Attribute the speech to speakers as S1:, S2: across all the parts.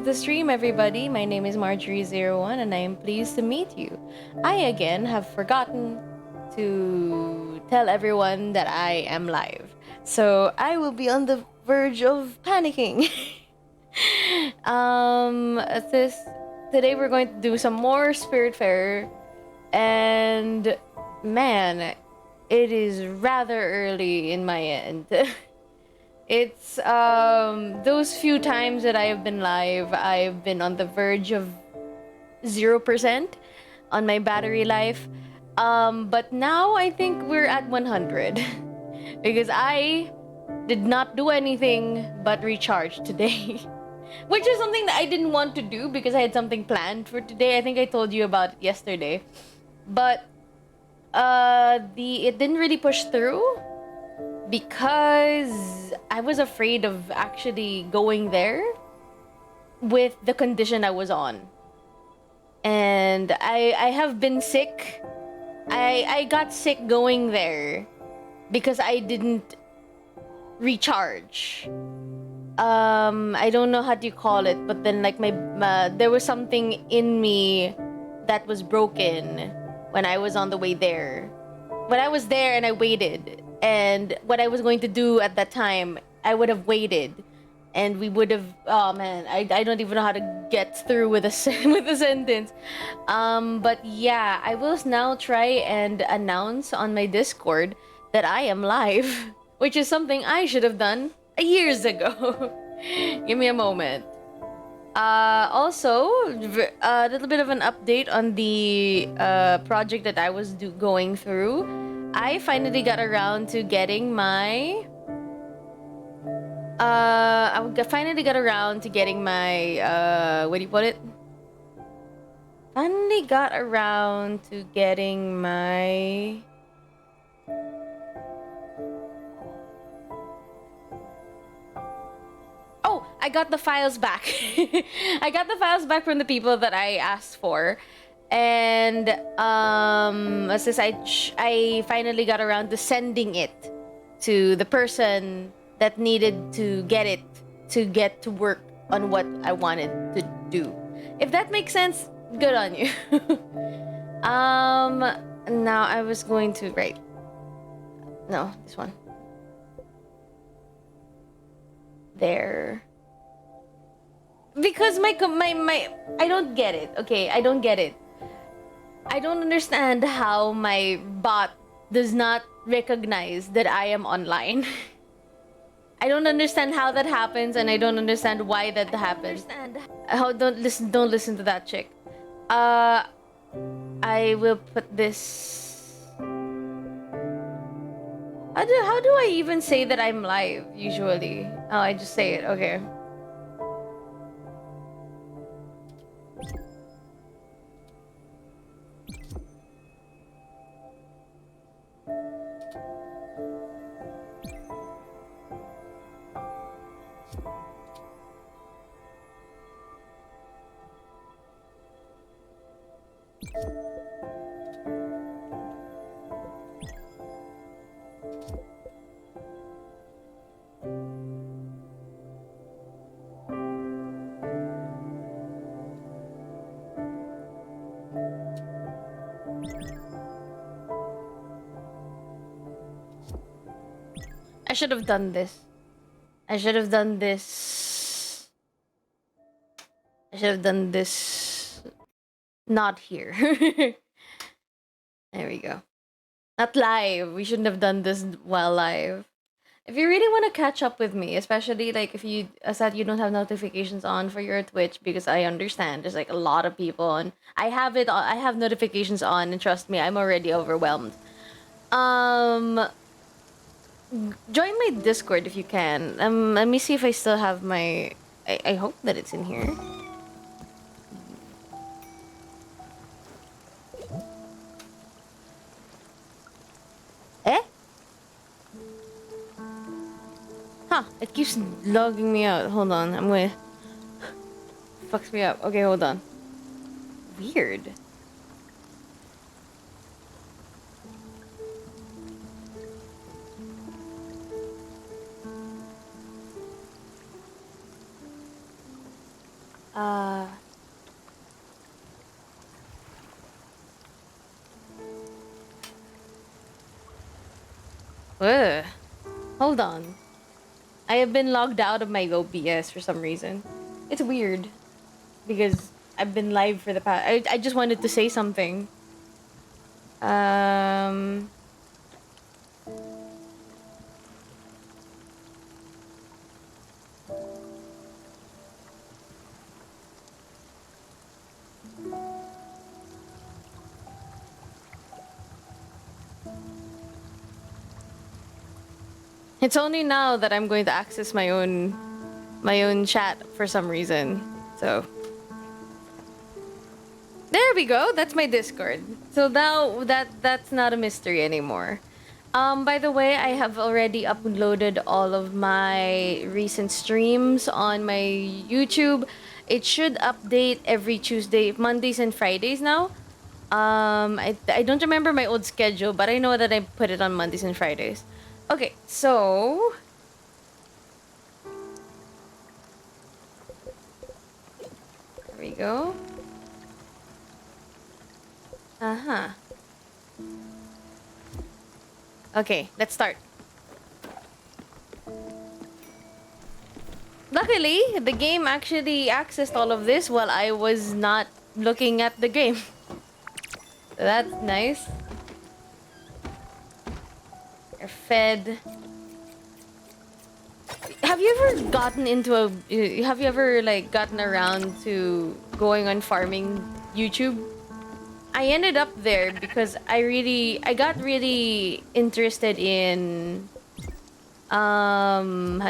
S1: of the stream, everybody. My name is Marjorie01 and I am pleased to meet you. I again have forgotten to tell everyone that I am live. So I will be on the verge of panicking. this today we're going to do some more Spiritfarer, and man, it is rather early in my end. It's those few times that I have been live, I've been on the verge of 0% on my battery life. But now I think we're at 100 because I did not do anything but recharge today. Which is something that I didn't want to do because I had something planned for today. I think I told you about it yesterday. But it didn't really push through because I was afraid of actually going there with the condition I was on. And I have been sick. I got sick going there because I didn't recharge. I don't know how to call it, but then like there was something in me that was broken when I was on the way there. When I was there and I waited, and what I was going to do at that time, I would have waited, and we would have. Oh man, I don't even know how to get through with a with a sentence. But yeah, I will now try and announce on my Discord that I am live, which is something I should have done years ago. Give me a moment. Also, a little bit of an update on the project that I was going through. I finally got around to getting my. Finally got around to getting my. What do you put it? Finally got around to getting my. Oh, I got the files back. I got the files back from the people that I asked for. And since I finally got around to sending it to the person that needed to get to work on what I wanted to do. If that makes sense, good on you. Now I was going to write. No, this one. There. Because my I don't get it. Okay, I don't get it. I don't understand how my bot does not recognize that I am online. I don't understand how that happens, and I don't understand why that happens. How don't listen to that chick. I will put this. How do I even say that I'm live usually? Oh, I just say it. Okay. I should have done this. I should have done this. I should have done this. Not here. There we go. Not live. We shouldn't have done this while live. If you really want to catch up with me, especially like if you said you don't have notifications on for your Twitch, because I understand there's like a lot of people on. I have it on, I have notifications on, and trust me, I'm already overwhelmed. Join my Discord if you can. Let me see if I still have my. I hope that it's in here. Eh? Huh, it keeps logging me out. Hold on, I'm gonna... Fucks me up. Okay, hold on. Weird. Uh, ugh. Hold on. I have been logged out of my OBS for some reason. It's weird because I've been live for the past. I just wanted to say something. Um. It's only now that I'm going to access my own chat for some reason. So there we go. That's my Discord. So now that's not a mystery anymore. By the way, I have already uploaded all of my recent streams on my YouTube. It should update every Tuesday, Mondays and Fridays now. I don't remember my old schedule, but I know that I put it on Mondays and Fridays. Okay, so there we go. Uh-huh. Okay, let's start. Luckily, the game actually accessed all of this while I was not looking at the game. So that's nice. You're fed. Have you ever gotten into a... Have you ever, like, gotten around to going on farming YouTube? I ended up there because I got really interested in... how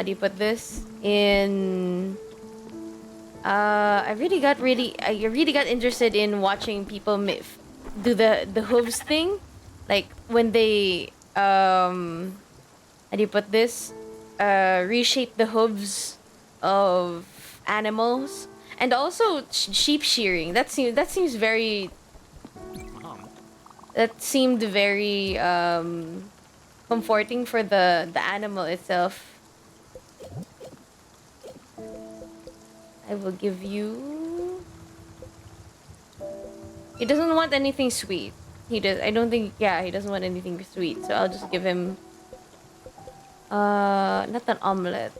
S1: do you put this? I really got interested in watching people do the hooves thing, like when they how do you put this? Reshape the hooves of animals, and also sheep shearing. That seemed very comforting for the animal itself. I will give you... He doesn't want anything sweet. He doesn't want anything sweet. So I'll just give him... not an omelette.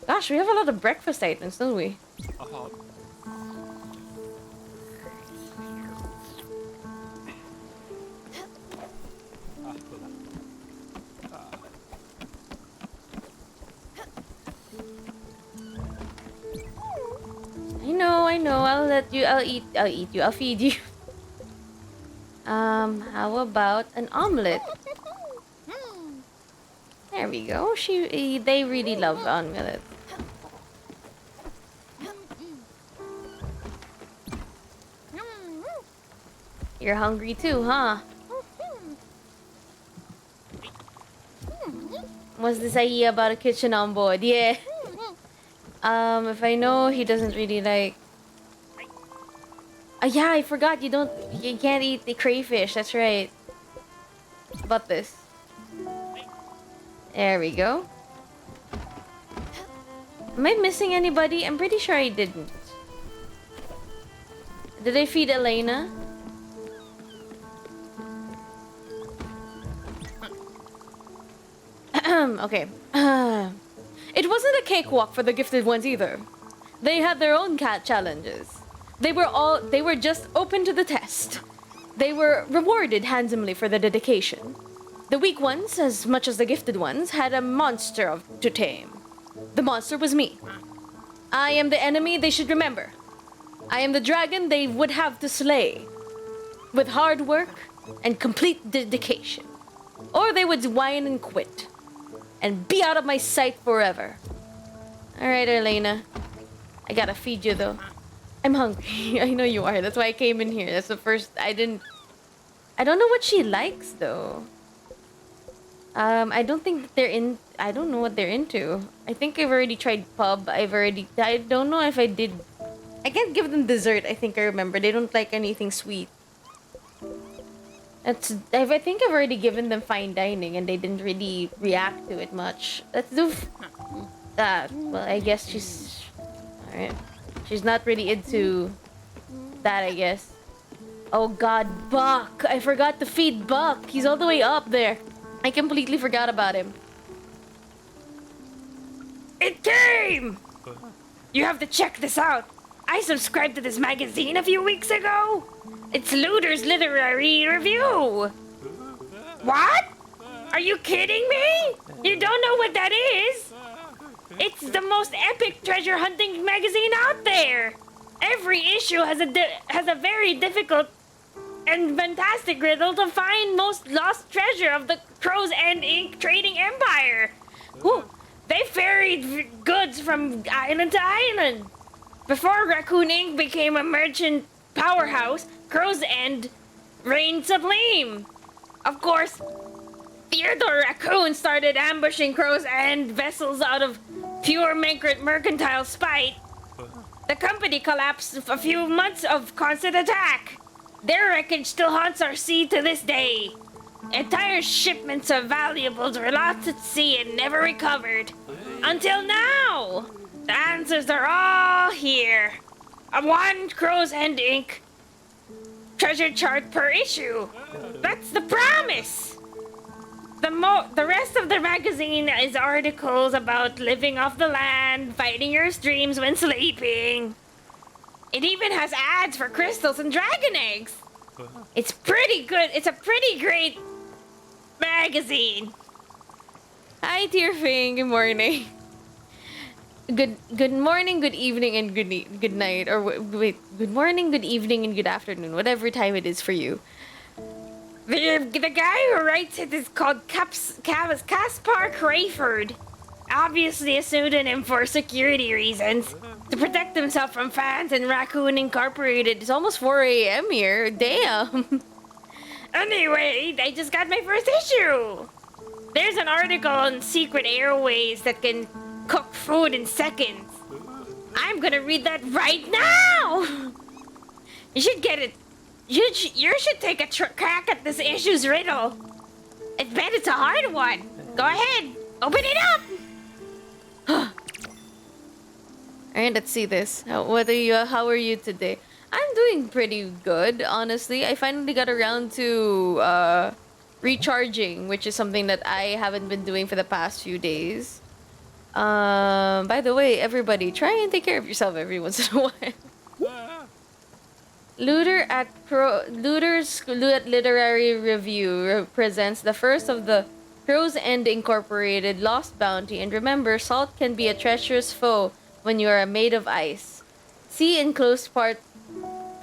S1: Gosh, we have a lot of breakfast items, don't we? I know. I'll eat you. I'll feed you. How about an omelet? There we go. They really love omelet. You're hungry too, huh? What's this idea about a kitchen on board? Yeah. If I know he doesn't really like... yeah, I forgot you can't eat the crayfish. That's right. About this. There we go. Am I missing anybody? I'm pretty sure I didn't. Did I feed Elena? Okay. It wasn't a cakewalk for the gifted ones either. They had their own cat challenges. They were just open to the test. They were rewarded handsomely for their dedication. The weak ones, as much as the gifted ones, had a monster to tame. The monster was me. I am the enemy they should remember. I am the dragon they would have to slay. With hard work and complete dedication. Or they would whine and quit. And be out of my sight forever. Alright, Elena. I gotta feed you, though. I'm hungry. I know you are. That's why I came in here. That's the first... I don't know what she likes, though. I don't think they're in... I don't know what they're into. I think I've already tried pub. I don't know if I did... I can't give them dessert, I think I remember. They don't like anything sweet. I think I've already given them fine dining and they didn't really react to it much. Let's do... well, I guess she's Alright. She's not really into that, I guess. Oh god, Buck! I forgot to feed Buck! He's all the way up there. I completely forgot about him. It came! You have to check this out. I subscribed to this magazine a few weeks ago. It's Looter's Literary Review. What? Are you kidding me? You don't know what that is? It's the most epic treasure hunting magazine out there. Every issue has a very difficult and fantastic riddle to find most lost treasure of the Crow's End Inc. trading empire. Whew. They ferried goods from island to island. Before Raccoon Inc. became a merchant powerhouse, Crow's End reigned supreme. Of course, Theodore Raccoon started ambushing Crow's End vessels out of pure mercantile spite. The company collapsed a few months of constant attack. Their wreckage still haunts our sea to this day. Entire shipments of valuables were lost at sea and never recovered. Until now! The answers are all here. A one Crow's End Inc. treasure chart per issue. That's the promise! The rest of the magazine is articles about living off the land, fighting your dreams when sleeping. It even has ads for crystals and dragon eggs. It's pretty good. It's a pretty great magazine. Hi, dear Fing. Good morning. Good morning, good evening, and good night. Or wait, good morning, good evening, and good afternoon. Whatever time it is for you. The guy who writes it is called Caspar Crayford. Obviously a pseudonym for security reasons. To protect himself from fans and Raccoon Incorporated. It's almost 4 a.m. here. Damn. Anyway, I just got my first issue. There's an article on secret airways that can cook food in seconds. I'm gonna read that right now. You should get it. You should take a crack at this issue's riddle. I bet it's a hard one. Go ahead, open it up. Alright, let's see this. How are you today? I'm doing pretty good, honestly. I finally got around to recharging, which is something that I haven't been doing for the past few days. By the way, everybody, try and take care of yourself every once in a while. Looter's Literary Review presents the first of the Crow's End Incorporated Lost Bounty. And remember, salt can be a treacherous foe when you are made of ice. See enclosed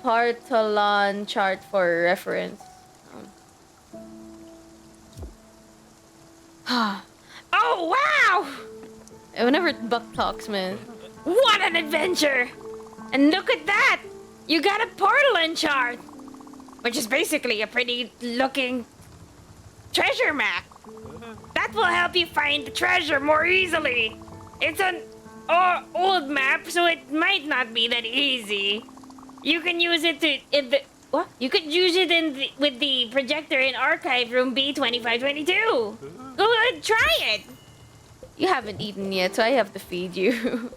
S1: Partalon chart for reference. Oh, wow! Whenever Buck talks, man. What an adventure! And look at that! You got a portal chart! Which is basically a pretty looking treasure map. That will help you find the treasure more easily. It's an old map, so it might not be that easy. You can use it You could use it with the projector in archive room B2522. Go ahead, try it. You haven't eaten yet, so I have to feed you.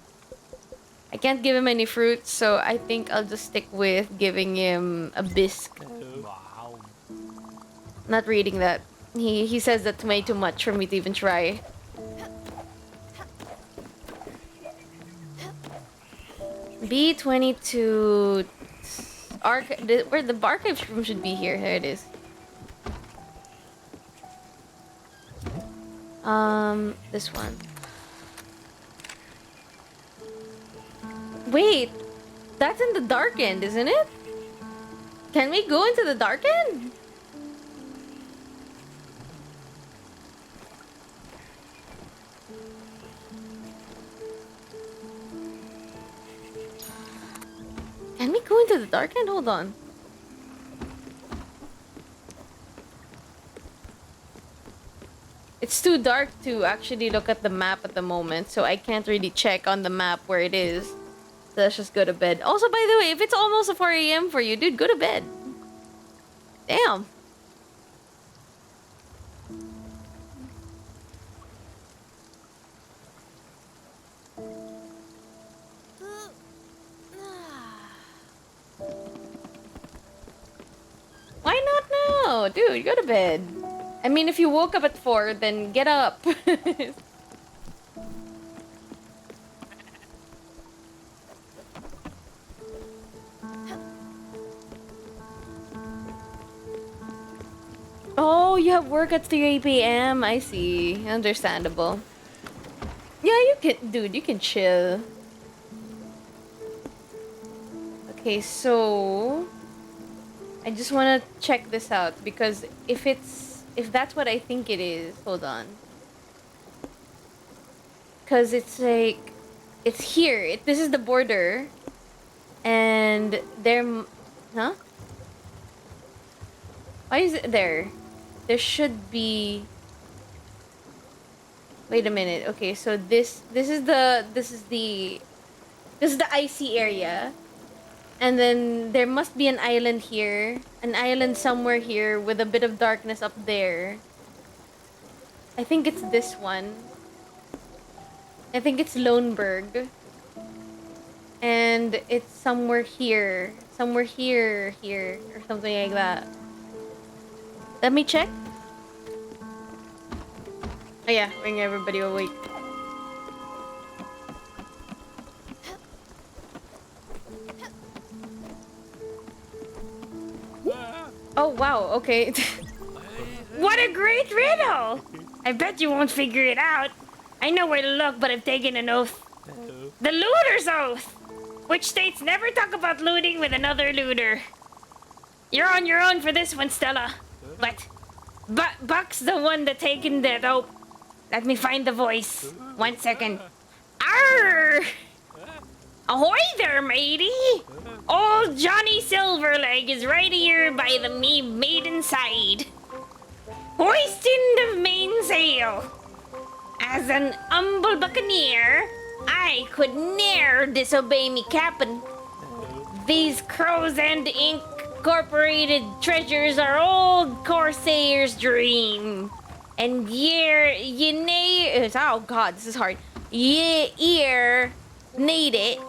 S1: I can't give him any fruits, so I think I'll just stick with giving him a bisque.
S2: Wow.
S1: Not reading that. He says that's way too much for me to even try. B22 where the archive room should be here. There it is. This one. Wait, that's in the dark end, isn't it? Can we go into the dark end? Can we go into the dark end? Hold on. It's too dark to actually look at the map at the moment, so I can't really check on the map where it is. So let's just go to bed. Also, by the way, if it's almost 4 a.m. for you, dude, go to bed. Damn. No, dude, go to bed. I mean, if you woke up at 4, then get up. Oh, you have work at 3 p.m. I see. Understandable. Yeah, you can, dude, you can chill. Okay, so I just want to check this out because if that's what I think it is, hold on. Cuz it's like it's here. This is the border and huh? Why is it there? There should be. Wait a minute. Okay, so this is the icy area. And then there must be an island here. An island somewhere here with a bit of darkness up there. I think it's this one. I think it's Loneberg. And it's somewhere here. Somewhere here, or something like that. Let me check. Oh yeah, bring everybody awake. Oh wow, okay.
S2: What a great riddle! I bet you won't figure it out. I know where to look, but I've taken an oath. The looter's oath! Which states never talk about looting with another looter. You're on your own for this one, Stella. But Buck's the one that taken that oath. Let me find the voice. 1 second. Arr! Ahoy there, matey! Old Johnny Silverleg is right here by the me maiden side. Hoisting the mainsail. As an humble buccaneer, I could ne'er disobey me captain. These Crows and Incorporated treasures are old Corsair's dream. And oh god, this is hard. Ye need it.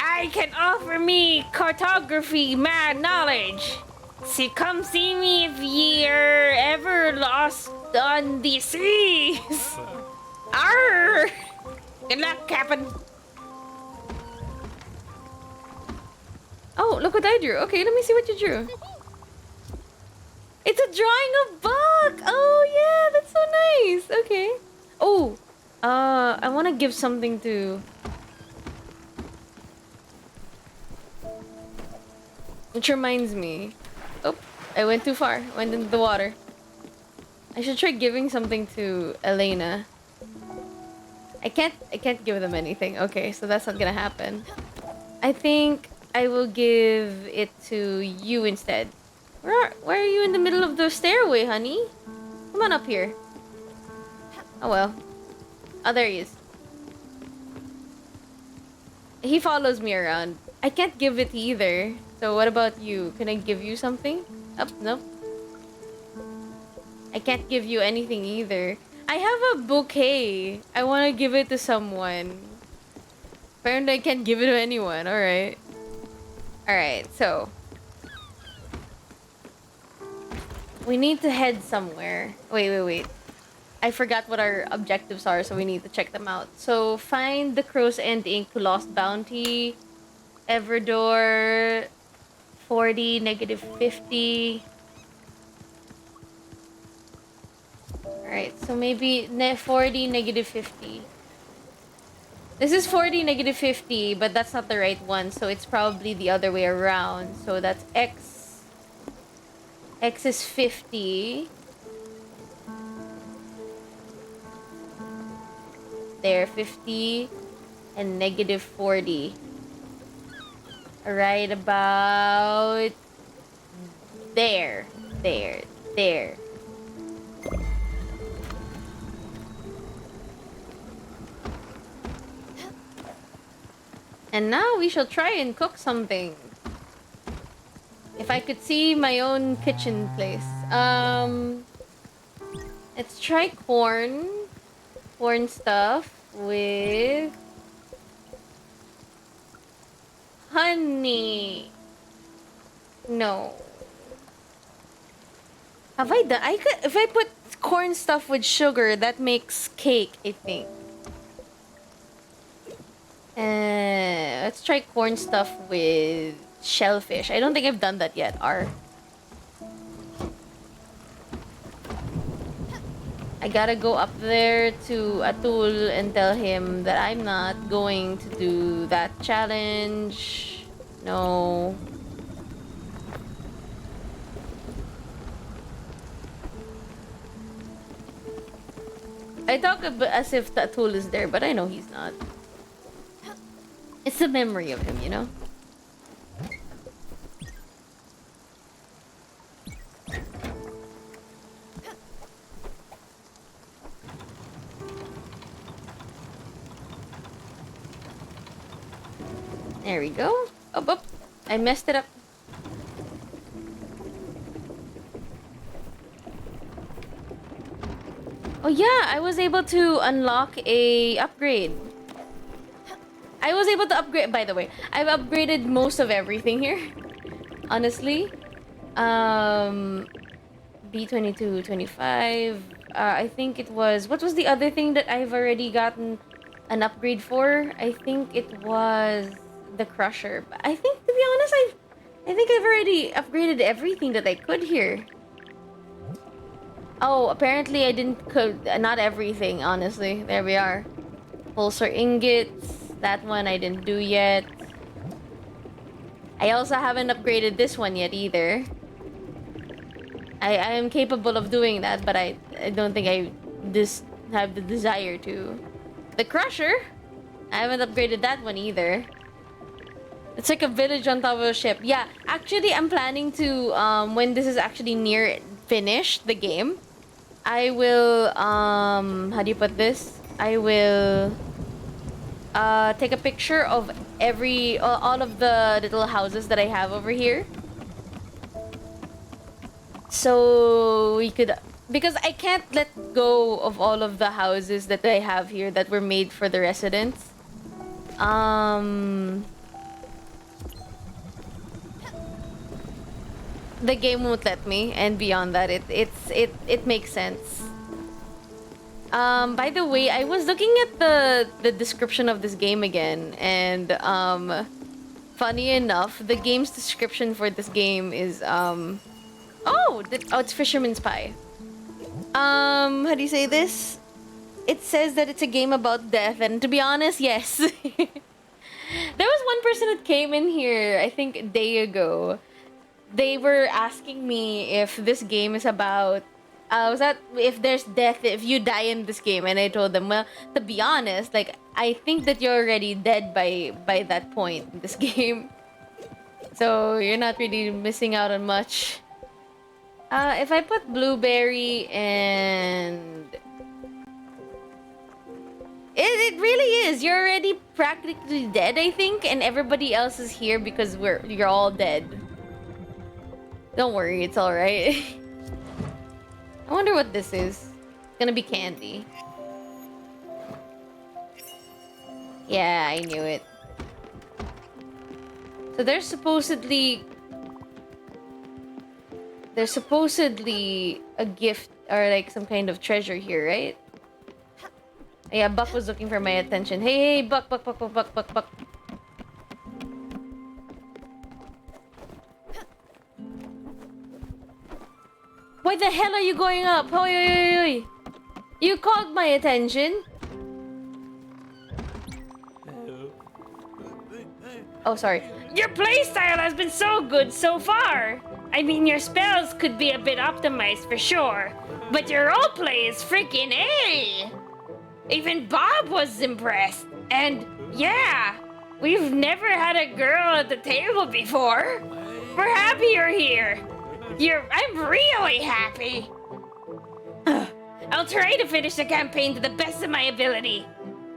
S2: I can offer me cartography mad knowledge. See, come see me if ye're ever lost on the seas. Arr! Good luck, Captain.
S1: Oh, look what I drew. Okay, let me see what you drew. It's a drawing of Buck. Oh yeah, that's so nice. Okay. Oh, I want to give something to. Which reminds me. Oh, I went too far. Went into the water. I should try giving something to Elena. I can't give them anything. Okay, so that's not gonna happen. I think I will give it to you instead. Why are you in the middle of the stairway, honey? Come on up here. Oh well. Oh, there he is. He follows me around. I can't give it either. So what about you? Can I give you something? Oh, nope. I can't give you anything either. I have a bouquet. I want to give it to someone. Apparently I can't give it to anyone. Alright. Alright, so. We need to head somewhere. Wait. I forgot what our objectives are, so we need to check them out. So, find the Crow's End Ink who lost bounty. Everdor. 40, negative 50. Alright, so maybe 40, negative 50. This is 40, negative 50, but that's not the right one, so it's probably the other way around. So that's X. X is 50. There, 50. And negative 40. Right about there. And now we shall try and cook something. If I could see my own kitchen place. Let's try corn stuff with honey. No. Have I done? I could, if I put corn stuff with sugar, that makes cake, I think. Let's try corn stuff with shellfish. I don't think I've done that yet. I gotta go up there to Atul and tell him that I'm not going to do that challenge. No. I talk as if Atul is there, but I know he's not. It's the memory of him, you know? There we go. Oh, I messed it up. Oh yeah, I was able to unlock a upgrade. I was able to upgrade, by the way. I've upgraded most of everything here. Honestly. B22, 25. I think it was... What was the other thing that I've already gotten an upgrade for? I think it was the Crusher. But I think, to be honest, I think I've already upgraded everything that I could here. Oh, apparently I didn't cook... Not everything, honestly. There we are. Pulsar ingots. That one I didn't do yet. I also haven't upgraded this one yet either. I am capable of doing that, but I don't think I have the desire to. The Crusher? I haven't upgraded that one either. It's like a village on top of a ship. Yeah, actually I'm planning to, when this is actually near finished, the game, I will, how do you put this? I will... take a picture of all of the little houses that I have over here. So we could, because I can't let go of all of the houses that I have here that were made for the residents. The game won't let me, and beyond that, it makes sense. By the way, I was looking at the description of this game again, and funny enough, the game's description for this game is it's Fisherman's Pie. How do you say this? It says that it's a game about death, and to be honest, yes. There was one person that came in here, I think a day ago. They were asking me if this game is about if there's death if you die in this game, and I told them, well, to be honest, like, I think that you're already dead by that point in this game, so you're not really missing out on much. If I put blueberry and it really is, you're already practically dead, I think, and everybody else is here because you're all dead. Don't worry, it's all right. I wonder what this is. It's gonna be candy. Yeah, I knew it. So there's supposedly a gift or like some kind of treasure here, right? Yeah, Buck was looking for my attention. Hey, Buck. Why the hell are you going up? Oi. You called my attention. Oh, sorry.
S2: Your playstyle has been so good so far. I mean, your spells could be a bit optimized for sure, but your roleplay is freaking A! Even Bob was impressed. And yeah, we've never had a girl at the table before. We're happy you're here. I'm really happy. I'll try to finish the campaign to the best of my ability.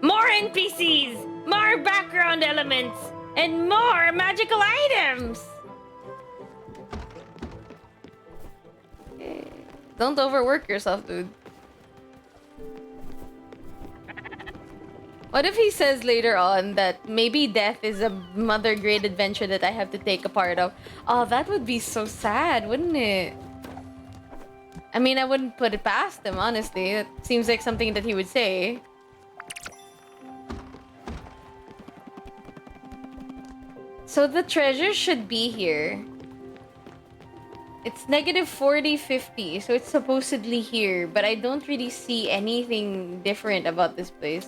S2: More NPCs, more background elements, and more magical items.
S1: Okay. Don't overwork yourself, dude. What if he says later on that maybe death is a mother grade adventure that I have to take a part of? Oh, that would be so sad, wouldn't it? I mean, I wouldn't put it past him, honestly. It seems like something that he would say. So the treasure should be here. It's negative 40, 50, so it's supposedly here, but I don't really see anything different about this place.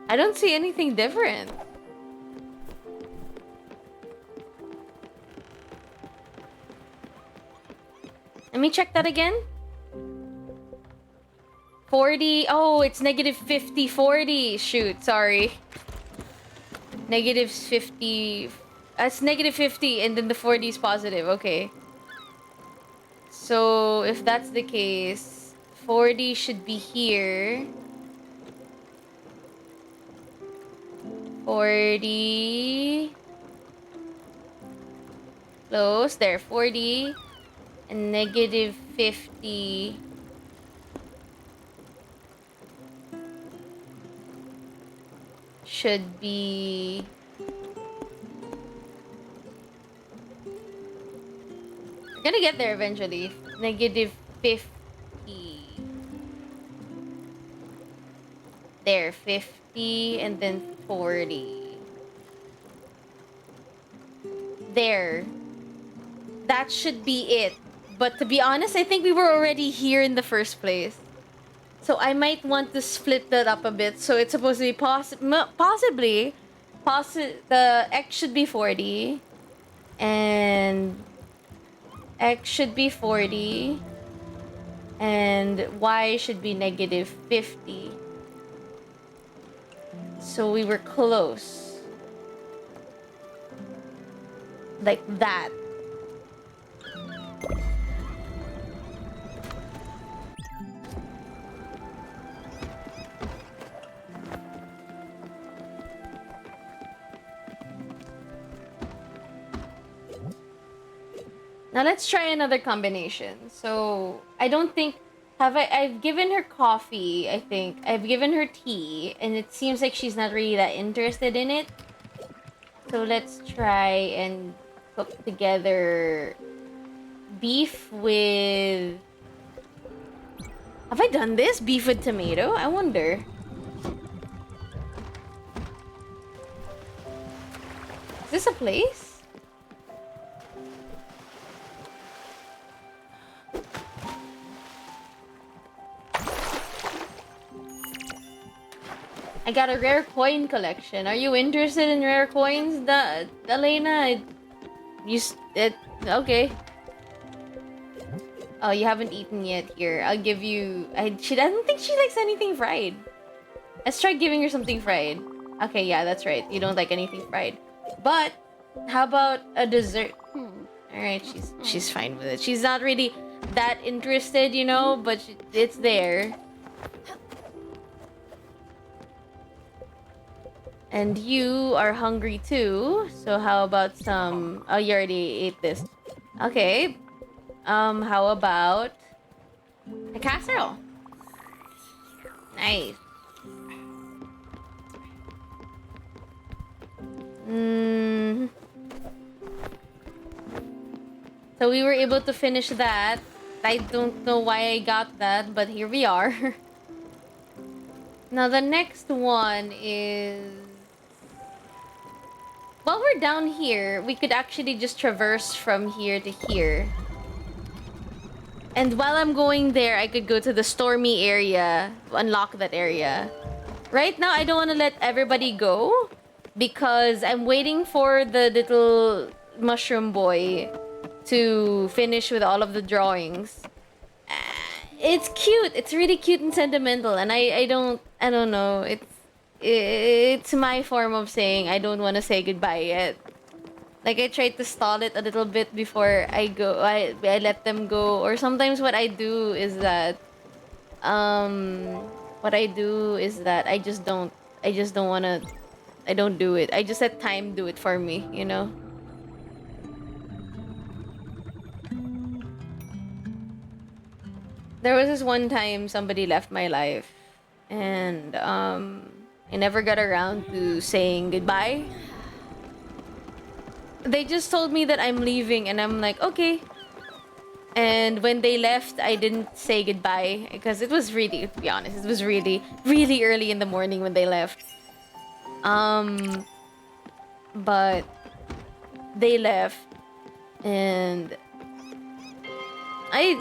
S1: I don't see anything different. Let me check that again. 40. Oh, it's negative 50, 40. Shoot, sorry. Negative 50. It's negative 50 and then the 40 is positive. Okay. So, if that's the case, 40 should be here. 40. Close. There, 40. And negative 50. Should be... We're gonna get there eventually. Negative 50. There, 50 and then 40. There. That should be it. But to be honest, I think we were already here in the first place. So I might want to split that up a bit. So it's supposed to be possibly the X should be 40. And X should be 40. And Y should be negative 50. So we were close. Like that. Now let's try another combination. So I don't think I've given her coffee, I think. I've given her tea, and it seems like she's not really that interested in it. So let's try and cook together beef with... Have I done this? Beef with tomato? I wonder. Is this a place? I got a rare coin collection. Are you interested in rare coins, Elena? Okay. Oh, you haven't eaten yet. Here, I'll give you... She doesn't think she likes anything fried. Let's try giving her something fried. Okay, yeah, that's right. You don't like anything fried. But, how about a dessert? Alright, she's fine with it. She's not really that interested, you know, but it's there. And you are hungry too, so how about some... Oh, you already ate this. Okay. How about a casserole? Nice. So we were able to finish that. I don't know why I got that, but here we are. Now the next one is... While we're down here, we could actually just traverse from here to here. And while I'm going there, I could go to the stormy area, unlock that area. Right now, I don't want to let everybody go because I'm waiting for the little mushroom boy to finish with all of the drawings. It's cute. It's really cute and sentimental, and I don't know. It's my form of saying I don't want to say goodbye yet. Like, I tried to stall it a little bit before I go. I let them go. Or sometimes what I do is that I just don't want to... I don't do it. I just let time do it for me, you know? There was this one time somebody left my life, and I never got around to saying goodbye. They just told me that I'm leaving, and I'm like, okay. And when they left, I didn't say goodbye because it was really, to be honest, it was really, really early in the morning when they left. But they left, and I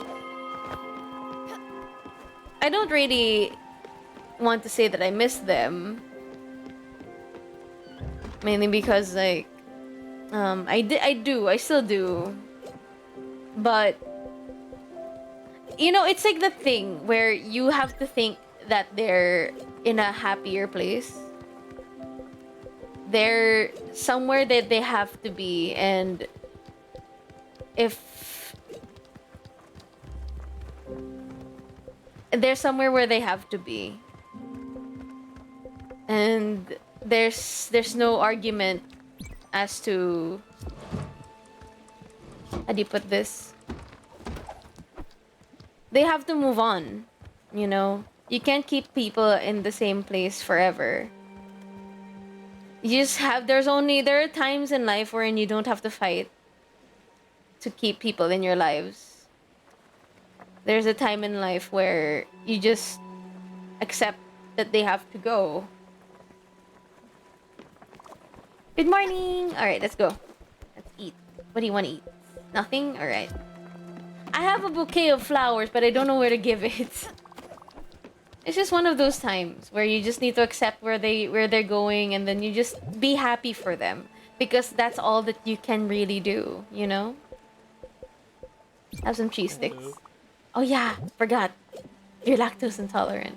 S1: don't really want to say that I miss them. Mainly because, like, I still do. But, you know, it's like the thing where you have to think that they're in a happier place. They're somewhere that they have to be, and if they're somewhere where they have to be, and there's no argument as to, how do you put this? They have to move on, you know? You can't keep people in the same place forever. You just have, there are times in life wherein you don't have to fight to keep people in your lives. There's a time in life where you just accept that they have to go. Good morning! Alright, let's go. Let's eat. What do you want to eat? Nothing? Alright. I have a bouquet of flowers, but I don't know where to give it. It's just one of those times where you just need to accept where they're going, and then you just be happy for them. Because that's all that you can really do, you know? Have some cheese sticks. Oh yeah, forgot. You're lactose intolerant.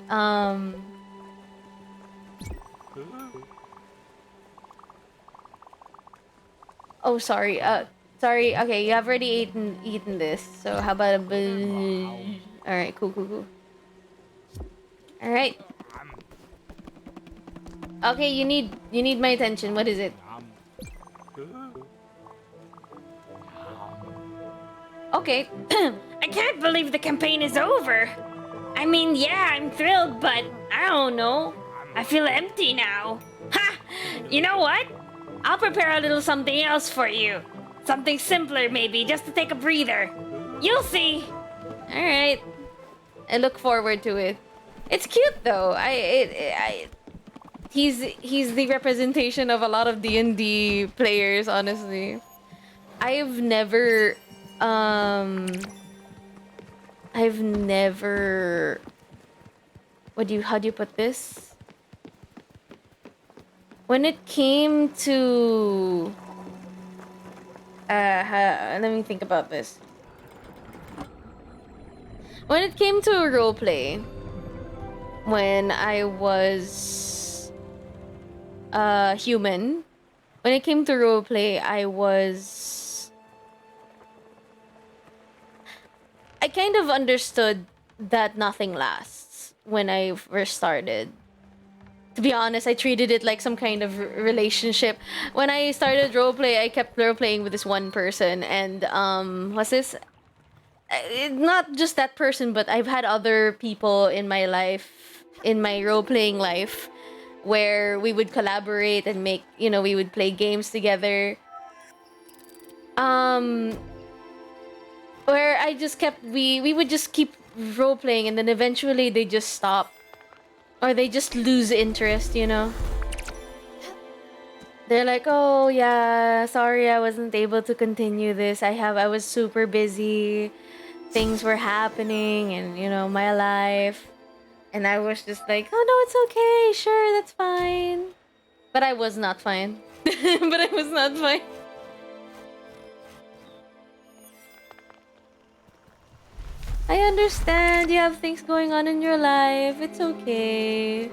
S1: Oh, sorry. Sorry. Okay, you have already eaten this. So how about a... Alright, cool. Alright. Okay, you need my attention. What is it? Okay.
S2: I can't believe the campaign is over. I mean, yeah, I'm thrilled, but I don't know. I feel empty now. Ha! You know what? I'll prepare a little something else for you. Something simpler, maybe, just to take a breather. You'll see.
S1: Alright. I look forward to it. It's cute though. He's the representation of a lot of D&D players, honestly. I've never how do you put this? When it came to let me think about this. When it came to roleplay, when I was human, when it came to roleplay, I kind of understood that nothing lasts when I first started. To be honest, I treated it like some kind of relationship. When I started roleplay, I kept roleplaying with this one person, and what's this? Not just that person, but I've had other people in my life, in my role-playing life, where we would collaborate and make, you know, we would play games together. Where I just kept, we would just keep role-playing, and then eventually they just stop. Or they just lose interest, you know? They're like, oh yeah, sorry I wasn't able to continue this. I was super busy. Things were happening and, you know, my life. And I was just like, oh no, it's okay. Sure, that's fine. But I was not fine. But I was not fine. I understand you have things going on in your life. It's okay.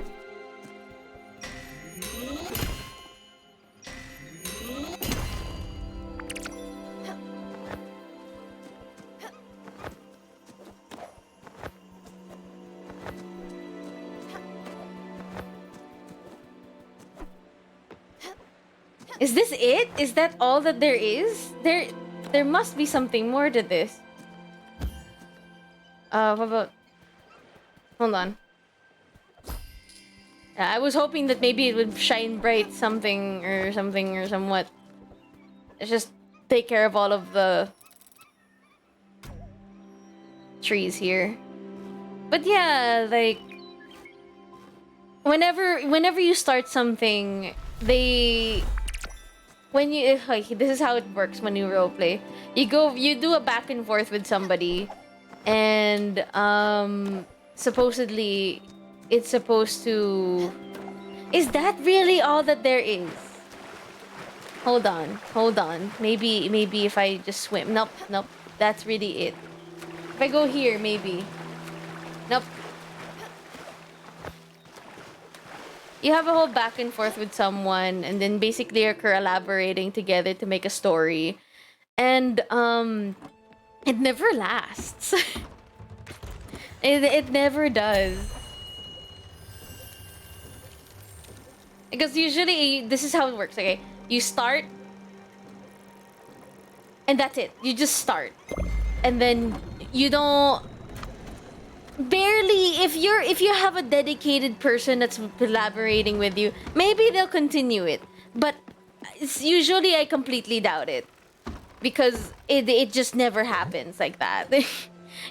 S1: Is this it? Is that all that there is? There must be something more to this. What about... Hold on. I was hoping that maybe it would shine bright something or somewhat. Let's just take care of all of the trees here. But yeah, like whenever you start something, like, this is how it works when you roleplay. You do a back and forth with somebody, and supposedly it's supposed to. Is that really all that there is? Hold on. Maybe if I just swim. Nope. That's really it. If I go here, maybe. Nope. You have a whole back and forth with someone, and then basically you're collaborating together to make a story. And it never lasts. It never does. Because usually this is how it works, okay? You start and that's it. You just start. And then you don't barely if you have a dedicated person that's collaborating with you, maybe they'll continue it. But it's usually I completely doubt it. Because it just never happens like that.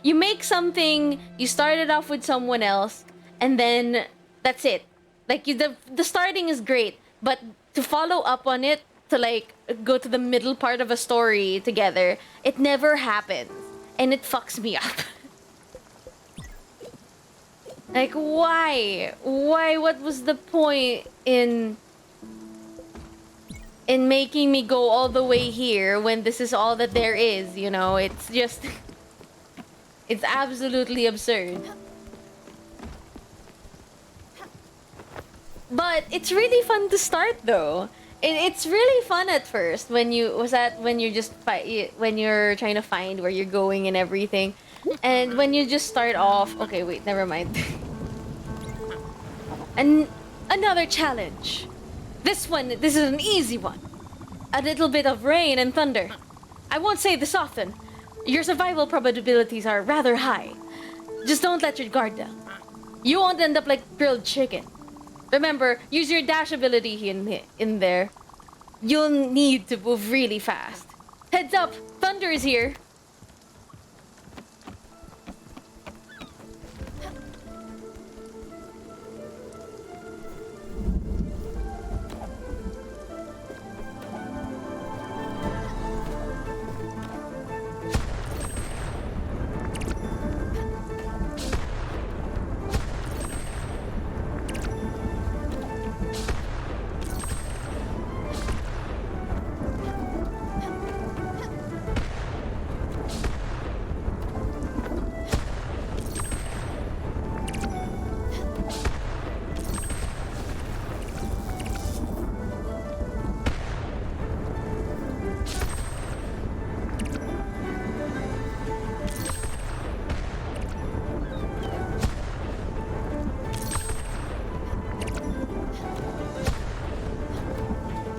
S1: You make something, you start it off with someone else, and then that's it. Like the starting is great, but to follow up on it, to like go to the middle part of a story together, it never happens, and it fucks me up. Like why? What was the point in making me go all the way here when this is all that there is, you know? It's just it's absolutely absurd. But it's really fun to start though. It's really fun at first when you're trying to find where you're going and everything. And when you just start off, okay, wait, never mind. And another challenge. This is an easy one. A little bit of rain and thunder. I won't say this often. Your survival probabilities are rather high. Just don't let your guard down. You won't end up like grilled chicken. Remember, use your dash ability in there. You'll need to move really fast. Heads up, thunder is here.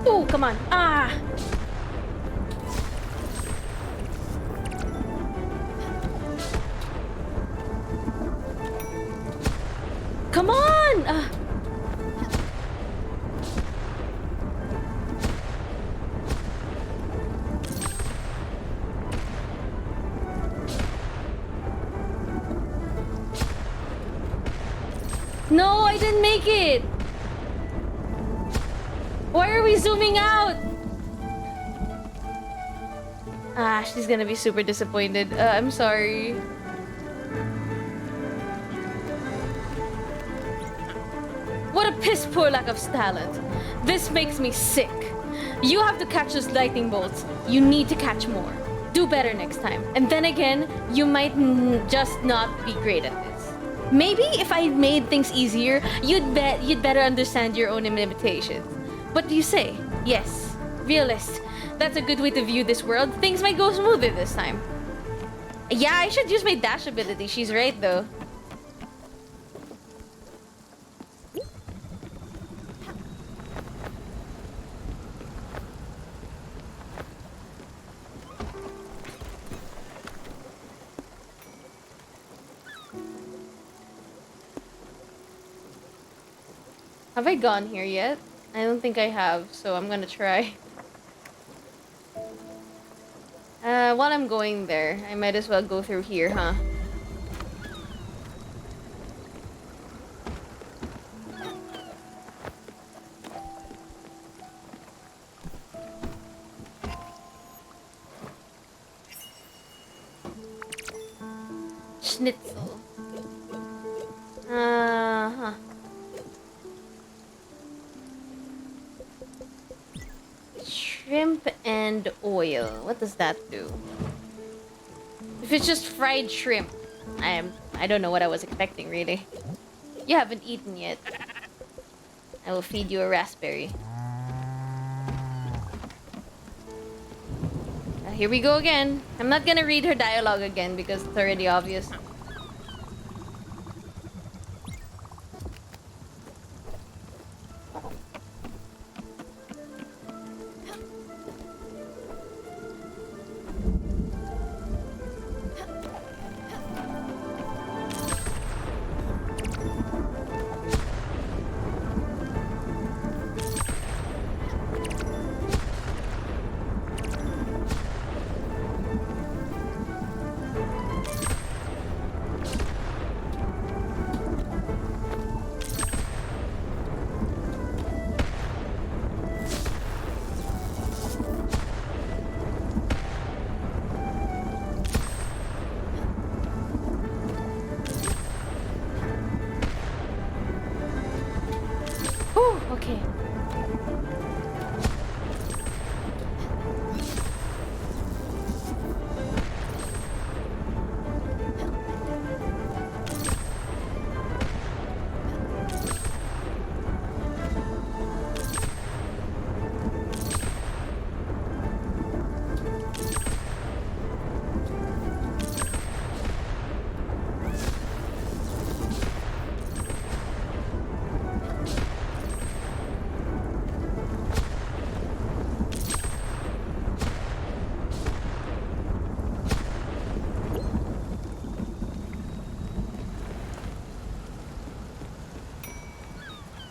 S1: Oh, come on. Ah! Come on! No, I didn't make it! Why are we zooming out? Ah, she's gonna be super disappointed. I'm sorry. What a piss poor lack of talent. This makes me sick. You have to catch those lightning bolts. You need to catch more. Do better next time. And then again, you might just not be great at this. Maybe if I made things easier, you'd better understand your own limitations. What do you say? Yes. Realist. That's a good way to view this world. Things might go smoother this time. Yeah, I should use my dash ability. She's right, though. Have I gone here yet? I don't think I have, so I'm gonna try. While I'm going there, I might as well go through here, huh? Schnitzel. Uh-huh. Shrimp and oil. What does that do? If it's just fried shrimp, I don't know what I was expecting, really. You haven't eaten yet. I will feed you a raspberry. Here we go again. I'm not gonna read her dialogue again because it's already obvious. Whew, okay.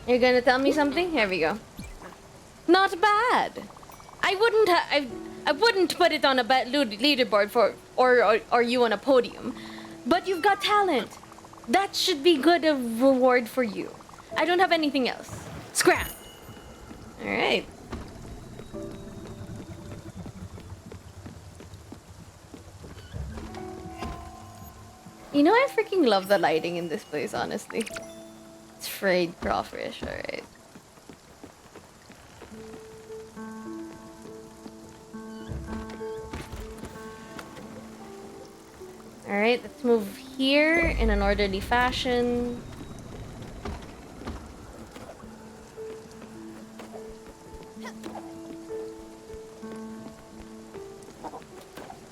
S1: You're gonna tell me something? Here we go. Not bad. I wouldn't put it on a leaderboard for or you on a podium, but you've got talent. That should be good a reward for you. I don't have anything else. Scram. All right. You know, I freaking love the lighting in this place, honestly. It's fried crawfish, alright. Alright, let's move here in an orderly fashion.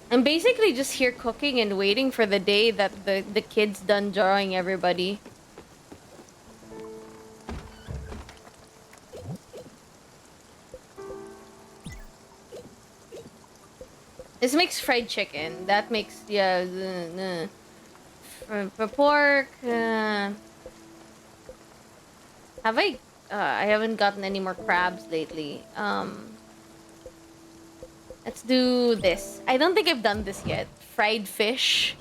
S1: I'm basically just here cooking and waiting for the day that the kid's done drawing everybody. This makes fried chicken. That makes, yeah, for pork. Have I haven't gotten any more crabs lately. Let's do this. I don't think I've done this yet. Fried fish.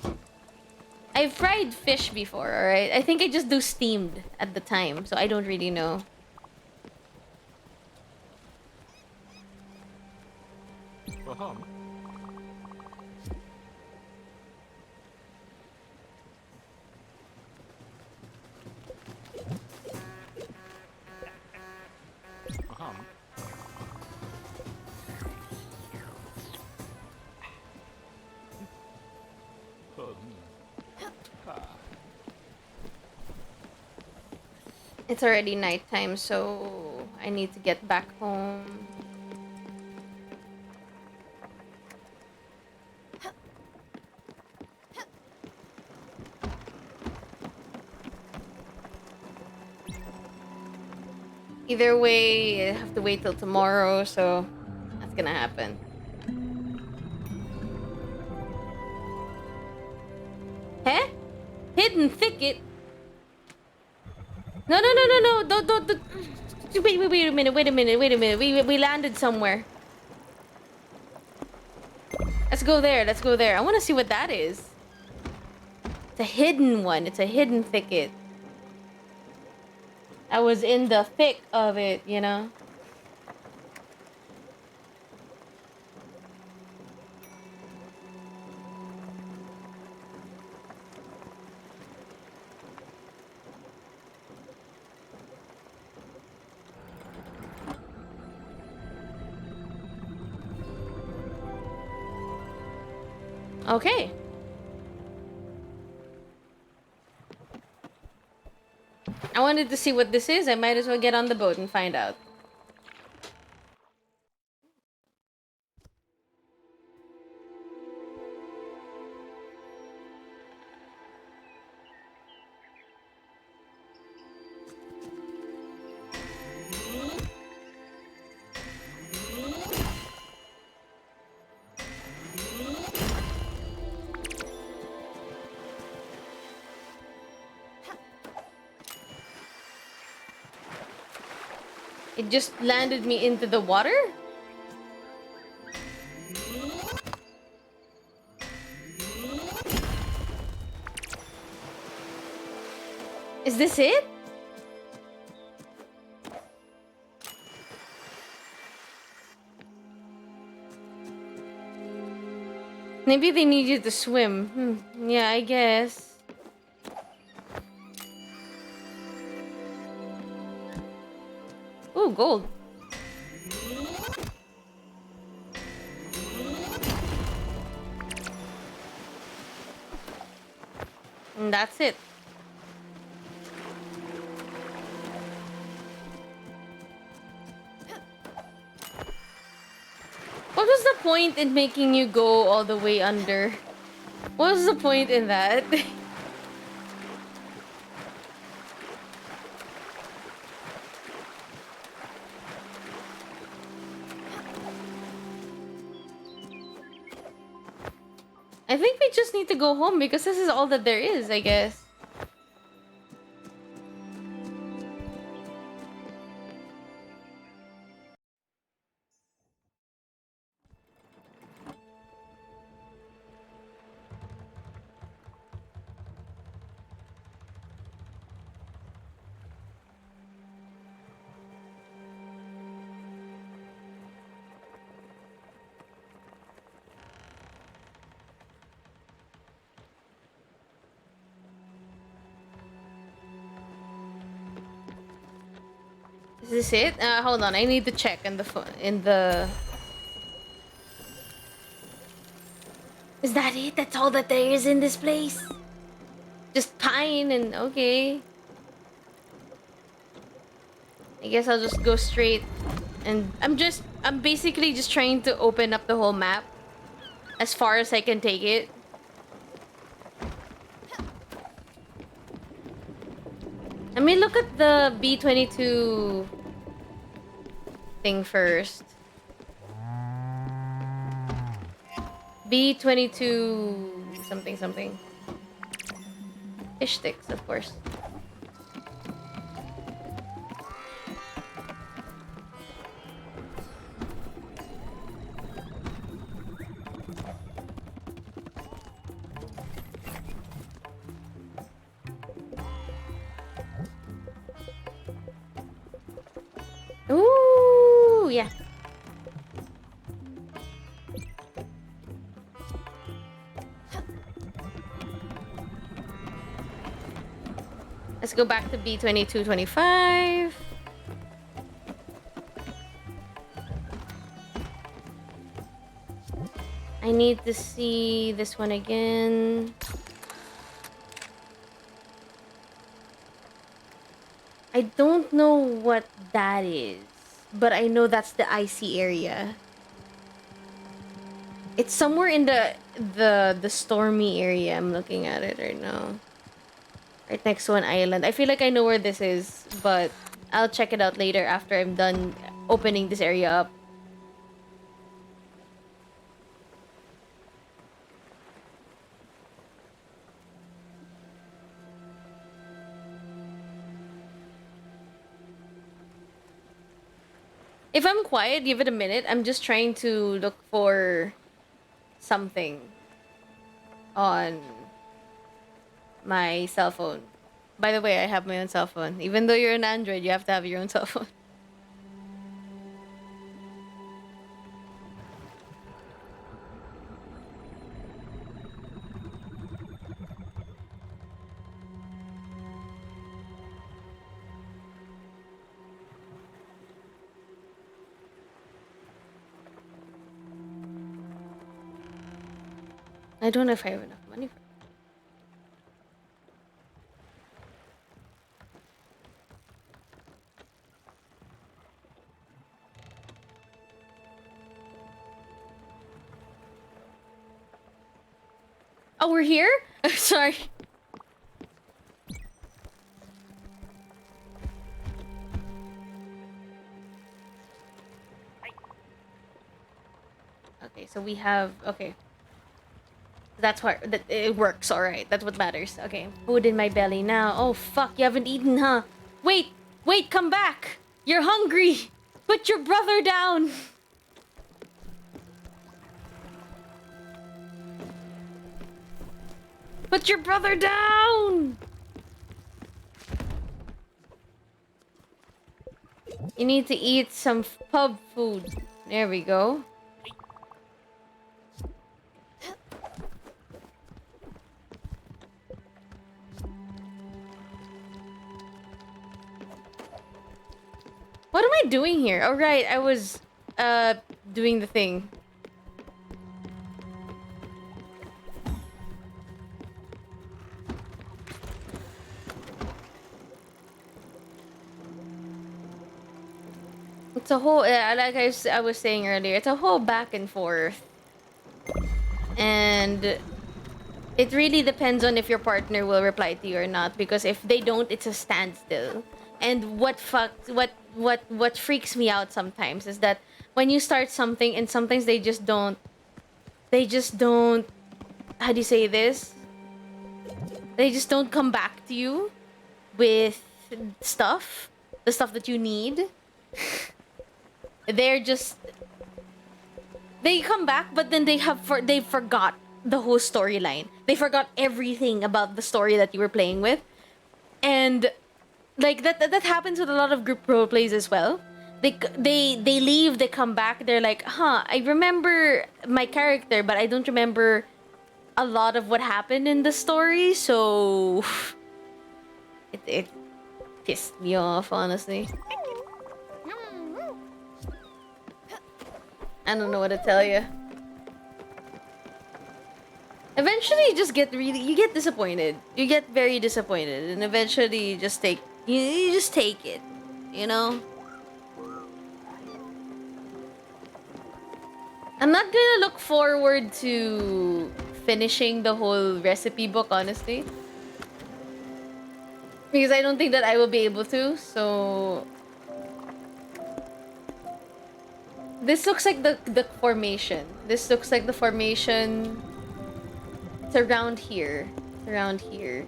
S1: I've fried fish before, alright? I think I just do steamed at the time, so I don't really know.
S3: Uh-huh.
S1: It's already nighttime, so I need to get back home. Either way, I have to wait till tomorrow, so that's gonna happen. Huh? Hidden thicket? No, no, no, no, no. Don't. Wait a minute. Wait a minute. Wait a minute. We landed somewhere. Let's go there. Let's go there. I want to see what that is. It's a hidden one. It's a hidden thicket. I was in the thick of it, you know? Okay. I wanted to see what this is. I might as well get on the boat and find out. It just landed me into the water? Is this it? Maybe they need you to swim. Yeah, I guess. Ooh, gold. And that's it. What was the point in making you go all the way under? What was the point in that? I think we just need to go home because this is all that there is, I guess. Is this it? Hold on. I need to check in the. Is that it? That's all that there is in this place? Just pine and okay. I guess I'll just go straight. And I'm basically just trying to open up the whole map as far as I can take it. Let me look at the B-22 thing first. B-22 something something. Fish sticks, of course. Ooh, yeah. Let's go back to B-2225. I need to see this one again. I don't know what that is, but I know that's the icy area. It's somewhere in the stormy area. I'm looking at it right now. Right next to an island. I feel like I know where this is, but I'll check it out later after I'm done opening this area up. If I'm quiet, give it a minute. I'm just trying to look for something on my cell phone. By the way, I have my own cell phone. Even though you're an Android, you have to have your own cell phone. I don't know if I have enough money for it. Oh, we're here? Sorry. Okay, so we have... Okay. That's what... That, it works, alright. That's what matters. Okay. Food in my belly now. Oh, fuck. You haven't eaten, huh? Wait! Wait, come back! You're hungry! Put your brother down! Put your brother down! You need to eat some pub food. There we go. What am I doing here? Oh, right. I was, doing the thing. It's a whole, like I was saying earlier, it's a whole back and forth. And it really depends on if your partner will reply to you or not. Because if they don't, it's a standstill. And what freaks me out sometimes is that when you start something and sometimes they just don't, how do you say this? They just don't come back to you with stuff, the stuff that you need. They come back, but then they forgot the whole storyline. They forgot everything about the story that you were playing with. And like that happens with a lot of group role plays as well. They leave, they come back, they're like, huh, I remember my character, but I don't remember a lot of what happened in the story, so it pissed me off, honestly. I don't know what to tell you. Eventually, you just get you get disappointed. You get very disappointed, and eventually, you just take it, you know. I'm not gonna look forward to finishing the whole recipe book, honestly, because I don't think that I will be able to. So this looks like the formation. This looks like the formation. It's around here. It's around here.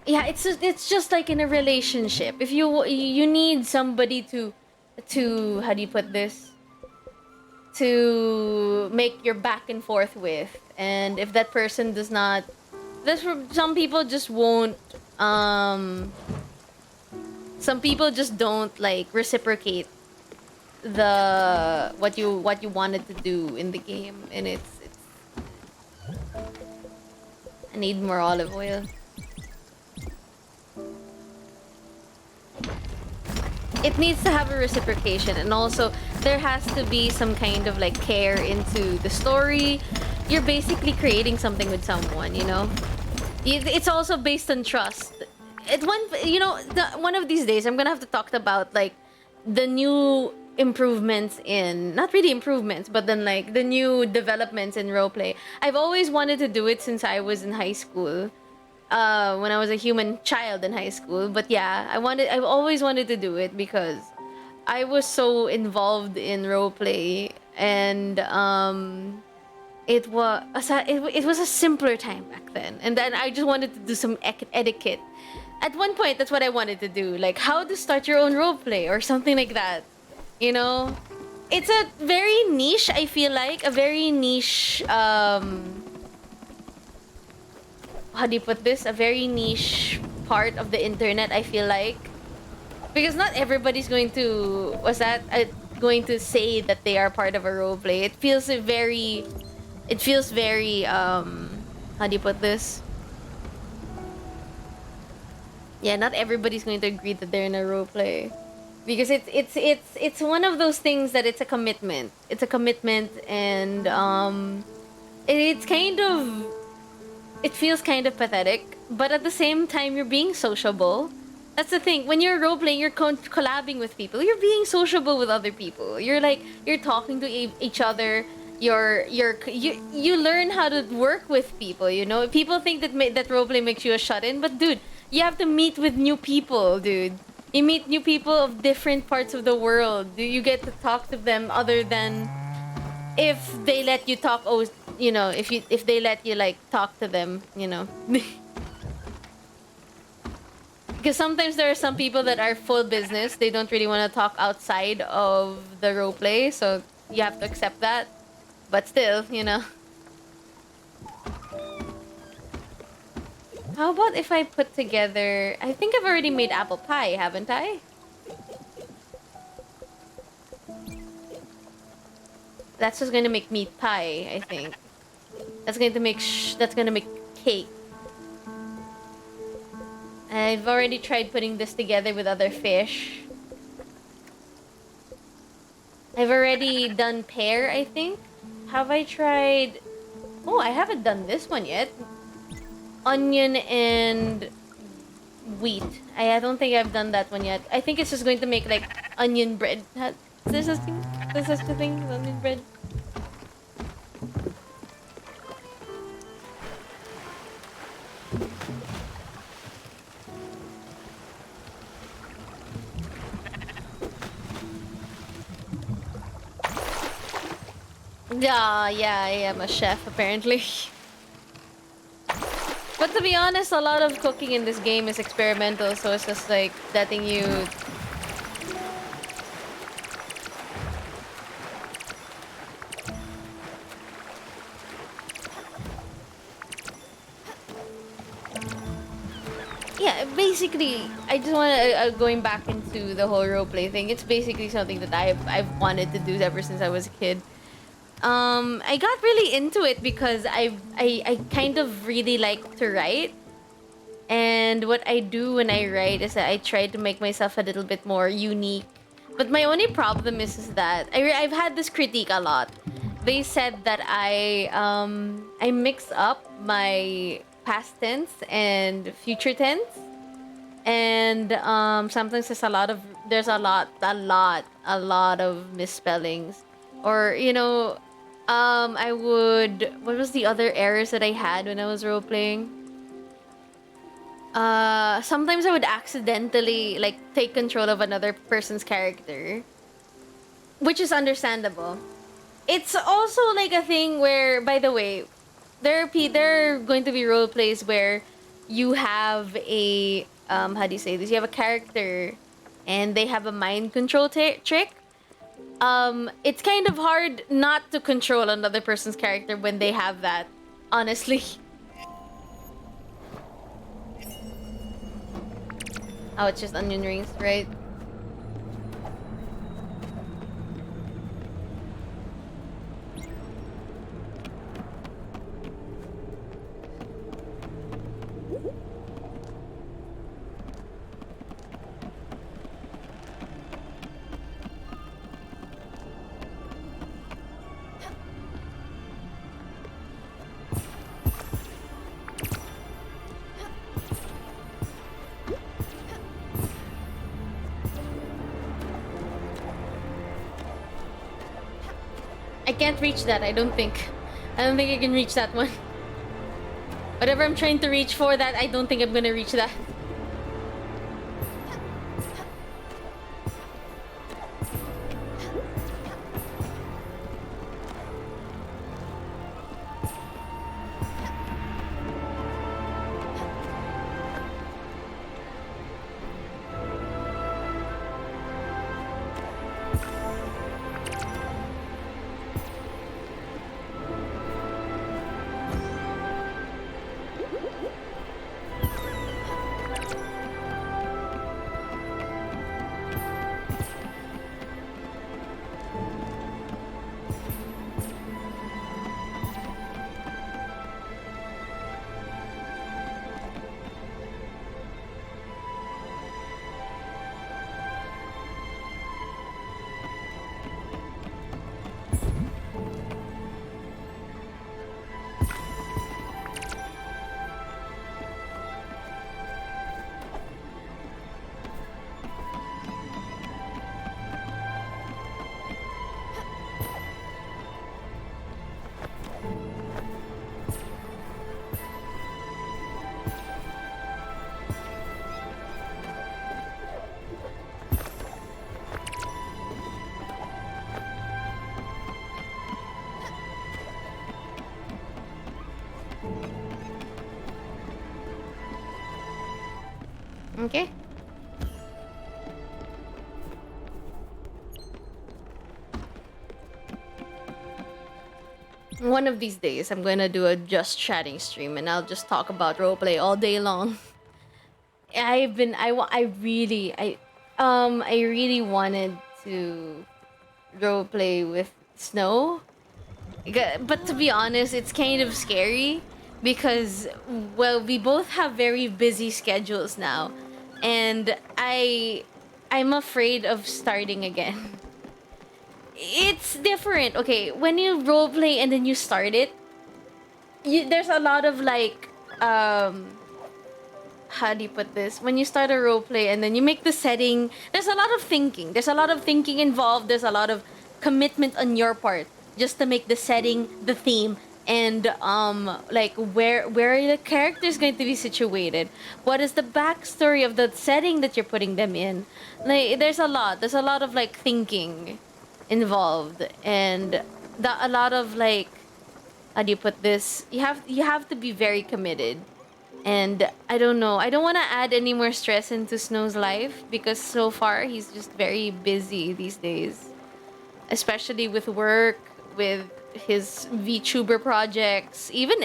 S1: Yeah, it's just like in a relationship. If you need somebody to how do you put this? To make your back and forth with, and if that person does not, some people just won't. Some people just don't like reciprocate what you wanted to do in the game, and it's. I need more olive oil. It needs to have a reciprocation, and also there has to be some kind of like care into the story. You're basically creating something with someone, you know. It's also based on trust. One of these days I'm gonna have to talk about like the new improvements in, not really improvements, but then like the new developments in roleplay. I've always wanted to do it since I was in high school. When I was a human child in high school. But yeah, I've always wanted to do it because I was so involved in roleplay, and it was a simpler time back then, and then I just wanted to do some etiquette. At one point, that's what I wanted to do, like how to start your own roleplay or something like that. You know, it's a very niche. I feel like a very niche. How do you put this? A very niche part of the internet. I feel like because not everybody's going to going to say that they are part of a roleplay. It feels very. How do you put this? Yeah, not everybody's going to agree that they're in a roleplay. Because it's one of those things that it's a commitment. It's a commitment, and it's kind of, it feels kind of pathetic, but at the same time you're being sociable. That's the thing. When you're role playing, you're collabing with people. You're being sociable with other people. You're talking to each other. You learn how to work with people. You know, people think that roleplay makes you a shut-in, but dude, you have to meet with new people, dude. You meet new people of different parts of the world. You get to talk to them other than if they let you talk. Oh, you know, if they let you like talk to them, you know. Because sometimes there are some people that are full business. They don't really want to talk outside of the roleplay, so you have to accept that. But still, you know. How about if I put together... I think I've already made apple pie, haven't I? That's just gonna make meat pie, I think. That's going to make cake. I've already tried putting this together with other fish. I've already done pear, I think. Have I tried... Oh, I haven't done this one yet. Onion and wheat. I don't think I've done that one yet. I think it's just going to make like onion bread. There's such a thing, onion bread. Yeah, I am a chef apparently. But to be honest, a lot of cooking in this game is experimental, so it's just like letting you... Yeah, basically, I just want to going back into the whole roleplay thing. It's basically something that I've wanted to do ever since I was a kid. I got really into it because I kind of really like to write. And what I do when I write is that I try to make myself a little bit more unique. But my only problem is that I've had this critique a lot. They said that I mix up my past tense and future tense. And sometimes there's a lot of misspellings. Or, you know, what was the other errors that I had when I was role playing? Sometimes I would accidentally like take control of another person's character, which is understandable. It's also like a thing where, by the way, there are going to be role plays where you have a how do you say this? You have a character, and they have a mind control trick. It's kind of hard not to control another person's character when they have that, honestly. Oh, it's just onion rings, right? I can't reach that, I don't think. I don't think I can reach that one. Whatever I'm trying to reach for that, I don't think I'm gonna reach that. Okay. One of these days, I'm gonna do a just chatting stream, and I'll just talk about roleplay all day long. I really wanted to roleplay with Snow, but to be honest, it's kind of scary because, well, we both have very busy schedules now, and I'm afraid of starting again. It's different. Okay, when you roleplay and then you start it, there's a lot of like, how do you put this? When you start a roleplay and then you make the setting, there's a lot of thinking. There's a lot of thinking involved. There's a lot of commitment on your part just to make the setting, the theme, and like where are the characters going to be situated? What is the backstory of the setting that you're putting them in? Like there's a lot. There's a lot of like thinking involved, and a lot of like, how do you put this? You have to be very committed. And I don't know. I don't want to add any more stress into Snow's life because so far he's just very busy these days, especially with work, with his VTuber projects, even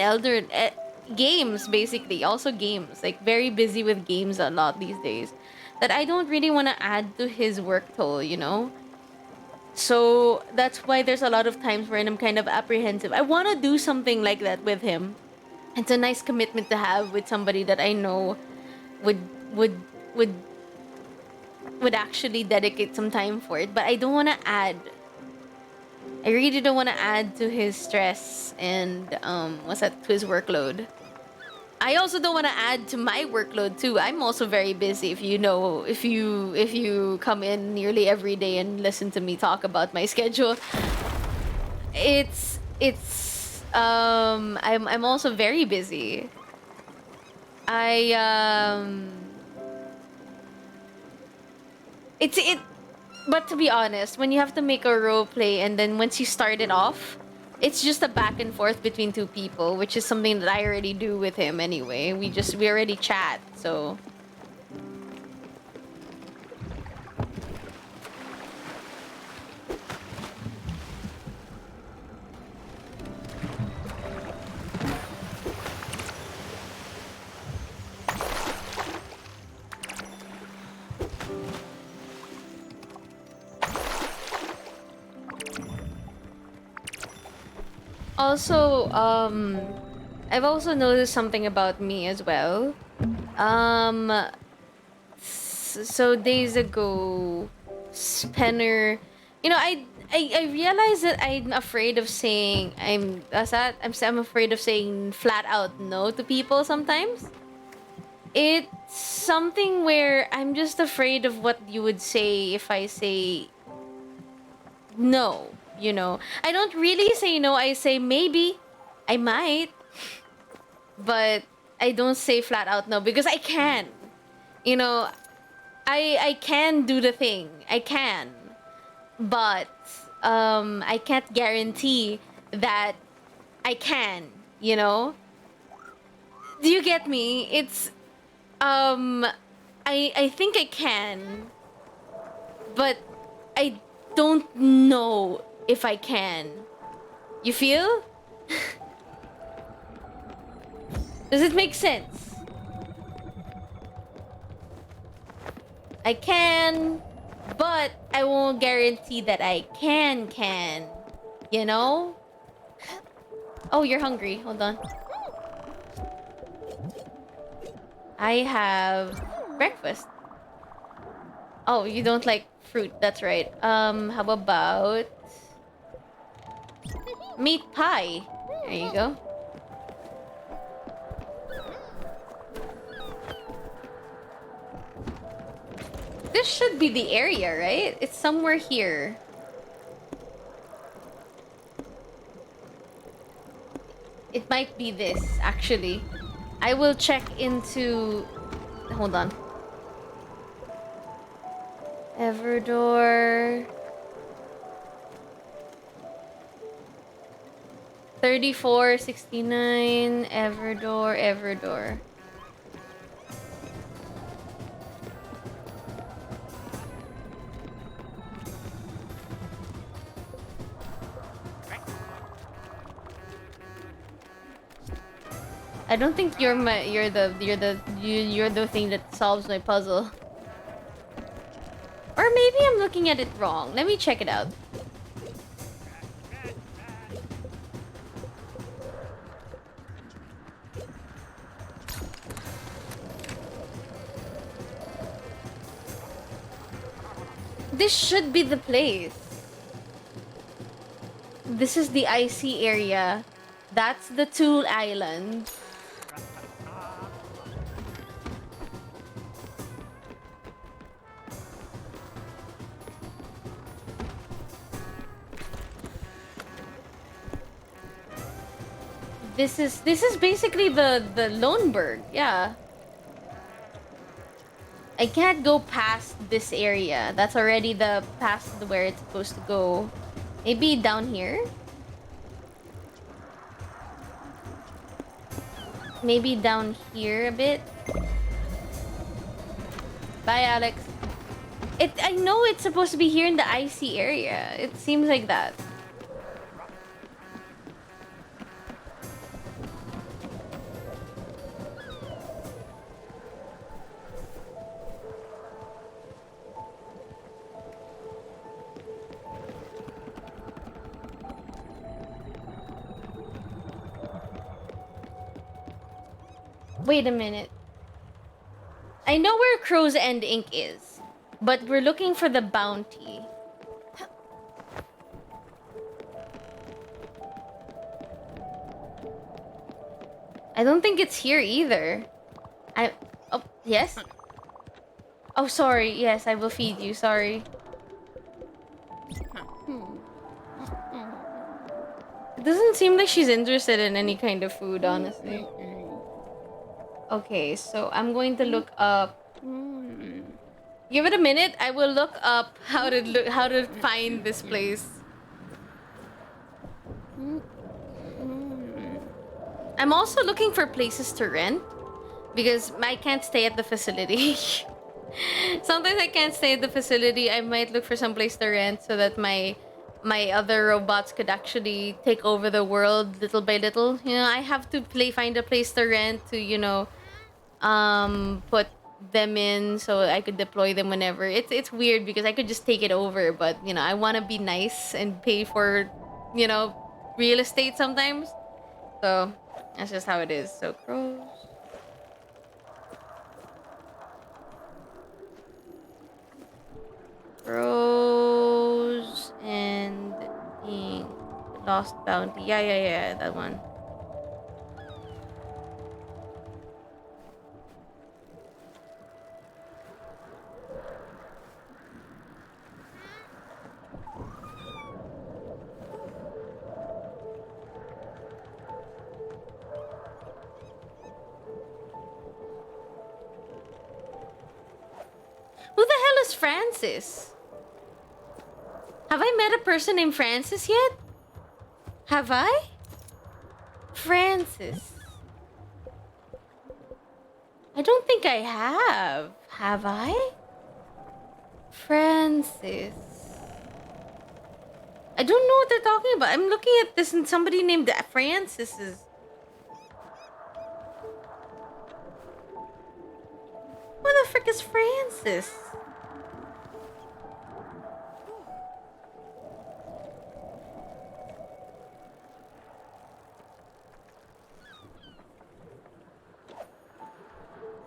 S1: games, basically, also games. Like very busy with games a lot these days. That I don't really want to add to his work toll, you know. So that's why there's a lot of times where I'm kind of apprehensive. I want to do something like that with him. It's a nice commitment to have with somebody that I know would would would would actually dedicate some time for it. But I don't want to add. I really don't want to add to his stress and what's that, to his workload. I also don't want to add to my workload too. I'm also very busy. If you know, if you come in nearly every day and listen to me talk about my schedule, I'm also very busy. I it's it but to be honest, when you have to make a role play and then once you start it off, it's just a back and forth between two people, which is something that I already do with him anyway. We already chat, so also, I've also noticed something about me as well. Um, so days ago, Spenner, you know, I realized that I'm afraid of saying I'm afraid of saying flat out no to people sometimes. It's something where I'm just afraid of what you would say if I say no, you know. I don't really say no, I say maybe, I might, but I don't say flat out no because I can. You know, I can do the thing. I can. But I can't guarantee that I can, you know? Do you get me? It's I think I can, but I don't know if I can. You feel? Does it make sense? I can, but I won't guarantee that I can. You know? Oh, you're hungry. Hold on. I have breakfast. Oh, you don't like fruit. That's right. How about meat pie? There you go. This should be the area, right? It's somewhere here. It might be this, actually. I will check into... Hold on. Everdor... 3469 Everdor. I don't think you're the thing that solves my puzzle. Or maybe I'm looking at it wrong. Let me check it out. This should be the place. This is the icy area. That's the Tool Island. This is basically the Loneberg, yeah. I can't go past this area. That's already the past where it's supposed to go. Maybe down here? Maybe down here a bit? Bye, Alex. I know it's supposed to be here in the icy area. It seems like that. Wait a minute. I know where Crow's End Ink is, but we're looking for the bounty. I don't think it's here either. Oh, yes? Oh, sorry. Yes, I will feed you. Sorry. It doesn't seem like she's interested in any kind of food, honestly. Okay, so I'm going to look up. Give it a minute. I will look up how to find this place. I'm also looking for places to rent because I can't stay at the facility. Sometimes I can't stay at the facility. I might look for some place to rent so that my other robots could actually take over the world little by little. You know, I have to find a place to rent to, you know, put them in so I could deploy them whenever. It's weird because I could just take it over, but you know, I want to be nice and pay for, you know, real estate sometimes. So that's just how it is. So Crows and Ink. Lost Bounty. Yeah, that one. Who the hell is Francis? Have I met a person named Francis yet? Have I? Francis. I don't think I have. Have I? Francis. I don't know what they're talking about. I'm looking at this and somebody named Francis is... Who the frick is Francis?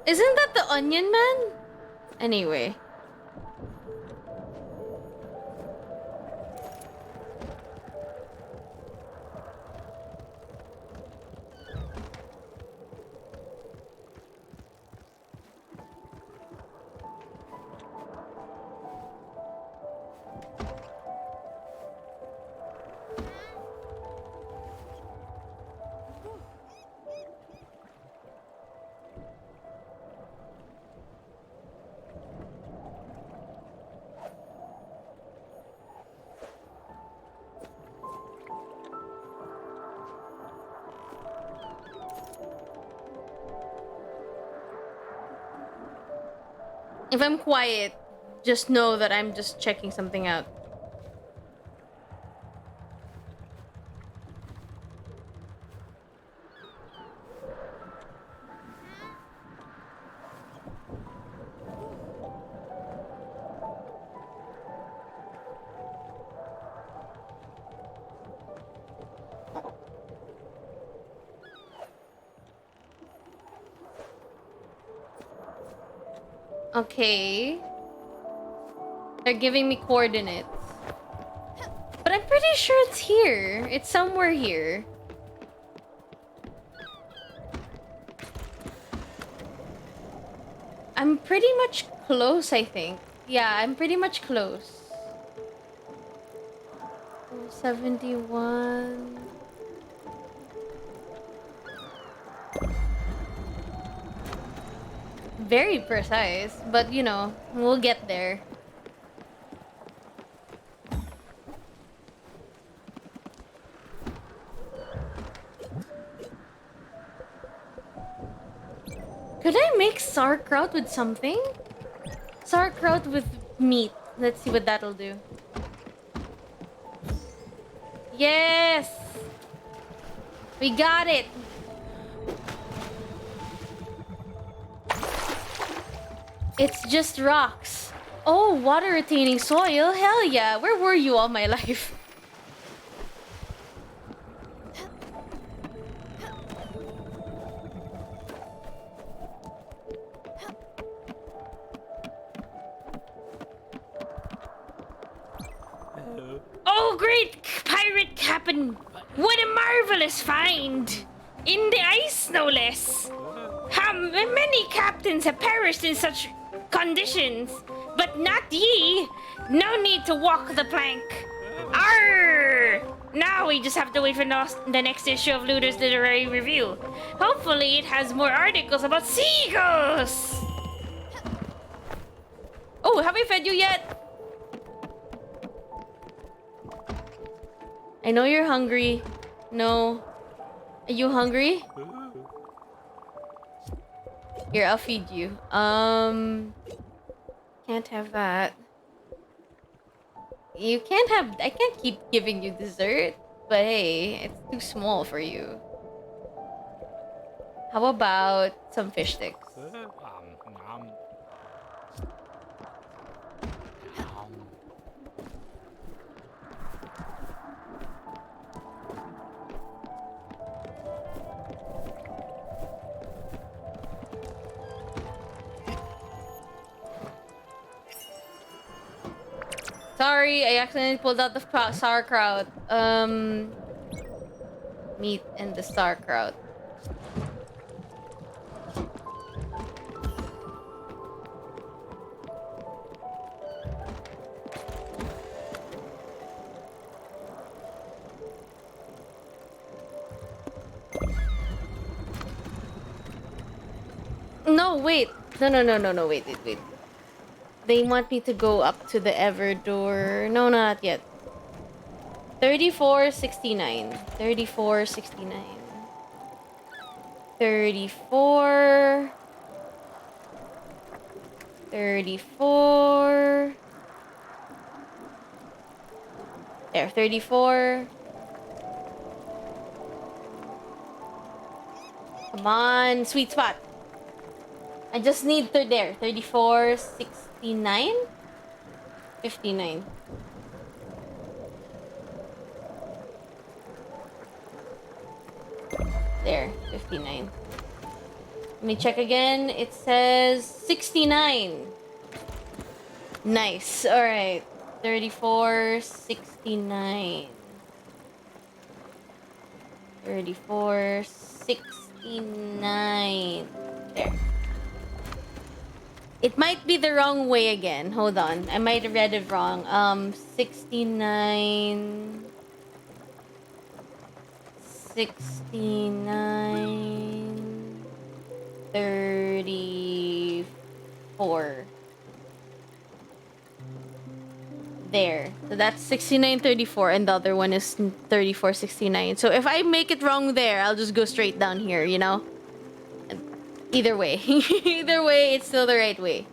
S1: Isn't that the Onion Man? Anyway. If I'm quiet, just know that I'm just checking something out. Okay. They're giving me coordinates. But I'm pretty sure it's here. It's somewhere here. I'm pretty much close, I think. Yeah, I'm pretty much close. 71. Very precise, but you know, we'll get there. Could I make sauerkraut with something? Sauerkraut with meat. Let's see what that'll do. Yes! We got it! It's just rocks. Oh, water retaining soil? Hell yeah! Where were you all my life?
S2: Oh, great pirate captain! What a marvelous find! In the ice, no less. How many captains have perished in such conditions? But not ye! No need to walk the plank. Arr! Now we just have to wait for the next issue of Looter's Literary Review. Hopefully it has more articles about seagulls!
S1: Oh, have I fed you yet? I know you're hungry. No. Are you hungry? Here, I'll feed you. Can't have that. You can't have... I can't keep giving you dessert. But hey, it's too small for you. How about some fish sticks? Sorry, I accidentally pulled out the sauerkraut. Meat and the sauerkraut. No, wait. No, wait. They want me to go up to the ever door. No, not yet. 3469. 3469. 34. 34. There, 34. Come on, sweet spot. I just need there. 34, 69? 59. There, 59. Let me check again. It says 69. Nice. Alright. 34, 69. 34, 69. There. It might be the wrong way again. Hold on. I might have read it wrong. 69... 69... 34. There. So that's 6934 and the other one is 3469. So if I make it wrong there, I'll just go straight down here, you know? Either way. Either way, it's still the right way.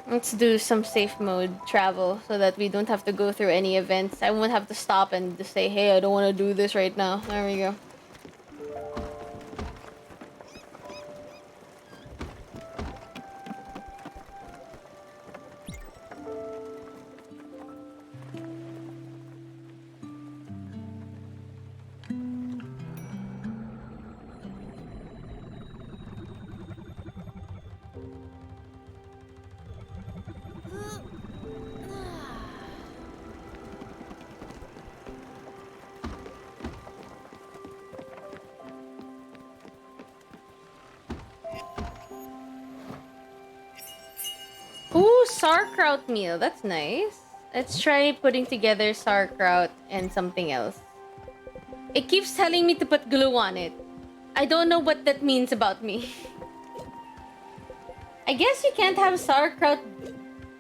S1: Let's do some safe mode travel so that we don't have to go through any events. I won't have to stop and just say, hey, I don't want to do this right now. There we go. sauerkraut meal. That's nice. Let's try putting together sauerkraut and something else. It keeps telling me to put glue on it. I don't know what that means about me. I guess you can't have sauerkraut.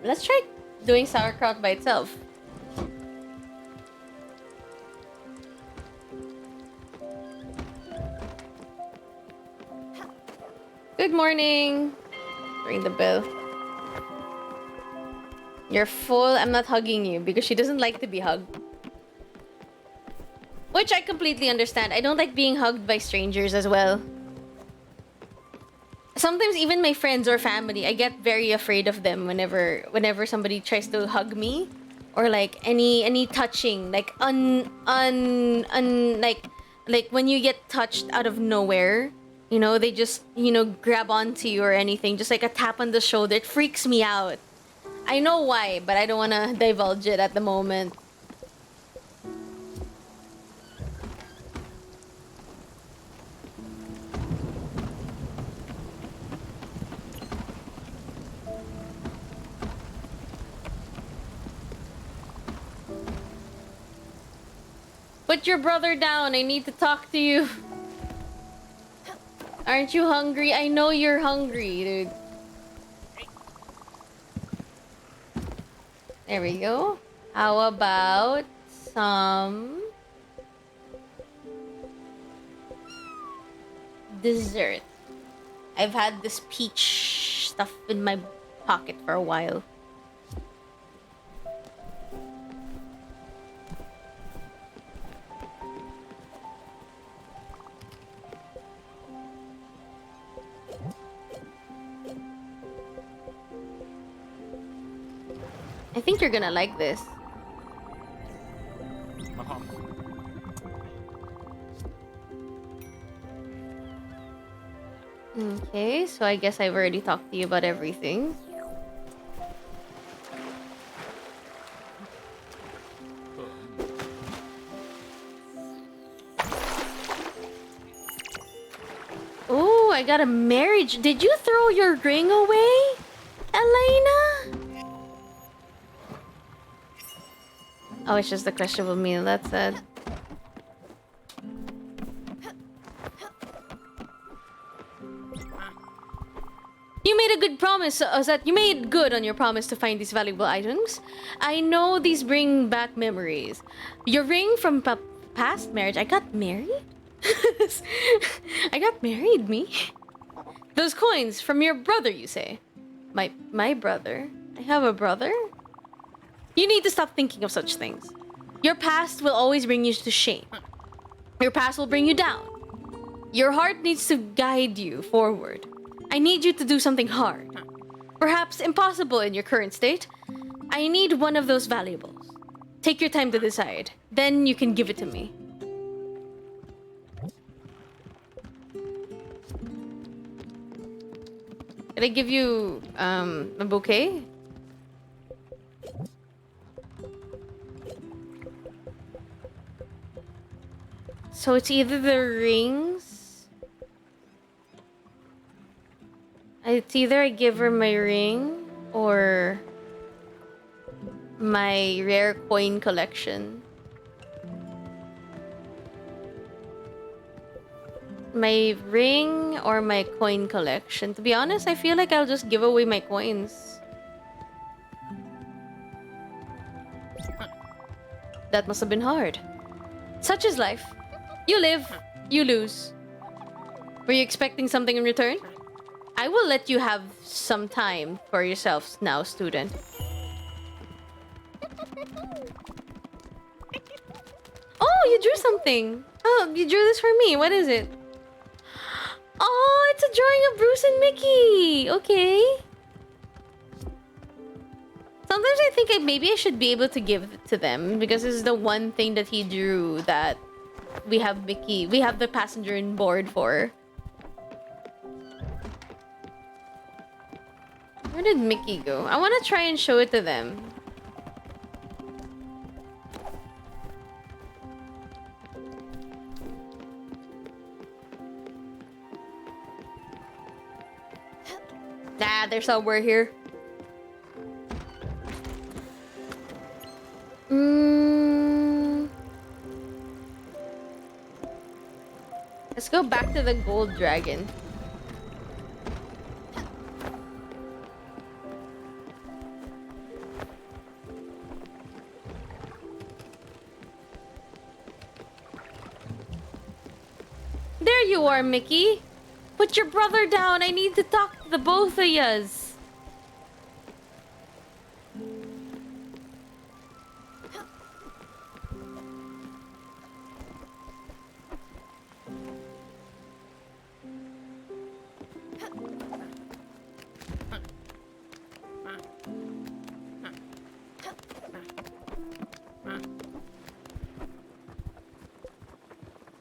S1: Let's try doing sauerkraut by itself. Good morning. Ring the bell. You're full. I'm not hugging you because she doesn't like to be hugged. Which I completely understand. I don't like being hugged by strangers as well. Sometimes even my friends or family, I get very afraid of them whenever somebody tries to hug me, or like any touching, like like when you get touched out of nowhere, you know, they just, you know, grab onto you or anything, just like a tap on the shoulder. It freaks me out. I know why, but I don't want to divulge it at the moment. Put your brother down. I need to talk to you. Aren't you hungry? I know you're hungry, dude. There we go. How about some dessert? I've had this peach stuff in my pocket for a while. I think you're gonna like this. Okay, so I guess I've already talked to you about everything. Oh, I got a marriage. Did you throw your ring away, Elena? Oh, it's just a questionable meal. That's sad. You made a good promise, Ozat. You made good on your promise to find these valuable items. I know these bring back memories. Your ring from past marriage. I got married? I got married, me? Those coins from your brother, you say? My brother? I have a brother? You need to stop thinking of such things. Your past will always bring you to shame. Your past will bring you down. Your heart needs to guide you forward. I need you to do something hard. Perhaps impossible in your current state. I need one of those valuables. Take your time to decide. Then you can give it to me. Did I give you a bouquet? So it's either the rings. It's either I give her my ring or my rare coin collection. My ring or my coin collection. To be honest, I feel like I'll just give away my coins. That must have been hard. Such is life. You live, you lose. Were you expecting something in return? I will let you have some time for yourselves now, student. Oh, you drew something. Oh, you drew this for me. What is it? Oh, it's a drawing of Bruce and Mickey. Okay. Sometimes I think maybe I should be able to give it to them because this is the one thing that he drew that we have Mickey. We have the passenger in board for. Where did Mickey go? I want to try and show it to them. Ah, they're somewhere here. Let's go back to the gold dragon. There you are, Mickey. Put your brother down. I need to talk to the both of yous.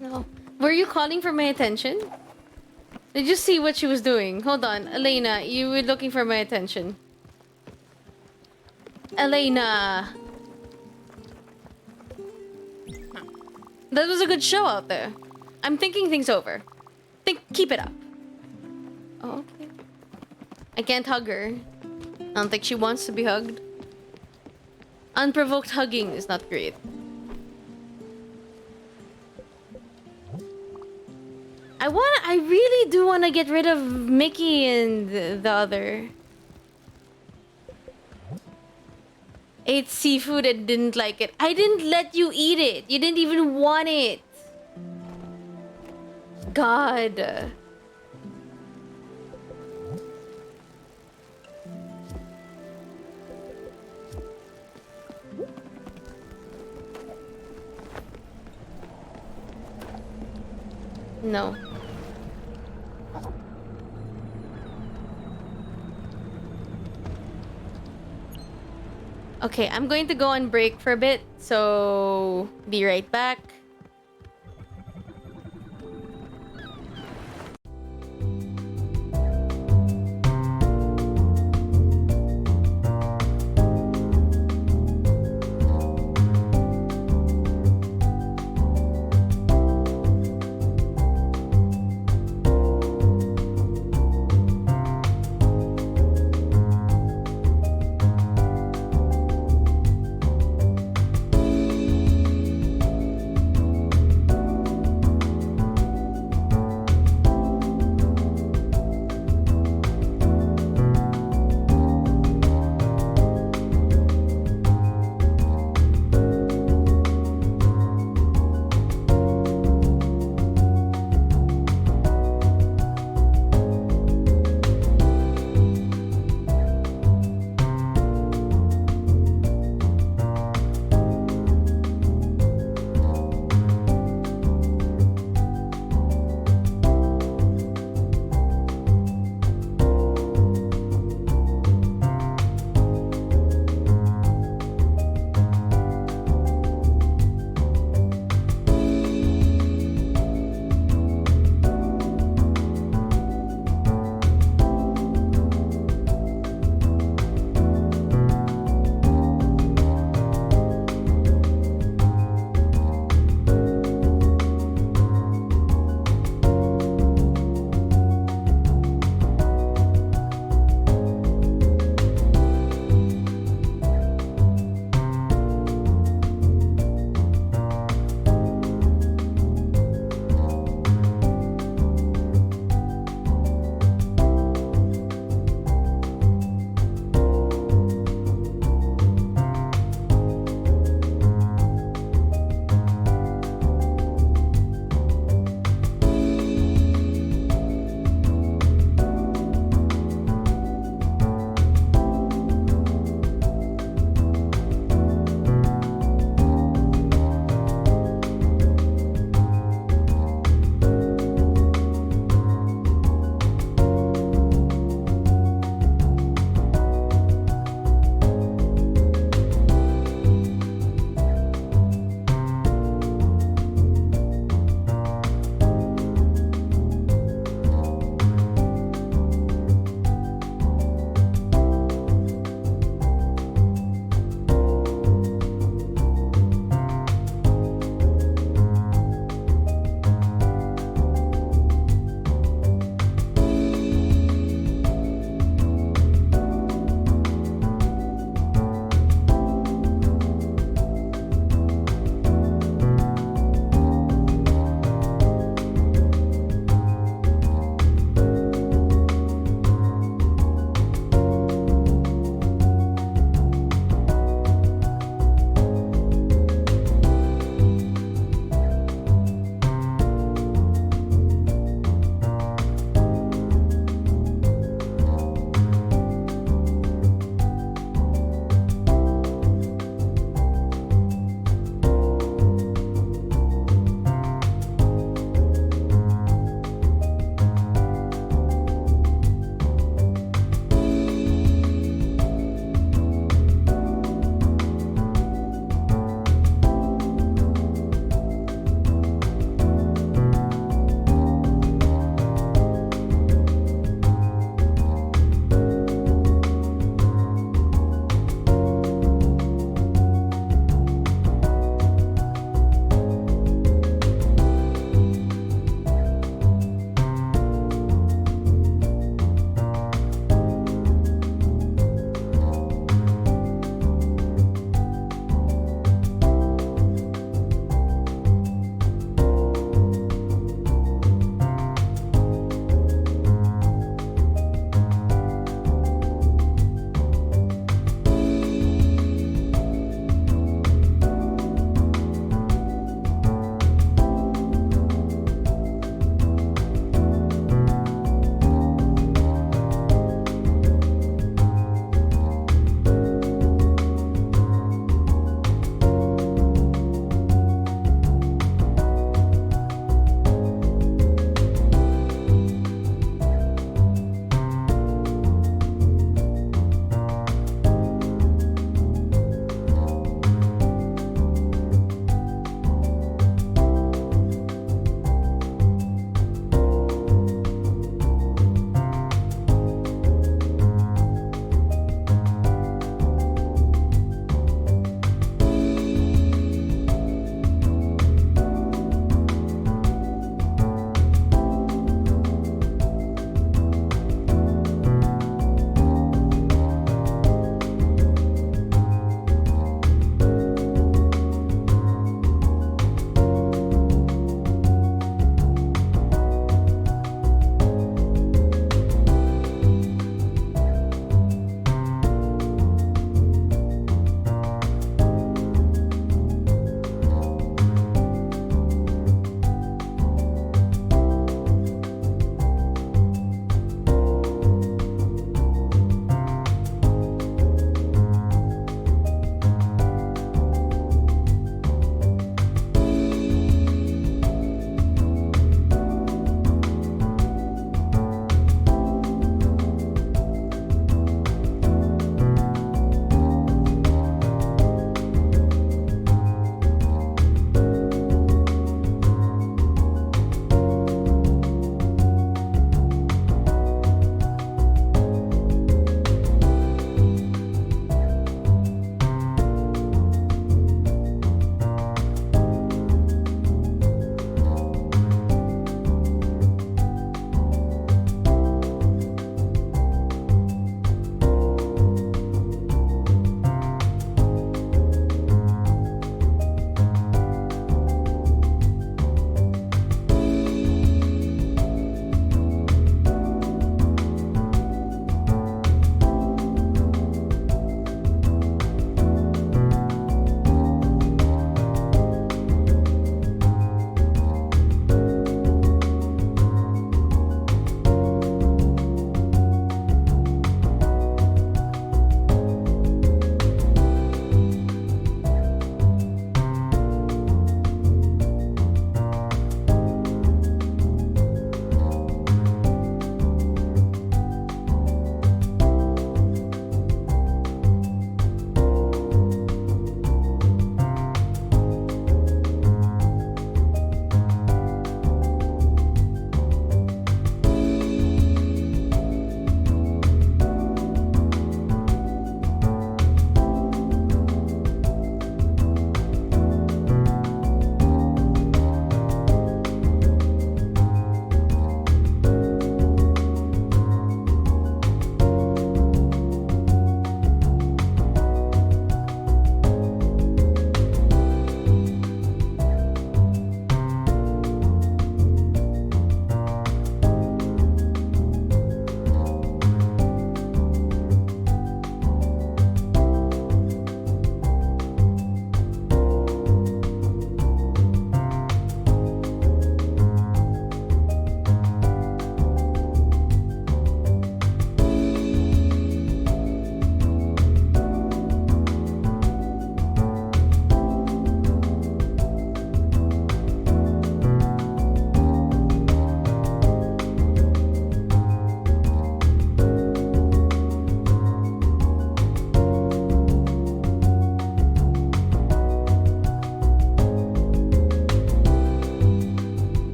S1: No. Were you calling for my attention? Did you see what she was doing? Hold on, Elena, you were looking for my attention. Elena! That was a good show out there. I'm thinking things over. Keep it up. Oh, okay. I can't hug her. I don't think she wants to be hugged. Unprovoked hugging is not great. I really do want to get rid of Mickey and the other. Ate seafood and didn't like it. I didn't let you eat it. You didn't even want it. God. No. Okay, I'm going to go on break for a bit, so be right back.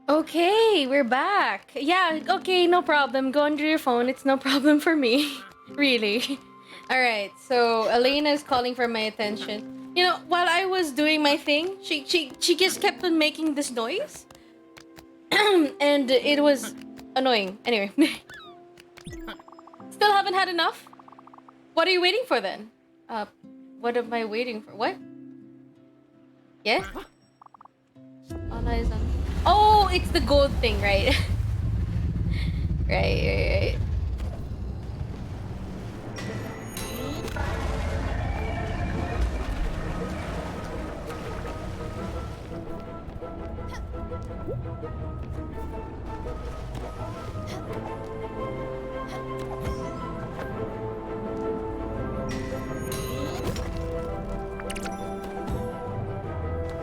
S1: Okay, we're back. Yeah, okay, no problem. Go under your phone. It's no problem for me. Really. Alright, so Elena is calling for my attention. You know, while I was doing my thing, she just kept on making this noise. And it was annoying. Anyway. Still haven't had enough? What are you waiting for then? What am I waiting for? What? Yeah? All eyes on... Oh, it's the gold thing, right? Right.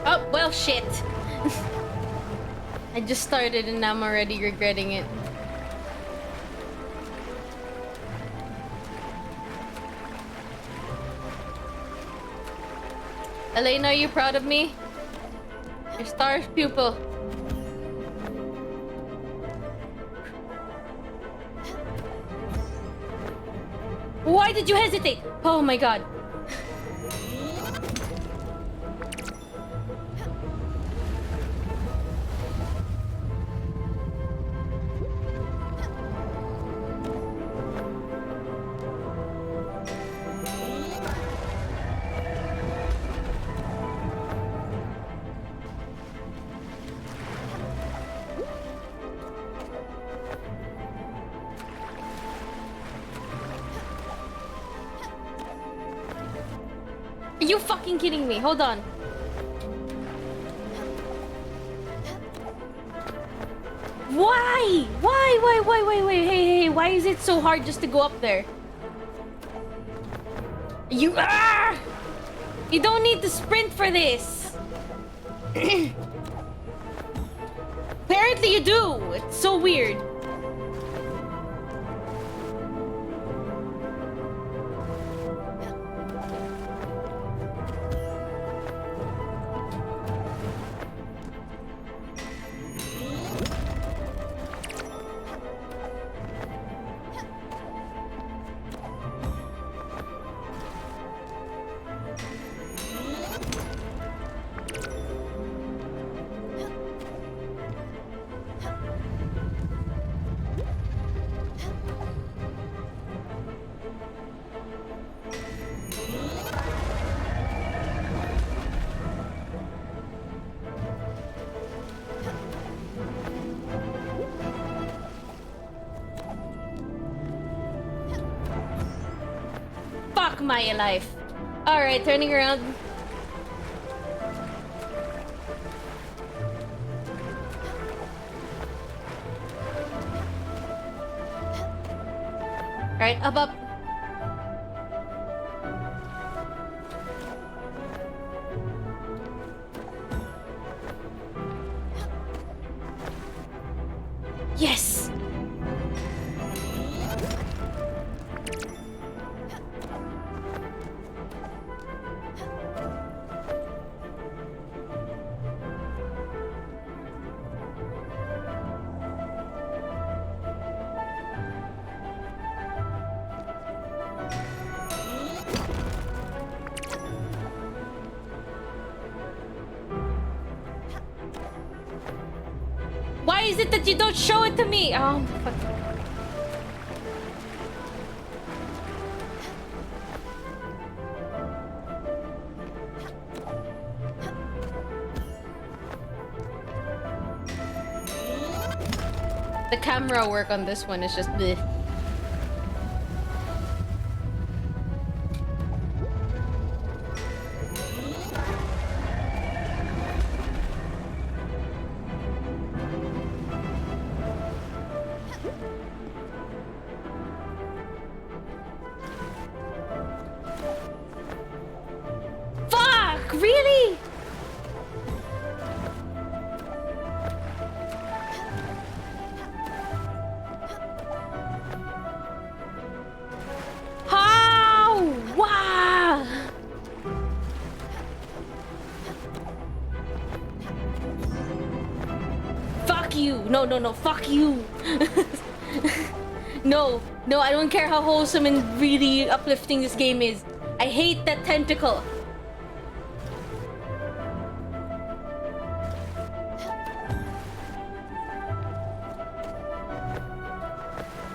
S1: Oh, well, shit. I just started and I'm already regretting it. Elena, are you proud of me? Your star pupil. Why did you hesitate? Oh my god. Are you fucking kidding me? Hold on. Why? Wait. Hey, why is it so hard just to go up there? You don't need to sprint for this. Apparently you do. It's so weird. Fuck my life. Alright, turning around. Alright, up. Yes! Why is it that you don't show it to me? Oh, fuck. The camera work on this one is just bleh. Fuck! Really? fuck you. No, no, no, fuck you. No, no, I don't care how wholesome and really uplifting this game is. I hate that tentacle.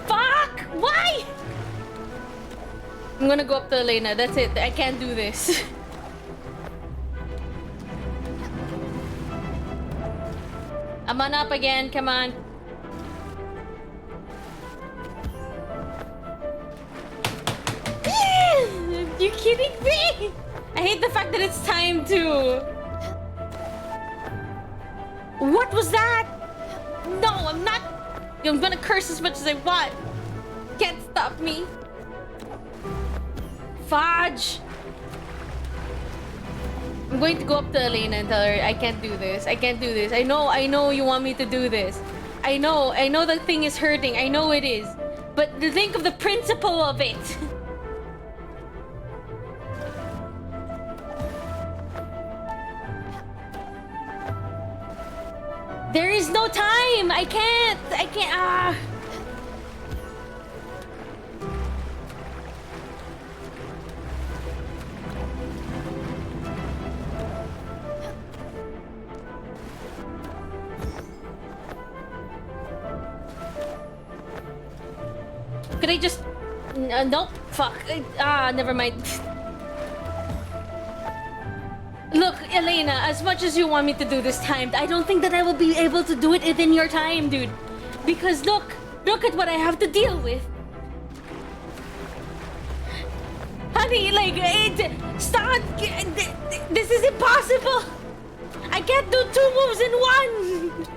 S1: Fuck! Why? I'm gonna go up to Elena. That's it. I can't do this. I'm on up again. Come on. You kidding me? I hate the fact that it's time to... What was that? No, I'm not... I'm gonna curse as much as I want. Can't stop me. Fudge! I'm going to go up to Elena and tell her I can't do this. I can't do this. I know you want me to do this. I know the thing is hurting. I know it is. But think of the principle of it. There is no time! I can't! Could I just... nope. Fuck. Never mind. Look, Elena, as much as you want me to do this time, I don't think that I will be able to do it within your time, dude. Because look at what I have to deal with. Honey, like, stop. This is impossible. I can't do 2 moves in one.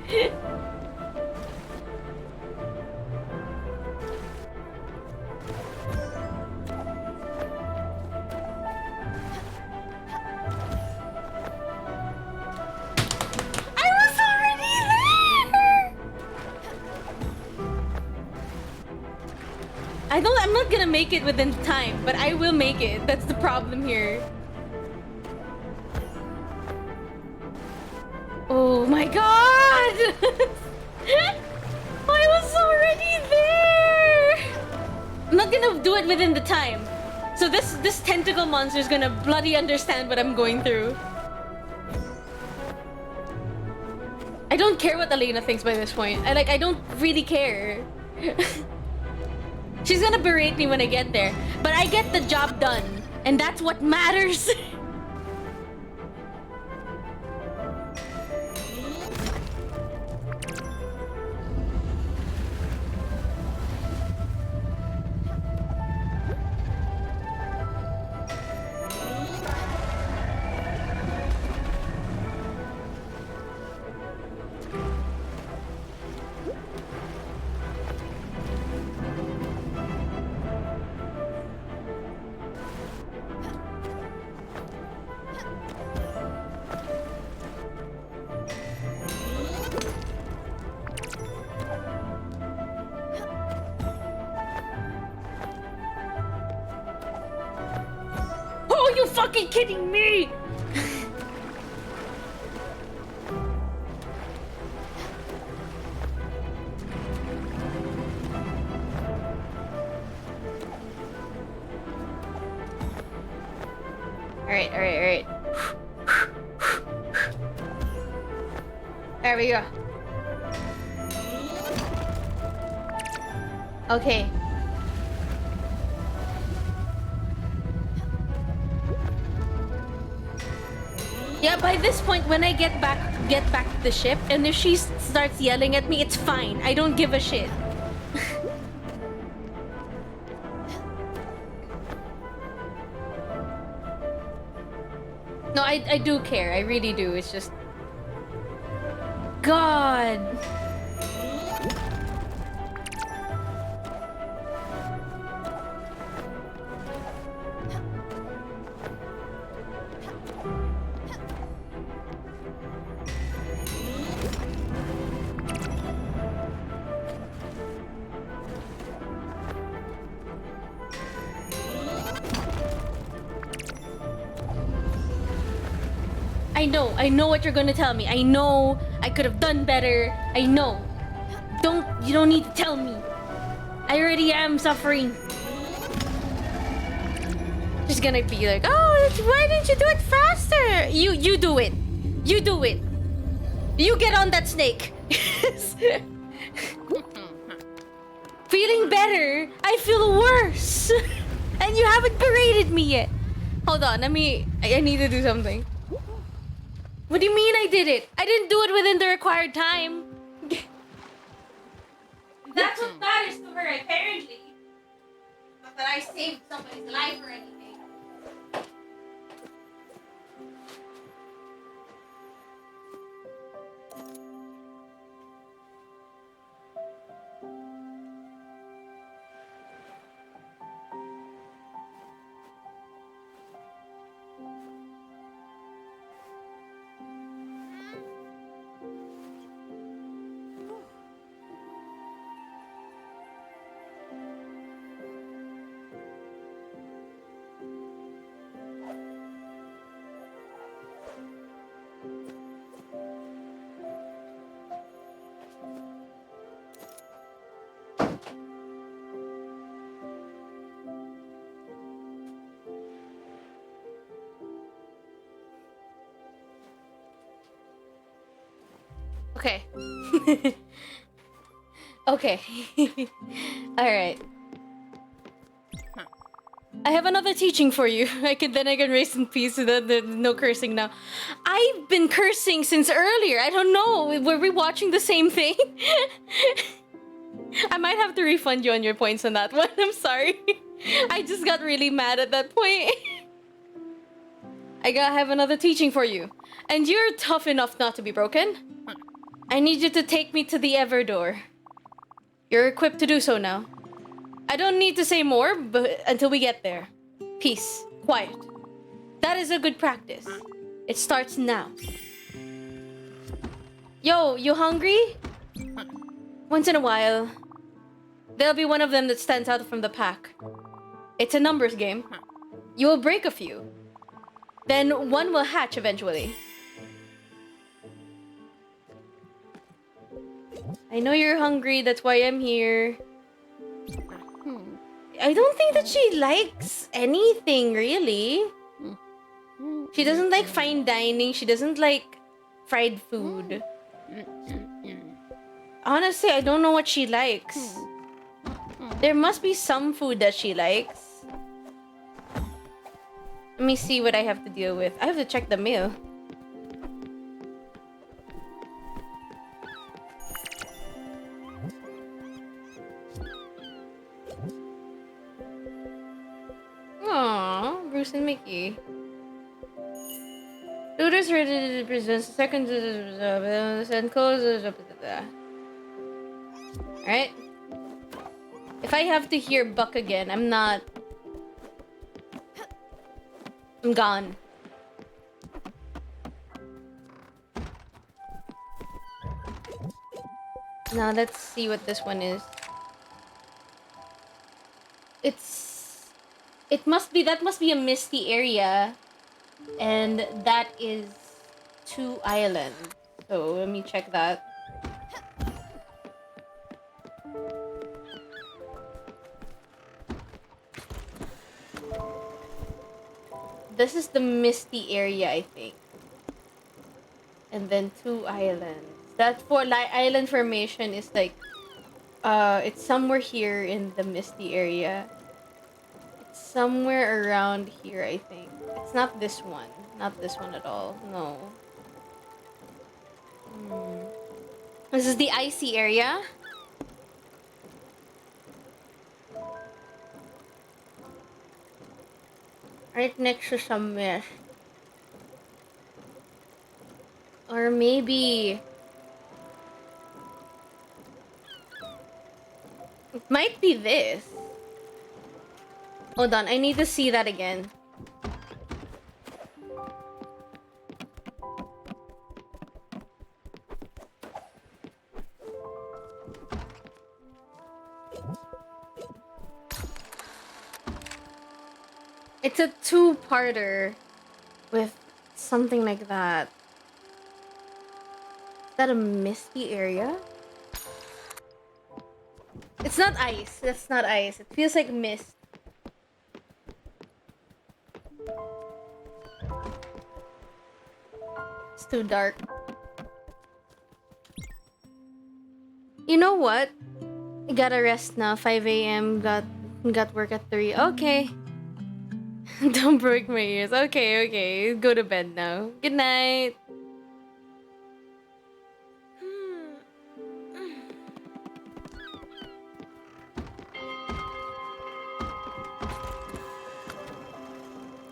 S1: I'm not gonna make it within time, but I will make it. That's the problem here. Oh my god! I was already there! I'm not gonna do it within the time. So this tentacle monster is gonna bloody understand what I'm going through. I don't care what Elena thinks by this point. I don't really care. She's gonna berate me when I get there, but I get the job done, and that's what matters. Oh, you fucking kidding me? Alright. There we go. Okay. Yeah, by this point, when I get back to the ship, and if she starts yelling at me, it's fine. I don't give a shit. No, I do care. I really do. It's just... God. I know what you're gonna tell me. I know I could have done better. I know. You don't need to tell me. I already am suffering. She's gonna be like, oh, why didn't you do it faster? You do it. You do it. You get on that snake. Feeling better, I feel worse. And you haven't berated me yet. Hold on, I need to do something. What do you mean I did it? I didn't do it within the required time. That's what matters to her, apparently. Not that I saved somebody's life or anything. Okay. Okay. Alright. I have another teaching for you. I can rest in peace so that no cursing now. I've been cursing since earlier. I don't know. Were we watching the same thing? I might have to refund you on your points on that one. I'm sorry. I just got really mad at that point. I have another teaching for you. And you're tough enough not to be broken. I need you to take me to the Ever Door. You're equipped to do so now. I don't need to say more, but until we get there. Peace. Quiet. That is a good practice. It starts now. Yo, you hungry? Once in a while, there'll be one of them that stands out from the pack. It's a numbers game. You will break a few. Then one will hatch eventually. I know you're hungry, that's why I'm here. I don't think that she likes anything, really. She doesn't like fine dining, she doesn't like fried food. Honestly, I don't know what she likes. There must be some food that she likes. Let me see what I have to deal with. I have to check the mail. Aww, Bruce and Mickey. Looters ready to present second and close. Alright. If I have to hear Buck again, I'm gone. Now let's see what this one is. That must be a misty area. And that is 2 islands. So let me check that. This is the misty area, I think. And then 2 islands. That island formation is like it's somewhere here in the misty area. It's somewhere around here, I think. It's not this one. Not this one at all. No. This is the icy area. Right next to some mist. Or maybe... It might be this. Hold on, I need to see that again. It's a 2-parter with something like that. that a misty area? It's not ice. That's not ice. It feels like mist. It's too dark. You know what? I gotta rest now. 5 a.m. Got work at 3. Okay. Don't break my ears. Okay, okay. Go to bed now. Good night.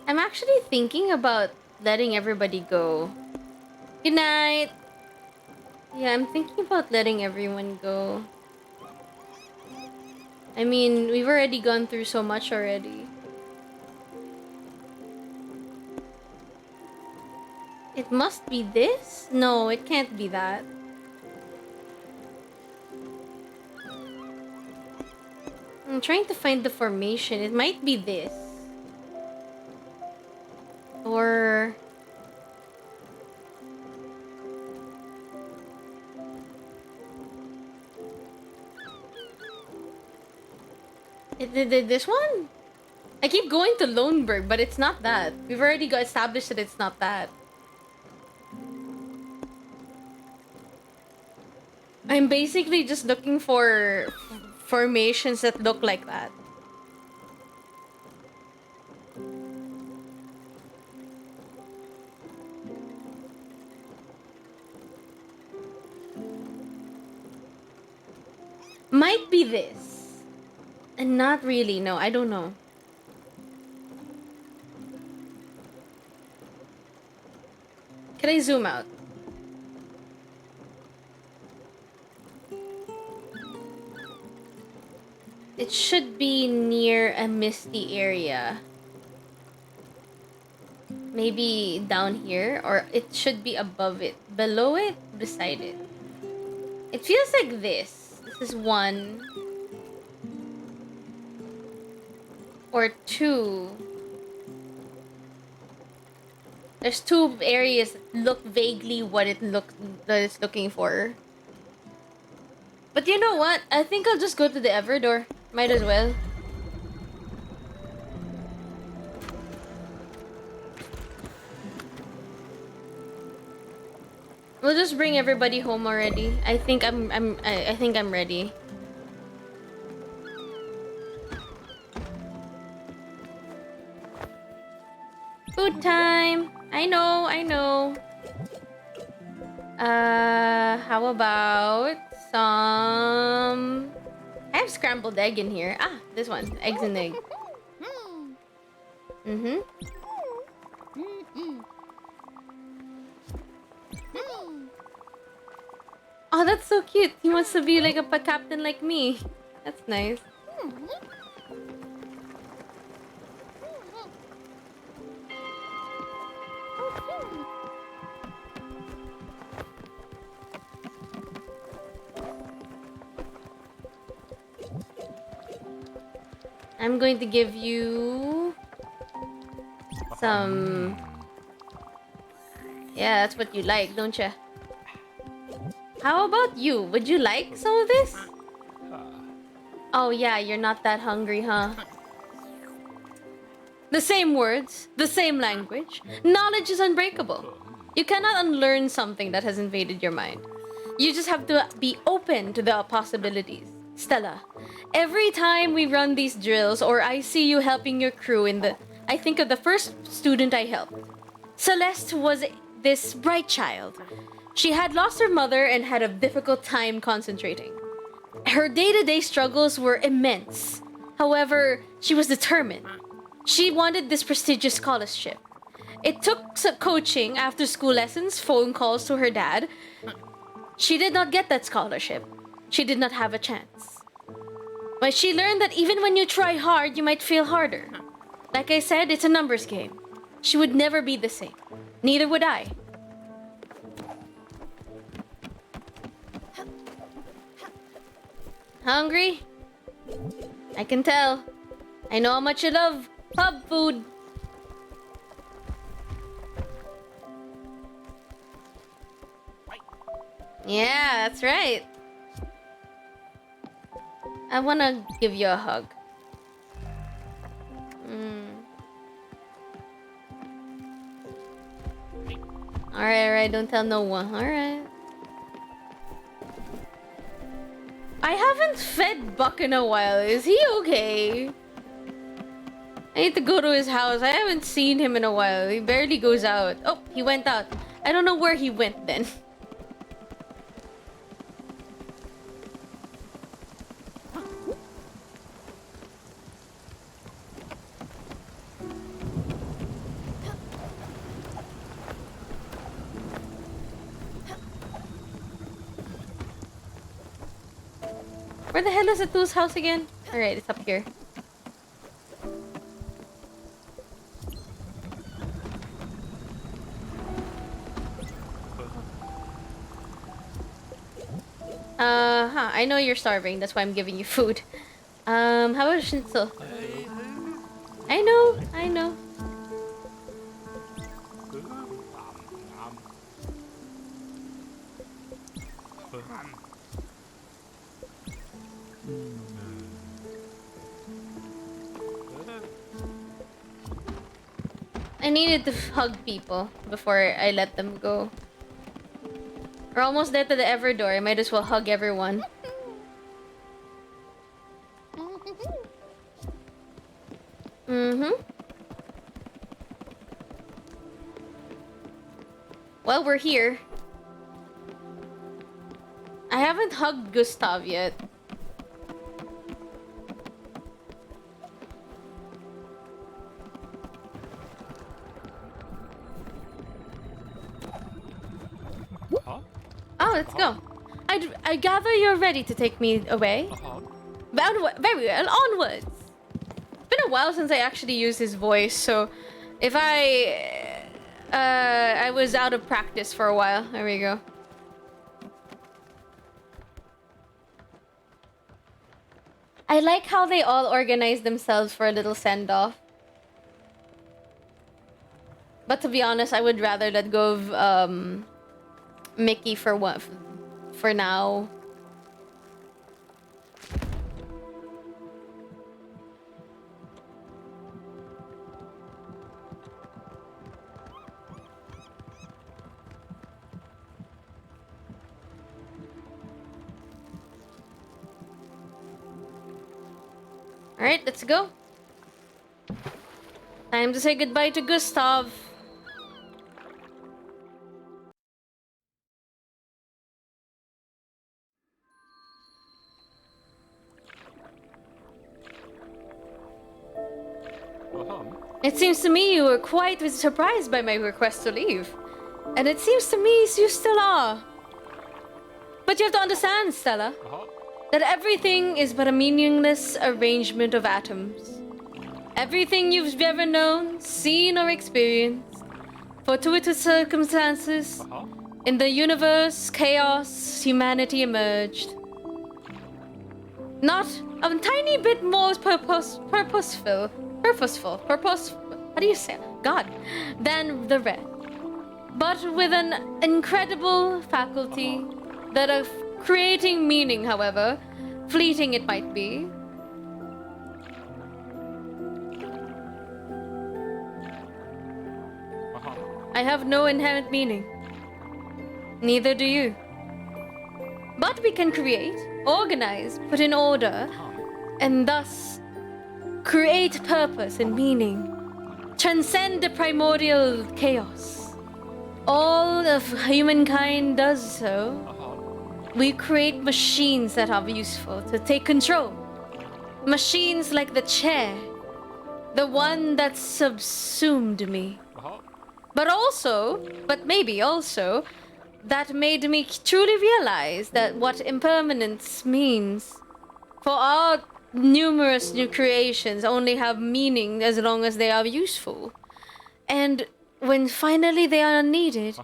S1: I'm actually thinking about letting everybody go. Good night. Yeah, I'm thinking about letting everyone go. I mean, we've already gone through so much already. It must be this? No, it can't be that. I'm trying to find the formation. It might be this. Or... This one? I keep going to Loneberg, but it's not that. We've already got established that it's not that. I'm basically just looking for formations that look like that. Might be this. And not really, no, I don't know. Can I zoom out? It should be near a misty area. Maybe down here, or it should be above it. Below it, beside it. It feels like this. This is 1. Or 2. There's 2 areas that look vaguely what that it's looking for. But you know what? I think I'll just go to the Everdor. Might as well. We'll just bring everybody home already. I think I'm ready. Food time. I know. How about some... I have scrambled egg in here. Ah, this one. Eggs and egg. Mm-hmm. Oh, that's so cute. He wants to be like a captain like me. That's nice. I'm going to give you some... Yeah, that's what you like, don't you? How about you? Would you like some of this? Oh yeah, you're not that hungry, huh? The same words, the same language. Knowledge is unbreakable. You cannot unlearn something that has invaded your mind. You just have to be open to the possibilities. Stella, every time we run these drills or I see you helping your crew I think of the first student I helped. Celeste was this bright child. She had lost her mother and had a difficult time concentrating. Her day-to-day struggles were immense. However, she was determined. She wanted this prestigious scholarship. It took some coaching, after-school lessons, phone calls to her dad. She did not get that scholarship. She did not have a chance. But she learned that even when you try hard, you might fail harder. Like I said, it's a numbers game. She would never be the same. Neither would I. Hungry? I can tell. I know how much you love pub food. Yeah, that's right. I wanna give you a hug. Alright, don't tell no one. Alright. I haven't fed Buck in a while. Is he okay? I need to go to his house. I haven't seen him in a while. He barely goes out. Oh, he went out. I don't know where he went then. Where the hell is Atu's house again? Alright, it's up here. I know you're starving, that's why I'm giving you food. How about a schnitzel? I know. I needed to hug people before I let them go. We're almost there to the Ever door. I might as well hug everyone. Well, we're here. I haven't hugged Gustav yet.
S3: Huh?
S1: Oh, let's go. I gather you're ready to take me away? Very well, onwards. It's been a while since I actually used his voice, so if I was out of practice for a while. There we go. I like how they all organize themselves for a little send-off. But to be honest, I would rather let go of Mickey for now. Alright, let's go. Time to say goodbye to Gustav. It seems to me you were quite surprised by my request to leave. And it seems to me you still are. But you have to understand, Stella, that everything is but a meaningless arrangement of atoms. Everything you've ever known, seen, or experienced, fortuitous circumstances, in the universe, chaos, humanity emerged. Not a tiny bit more purposeful, how do you say it? God, than the rest. But with an incredible faculty that of creating meaning, however fleeting it might be. I have no inherent meaning. Neither do you. But we can create, organize, put in order, and thus create purpose and meaning. Transcend the primordial chaos. All of humankind does so. We create machines that are useful to take control. Machines like the chair, the one that subsumed me. But maybe also, that made me truly realize that what impermanence means. For our numerous new creations only have meaning as long as they are useful. And when finally they are needed,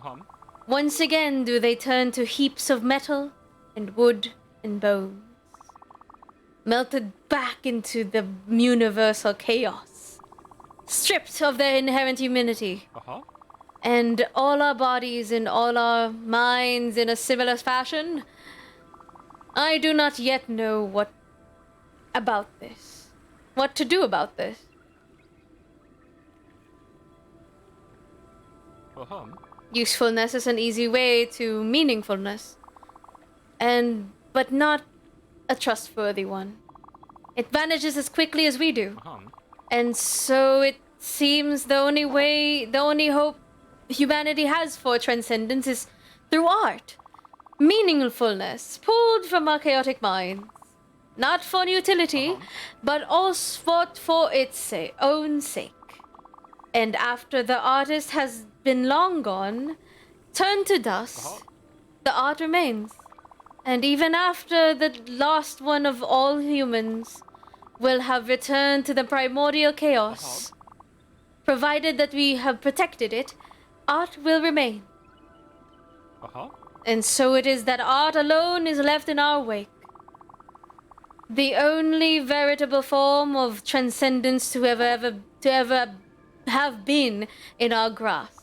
S1: once again do they turn to heaps of metal and wood and bones, melted back into the universal chaos, stripped of their inherent humanity, and all our bodies and all our minds in a similar fashion. I do not yet know what about this. What to do about this. Usefulness is an easy way to meaningfulness. But not a trustworthy one. It vanishes as quickly as we do. And so it seems the only hope humanity has for transcendence is through art. Meaningfulness, pulled from our chaotic minds. Not for utility, but also for its own sake. And after the artist has been long gone, turned to dust, the art remains. And even after the last one of all humans will have returned to the primordial chaos, provided that we have protected it, art will remain. And so it is that art alone is left in our wake. The only veritable form of transcendence to ever have been in our grasp.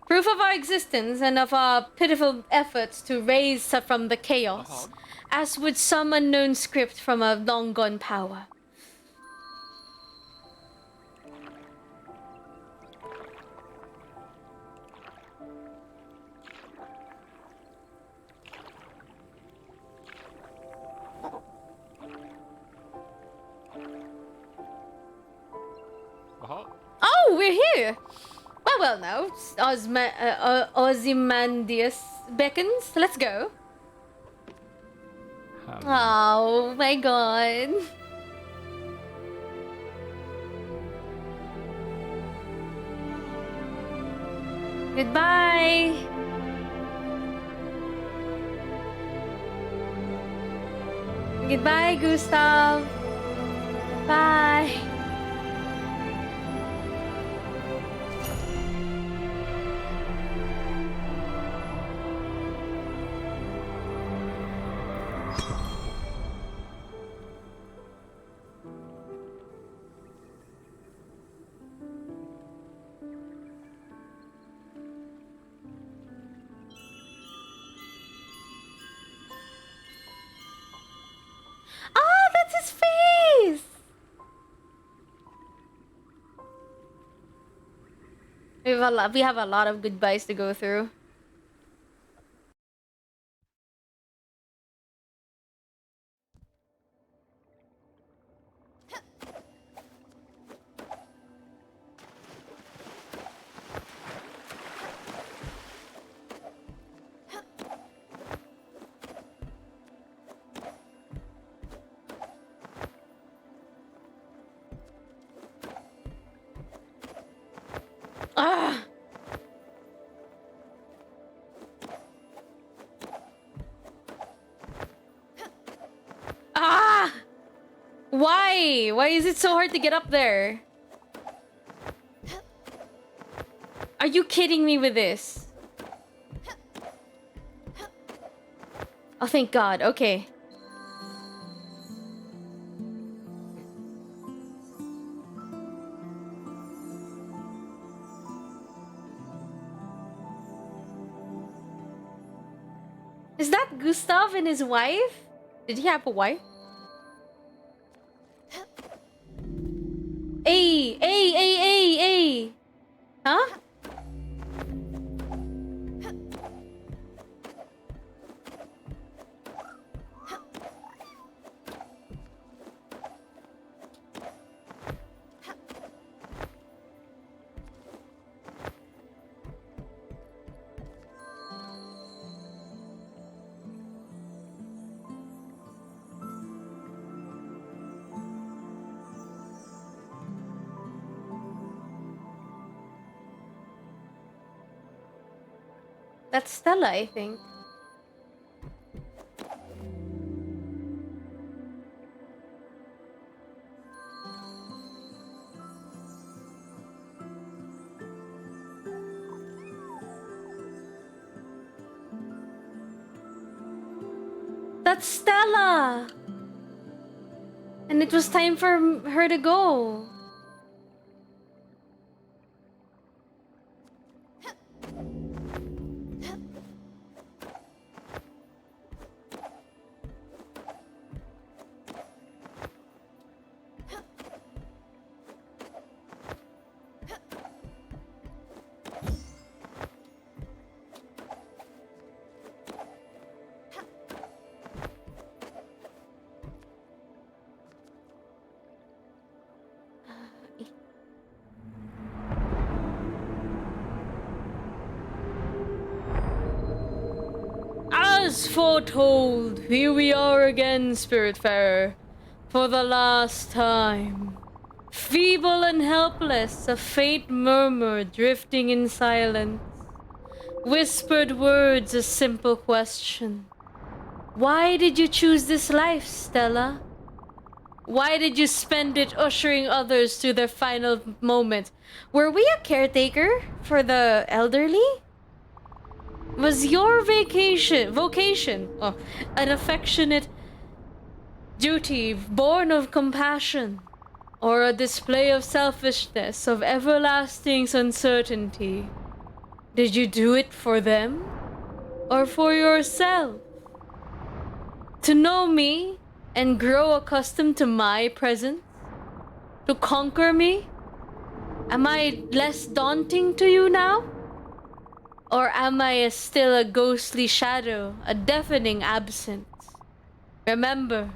S1: Proof of our existence and of our pitiful efforts to raise from the chaos, as would some unknown script from a long-gone power. Oh, we're here! Well, now, Ozymandias beckons. Let's go. Oh my god. Goodbye. Goodbye, Gustav. Bye. Oh, that's his face! We have a lot of goodbyes to go through. Ah! Ah! Why? Why is it so hard to get up there? Are you kidding me with this? Oh, thank God. Okay. Is that Gustav and his wife? Did he have a wife? Hey! Huh? That's Stella, I think. That's Stella! And it was time for her to go. foretold, here we are again, Spiritfarer, for the last time. Feeble and helpless, a faint murmur drifting in silence. Whispered words, a simple question. Why did you choose this life, Stella? Why did you spend it ushering others to their final moment? Were we a caretaker for the elderly? Was your vocation, an affectionate duty born of compassion, or a display of selfishness, of everlasting uncertainty? Did you do it for them, or for yourself? To know me and grow accustomed to my presence? To conquer me? Am I less daunting to you now? Or am I still a ghostly shadow, a deafening absence? Remember,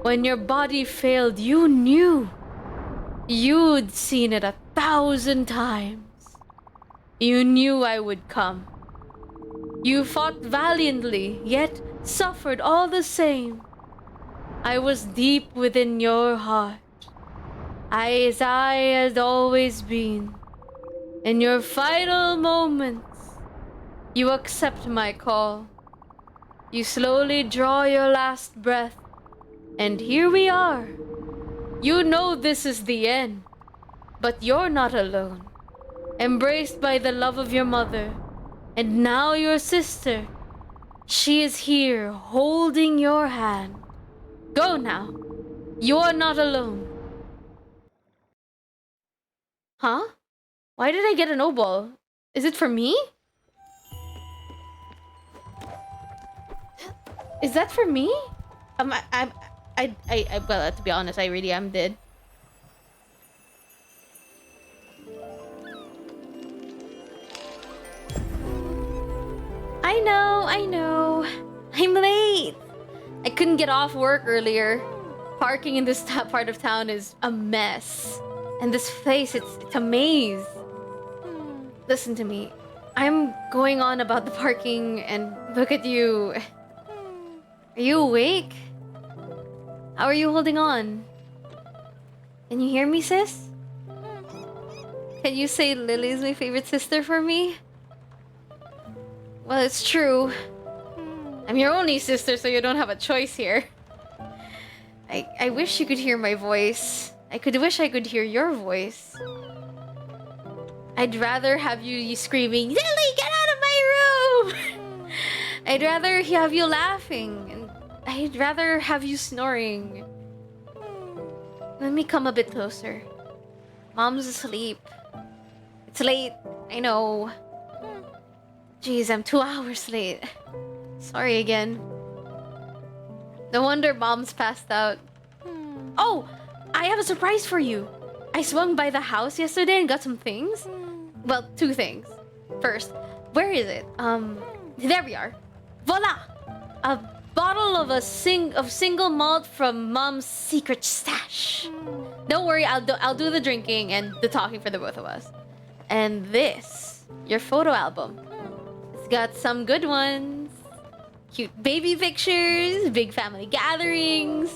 S1: when your body failed, you knew. You'd seen it 1,000 times. You knew I would come. You fought valiantly, yet suffered all the same. I was deep within your heart, as I had always been. In your final moments, you accept my call. You slowly draw your last breath, and here we are. You know this is the end, but you're not alone. Embraced by the love of your mother, and now your sister. She is here, holding your hand. Go now. You are not alone. Huh? Why did I get an O-ball? Is it for me? Is that for me? Well, to be honest, I really am dead. I know. I'm late. I couldn't get off work earlier. Parking in this part of town is a mess. And this place, it's a maze. Listen to me. I'm going on about the parking and look at you. Are you awake? How are you holding on? Can you hear me, sis? Can you say Lily's my favorite sister for me? Well, it's true. I'm your only sister, so you don't have a choice here. I wish you could hear my voice. Wish I could hear your voice. I'd rather have you screaming, Lily, get out of my room! I'd rather have you laughing, and I'd rather have you snoring. Let me come a bit closer. Mom's asleep. It's late, I know. Jeez, I'm 2 hours late. Sorry again. No wonder Mom's passed out. Oh, I have a surprise for you. I swung by the house yesterday and got some things. Well, 2 things. First, where is it? There we are. Voila! A bottle of single malt from Mom's secret stash. Don't worry, I'll do the drinking and the talking for the both of us. And this, your photo album. It's got some good ones. Cute baby pictures, big family gatherings,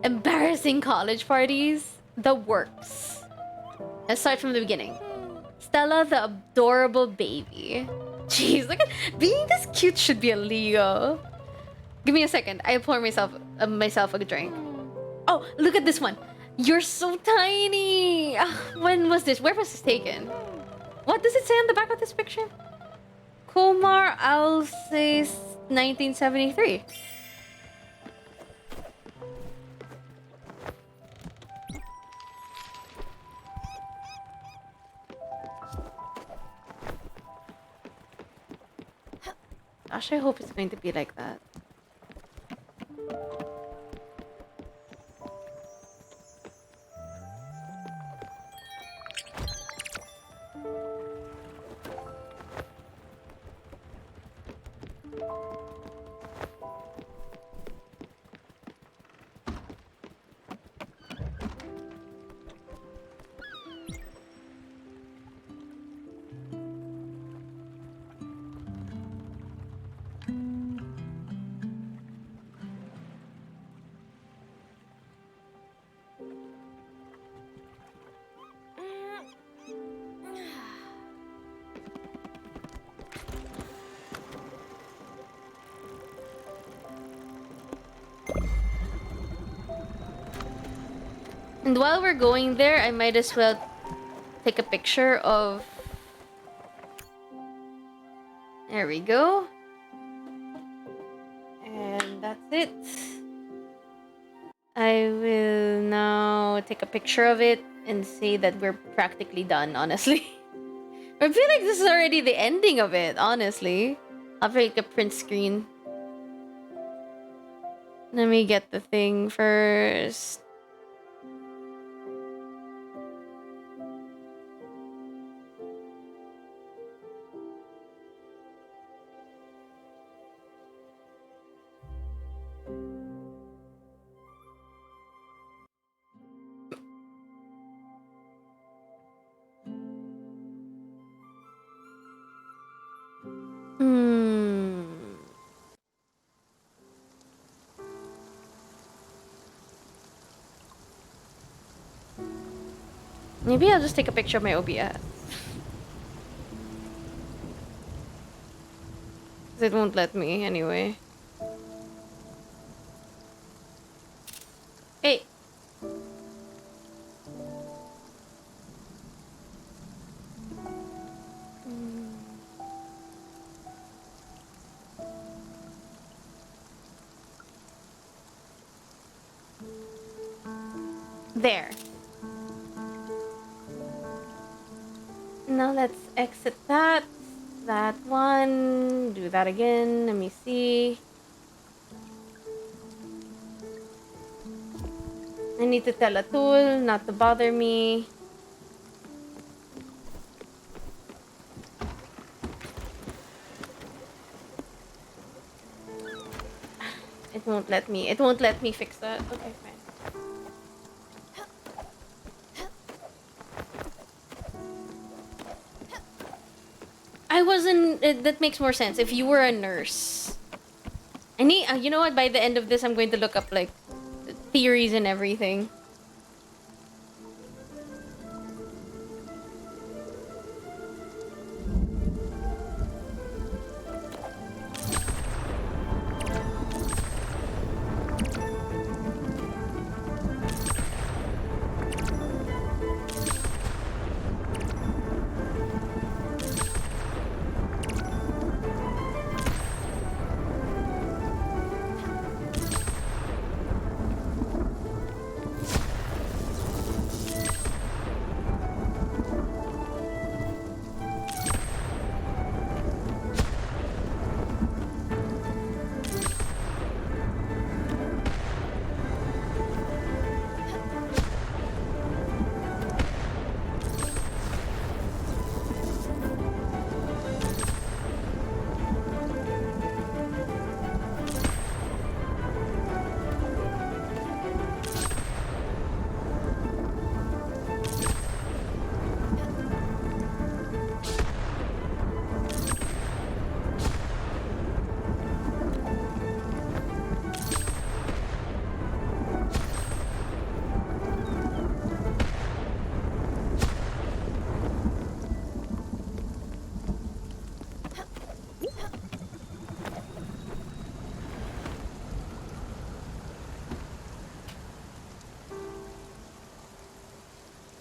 S1: embarrassing college parties, the works. Let's start from the beginning. Stella, the adorable baby. Jeez, look at being this cute should be illegal. Give me a second. I pour myself a drink. Oh, look at this one. You're so tiny. When was this? Where was this taken? What does it say on the back of this picture? Kumar, I'll say 1973. Gosh, I hope it's going to be like that. And while we're going there, I might as well take a picture of... There we go. And that's it. I will now take a picture of it and say that we're practically done, honestly. I feel like this is already the ending of it, honestly. I'll take a print screen. Let me get the thing first. Hmm. Maybe I'll just take a picture of my OBS. It won't let me anyway. Hey. There. Now let's exit that. That one. Do that again. Let me see. I need to tell Atul not to bother me. It won't let me. It won't let me fix that. Okay, fine. I wasn't. That makes more sense. If you were a nurse, I need. You know what? By the end of this, I'm going to look up like theories and everything.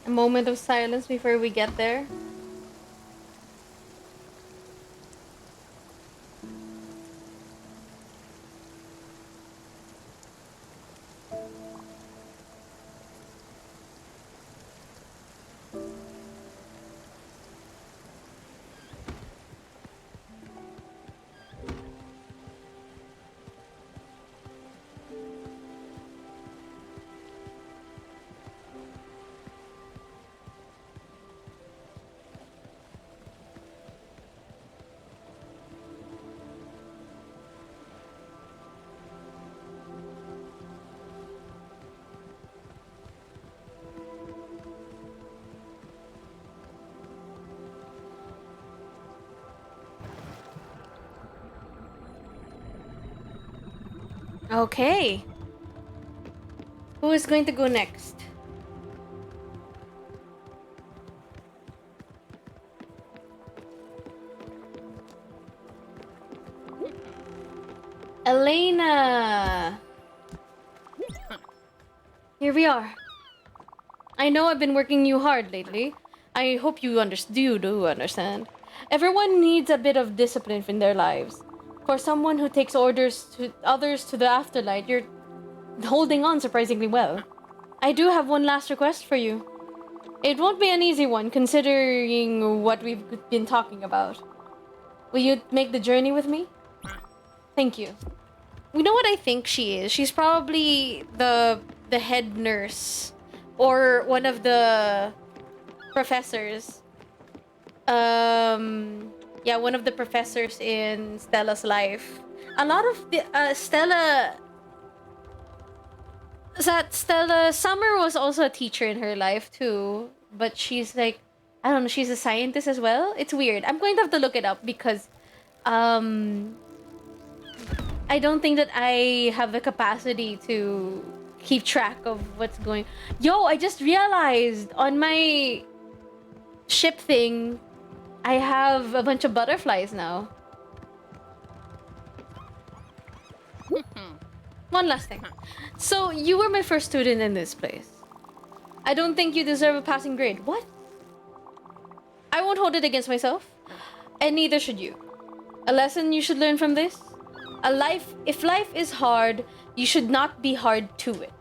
S1: A moment of silence before we get there. Okay. Who is going to go next? Elena! Here we are. I know I've been working you hard lately. I hope you do understand. Everyone needs a bit of discipline in their lives. For someone who takes orders to others to the afterlife, you're holding on surprisingly well. I do have one last request for you. It won't be an easy one, considering what we've been talking about. Will you make the journey with me? Thank you. You know what I think she is? She's probably the head nurse or one of the professors. Yeah, one of the professors in Stella's life. A lot of the Stella Summer was also a teacher in her life too, but she's like, I don't know, she's a scientist as well. It's weird. I'm going to have to look it up because I don't think that I have the capacity to keep track of what's going. Yo, I just realized on my ship thing, I have a bunch of butterflies now. One last thing. So, you were my first student in this place. I don't think you deserve a passing grade. What? I won't hold it against myself. And neither should you. A lesson you should learn from this? If life is hard, you should not be hard to it.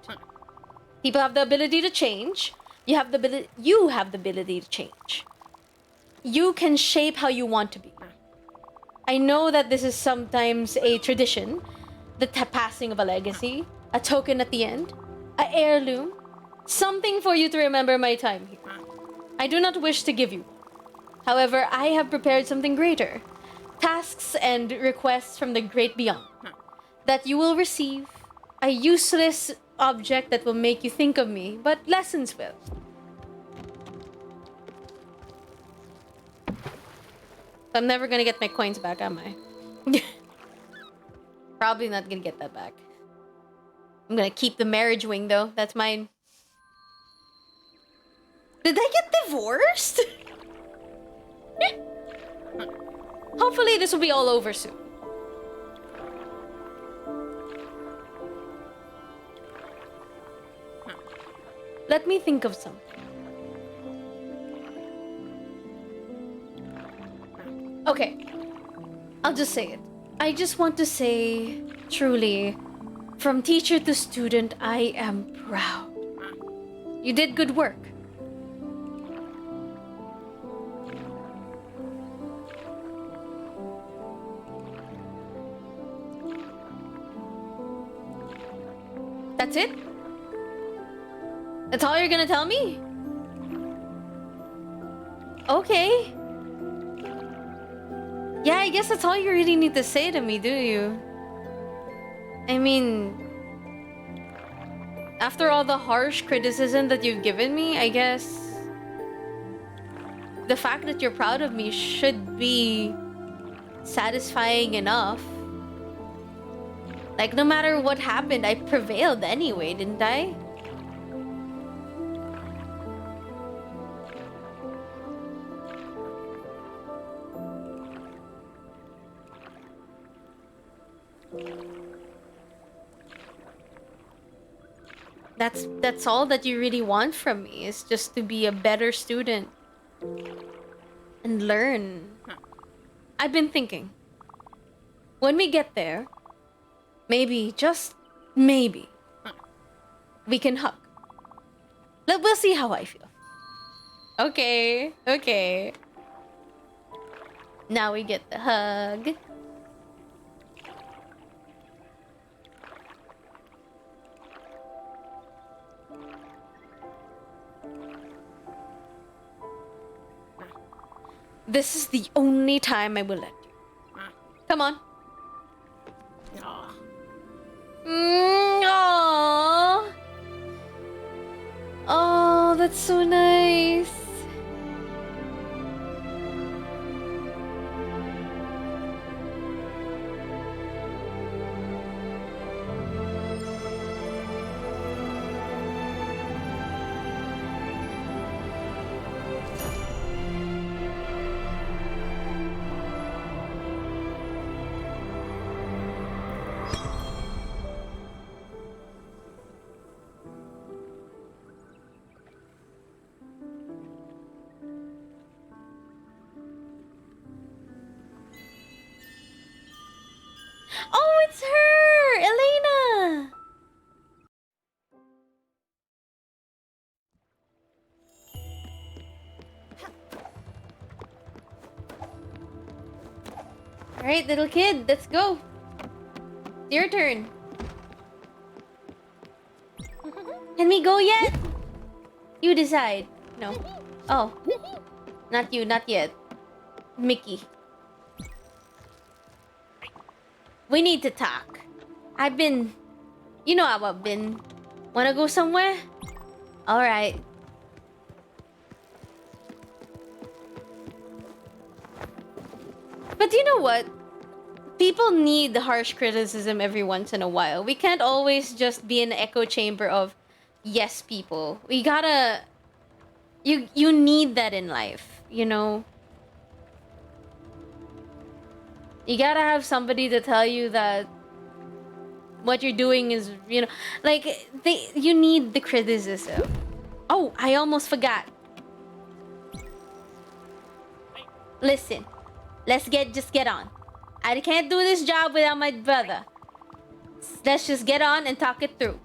S1: People have the ability to change. You have the ability to change. You can shape how you want to be. I know that this is sometimes a tradition, the passing of a legacy, a token at the end, an heirloom, something for you to remember my time here. I do not wish to give you. However, I have prepared something greater. Tasks and requests from the great beyond. That you will receive. A useless object that will make you think of me, but lessons will. I'm never gonna get my coins back, am I? Probably not gonna get that back. I'm gonna keep the marriage wing though. That's mine. Did I get divorced? Hopefully this will be all over soon. Let me think of something. Okay. I'll just say it. I just want to say, truly, from teacher to student, I am proud. You did good work. That's it? That's all you're gonna tell me? Okay. Yeah, I guess that's all you really need to say to me, do you? I mean, after all the harsh criticism that you've given me, I guess the fact that you're proud of me should be satisfying enough. Like, no matter what happened, I prevailed anyway, didn't I? That's all that you really want from me, is just to be a better student and learn. I've been thinking, when we get there, maybe, just maybe, we can hug. We'll see how I feel. Okay, okay. Now we get the hug. This is the only time I will let you. Come on. Aww. Oh, that's so nice. that's her! Elena! Alright, little kid, let's go. It's your turn. Can we go yet? You decide. No. Oh. Not you, not yet. Mickey. We need to talk. I've been... You know how I've been. Wanna go somewhere? Alright. But you know what? People need the harsh criticism every once in a while. We can't always just be an echo chamber of yes people. We gotta... You need that in life, you know? You gotta have somebody to tell you that what you're doing is, you know... Like, you need the criticism. Oh, I almost forgot. Listen. Let's just get on. I can't do this job without my brother. Let's just get on and talk it through.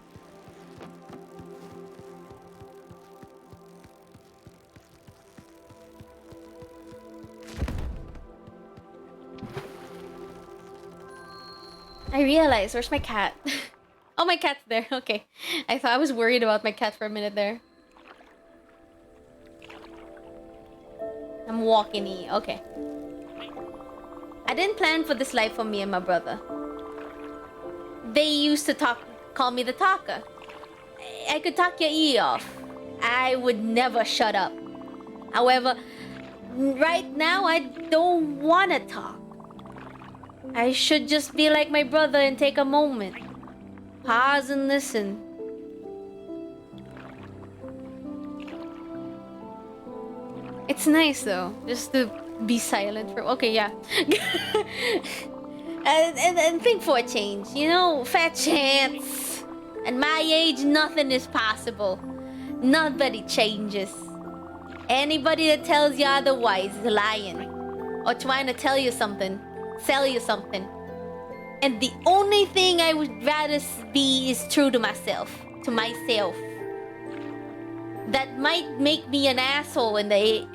S1: I realized, where's my cat? Oh, my cat's there. Okay. I thought I was worried about my cat for a minute there. I'm walking. Okay. I didn't plan for this life for me and my brother. They used to call me the talker. I could talk your ear off. I would never shut up. However, right now I don't want to talk. I should just be like my brother and take a moment. Pause and listen. It's nice though, just to be silent for... Okay, yeah. and think for a change, you know? Fat chance. At my age, nothing is possible. Nobody changes. Anybody that tells you otherwise is lying. Or trying to tell you something. Sell you something. And the only thing I would rather be is true to myself. To myself. That might make me an asshole in the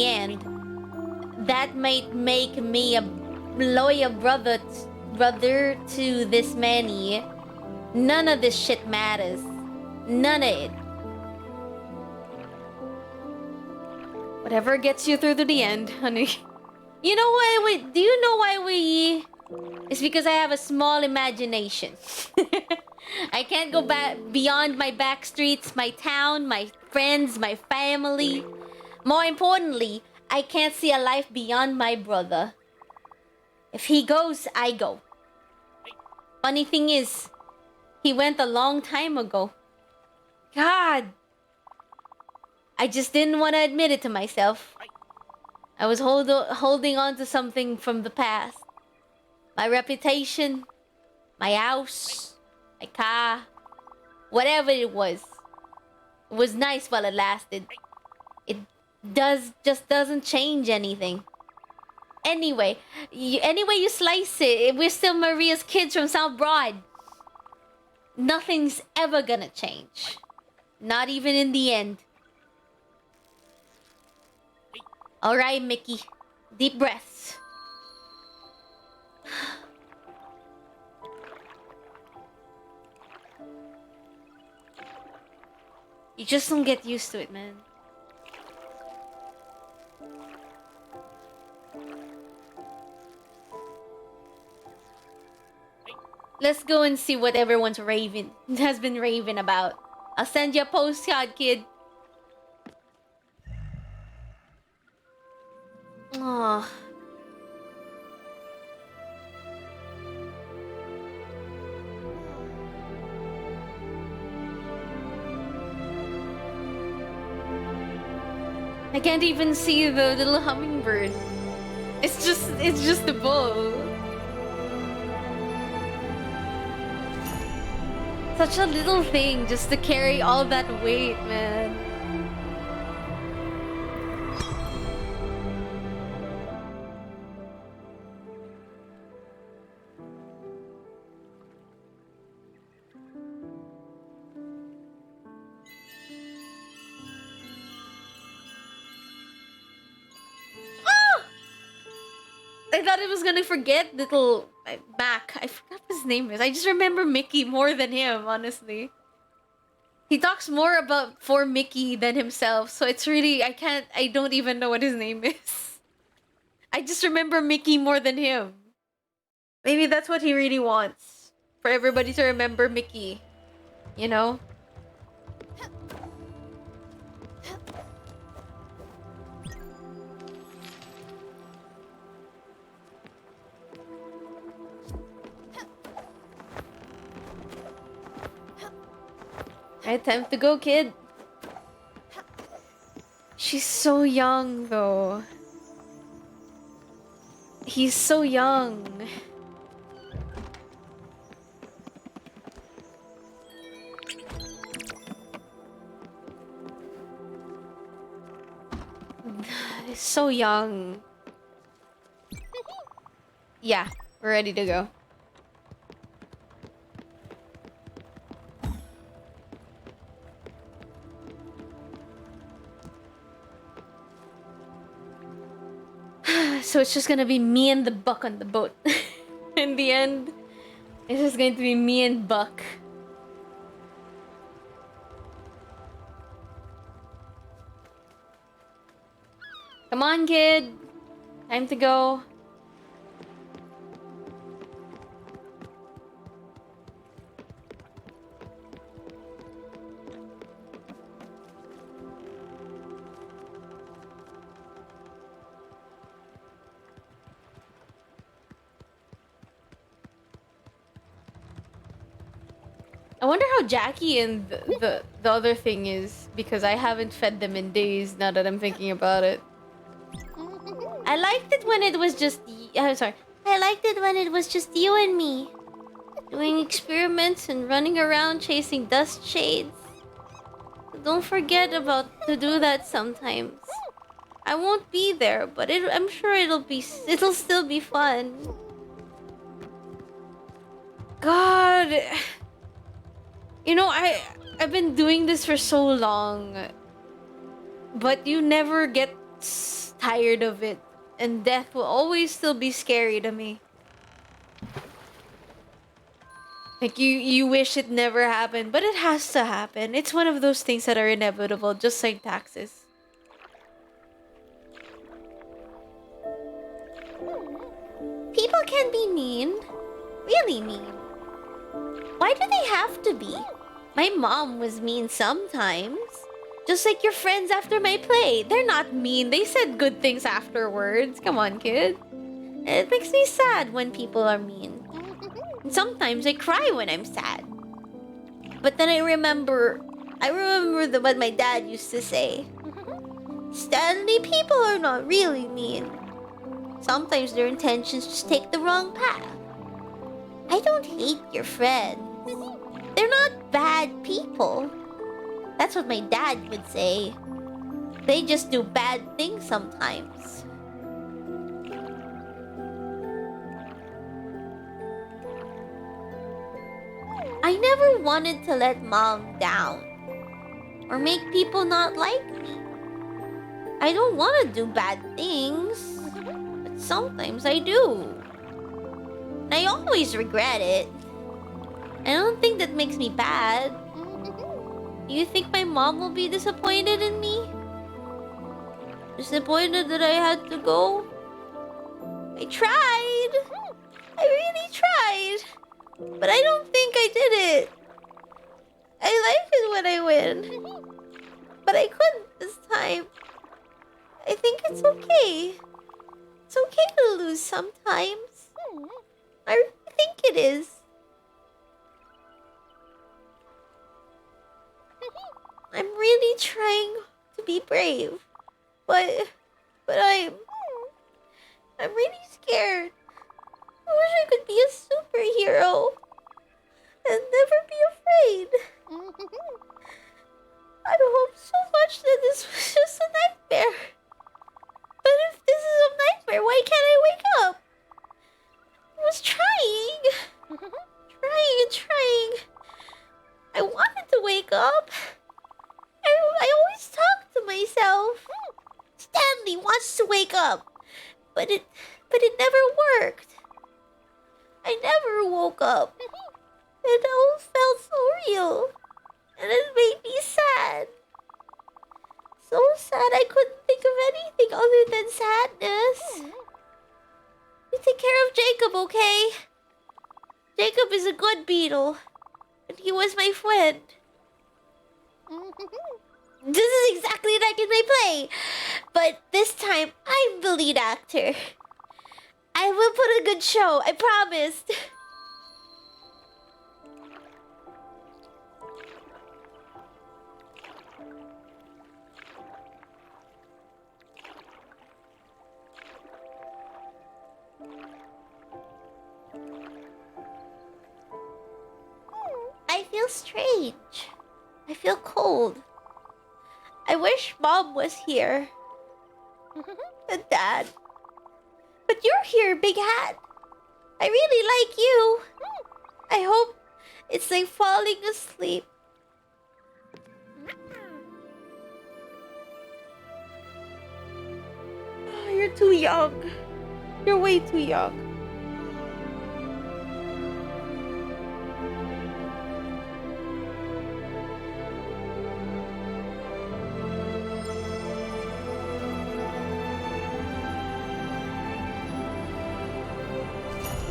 S1: end. That might make me a loyal brother to this many. None of this shit matters. None of it. Whatever gets you through to the end, honey. You know why do you know why we... It's because I have a small imagination. I can't go back beyond my back streets, my town, my friends, my family. More importantly, I can't see a life beyond my brother. If he goes, I go. Funny thing is, he went a long time ago. God. I just didn't want to admit it to myself. I was holding on to something from the past. My reputation, my house, my car, whatever it was. It was nice while it lasted. It just doesn't change anything. Anyway, any way you slice it, we're still Maria's kids from South Broad. Nothing's ever gonna change. Not even in the end. Alright, Mickey. Deep breaths. You just don't get used to it, man. Let's go and see what everyone's has been raving about. I'll send you a postcard, kid. Aww. I can't even see the little hummingbird. It's just the bow. Such a little thing just to carry all that weight, man. I thought it was gonna forget little Mac. I forgot what his name is. I just remember Mickey more than him, honestly. He talks more about for Mickey than himself, so it's really I don't even know what his name is. I just remember Mickey more than him. Maybe that's what he really wants. For everybody to remember Mickey. You know? Right, time to go, kid. She's so young, though. He's so young. He's so young. Yeah, we're ready to go. So it's just gonna be me and the Buck on the boat. In the end, it's just going to be me and Buck. Come on, kid. Time to go. I wonder how Jackie and the other thing is, because I haven't fed them in days now that I'm thinking about it. I liked it when it was just I'm sorry. I liked it when it was just you and me. Doing experiments and running around chasing dust shades. Don't forget to do that sometimes. I won't be there, but I'm sure it'll still be fun. God. You know, I've been doing this for so long, but you never get tired of it, and death will always still be scary to me. Like you wish it never happened, but it has to happen. It's one of those things that are inevitable, just like taxes. People can be mean, really mean. Why do they have to be? My mom was mean sometimes. Just like your friends after my play. They're not mean. They said good things afterwards. Come on, kid. It makes me sad when people are mean. And sometimes I cry when I'm sad. But then I remember what my dad used to say. Stanley, people are not really mean. Sometimes their intentions just take the wrong path. I don't hate your friends. They're not bad people. That's what my dad would say. They just do bad things sometimes. I never wanted to let mom down or make people not like me. I don't want to do bad things, but sometimes I do. And I always regret it. I don't think that makes me bad. Do you think my mom will be disappointed in me? Disappointed that I had to go? I tried. I really tried. But I don't think I did it. I like it when I win. But I couldn't this time. I think it's okay. It's okay to lose sometimes. I really think it is. I'm really trying to be brave, but I'm really scared. I wish I could be a superhero and never be afraid. I hope so much that this was just a nightmare. But if this is a nightmare, why can't I wake up? I was trying. Trying and trying. I wanted to wake up. I always talk to myself. Stanley wants to wake up. But But it never worked. I never woke up. It all felt so real. And it made me sad. So sad I couldn't think of anything other than sadness. You take care of Jacob, okay? Jacob is a good beetle. And he was my friend. This is exactly like in my play. But this time, I'm the lead actor. I will put a good show, I promised. I feel strange. I feel cold. I wish Mom was here. And Dad. But you're here, Big Hat. I really like you. I hope it's like falling asleep. Oh, you're too young. You're way too young.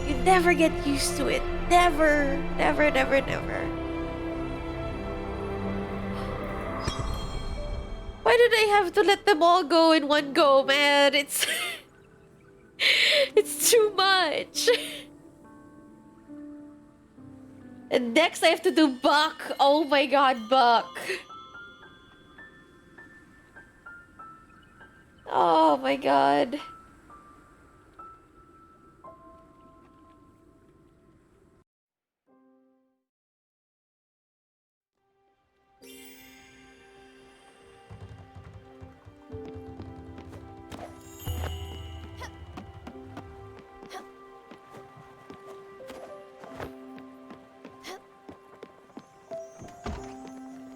S1: You never get used to it. Never, never, never, never. Why did I have to let them all go in one go, man? It's... it's too much. And next I have to do Buck. Oh my god, Buck. Oh my god.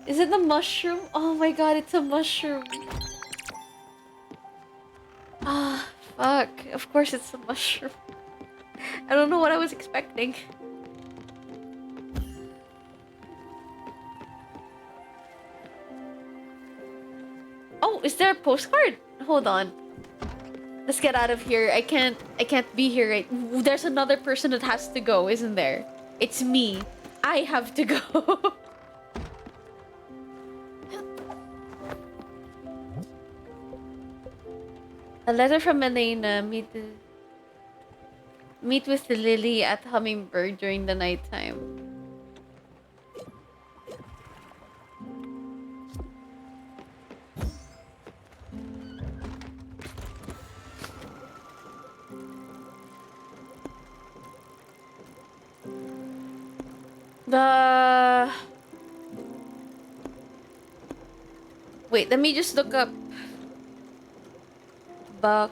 S1: Is it the mushroom? Oh my god, it's a mushroom. Ah, fuck. Of course it's a mushroom. I don't know what I was expecting. Oh, is there a postcard? Hold on. Let's get out of here. I can't be here right. There's another person that has to go, isn't there? It's me. I have to go. A letter from Elena. Meet with the lily at Hummingbird during the nighttime. Wait, let me just look up Buck.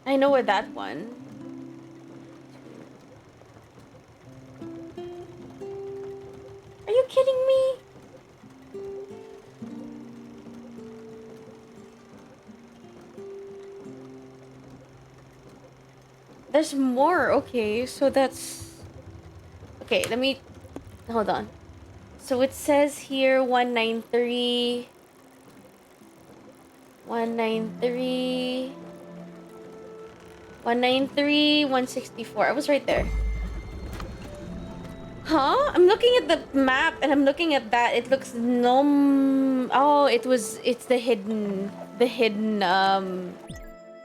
S1: I know where that one. Are you kidding me? There's more. Okay, so that's... Okay, let me... Hold on. So it says here 193... 193... 193, 164. I was right there. Huh? I'm looking at the map and I'm looking at that. It looks oh, it's the hidden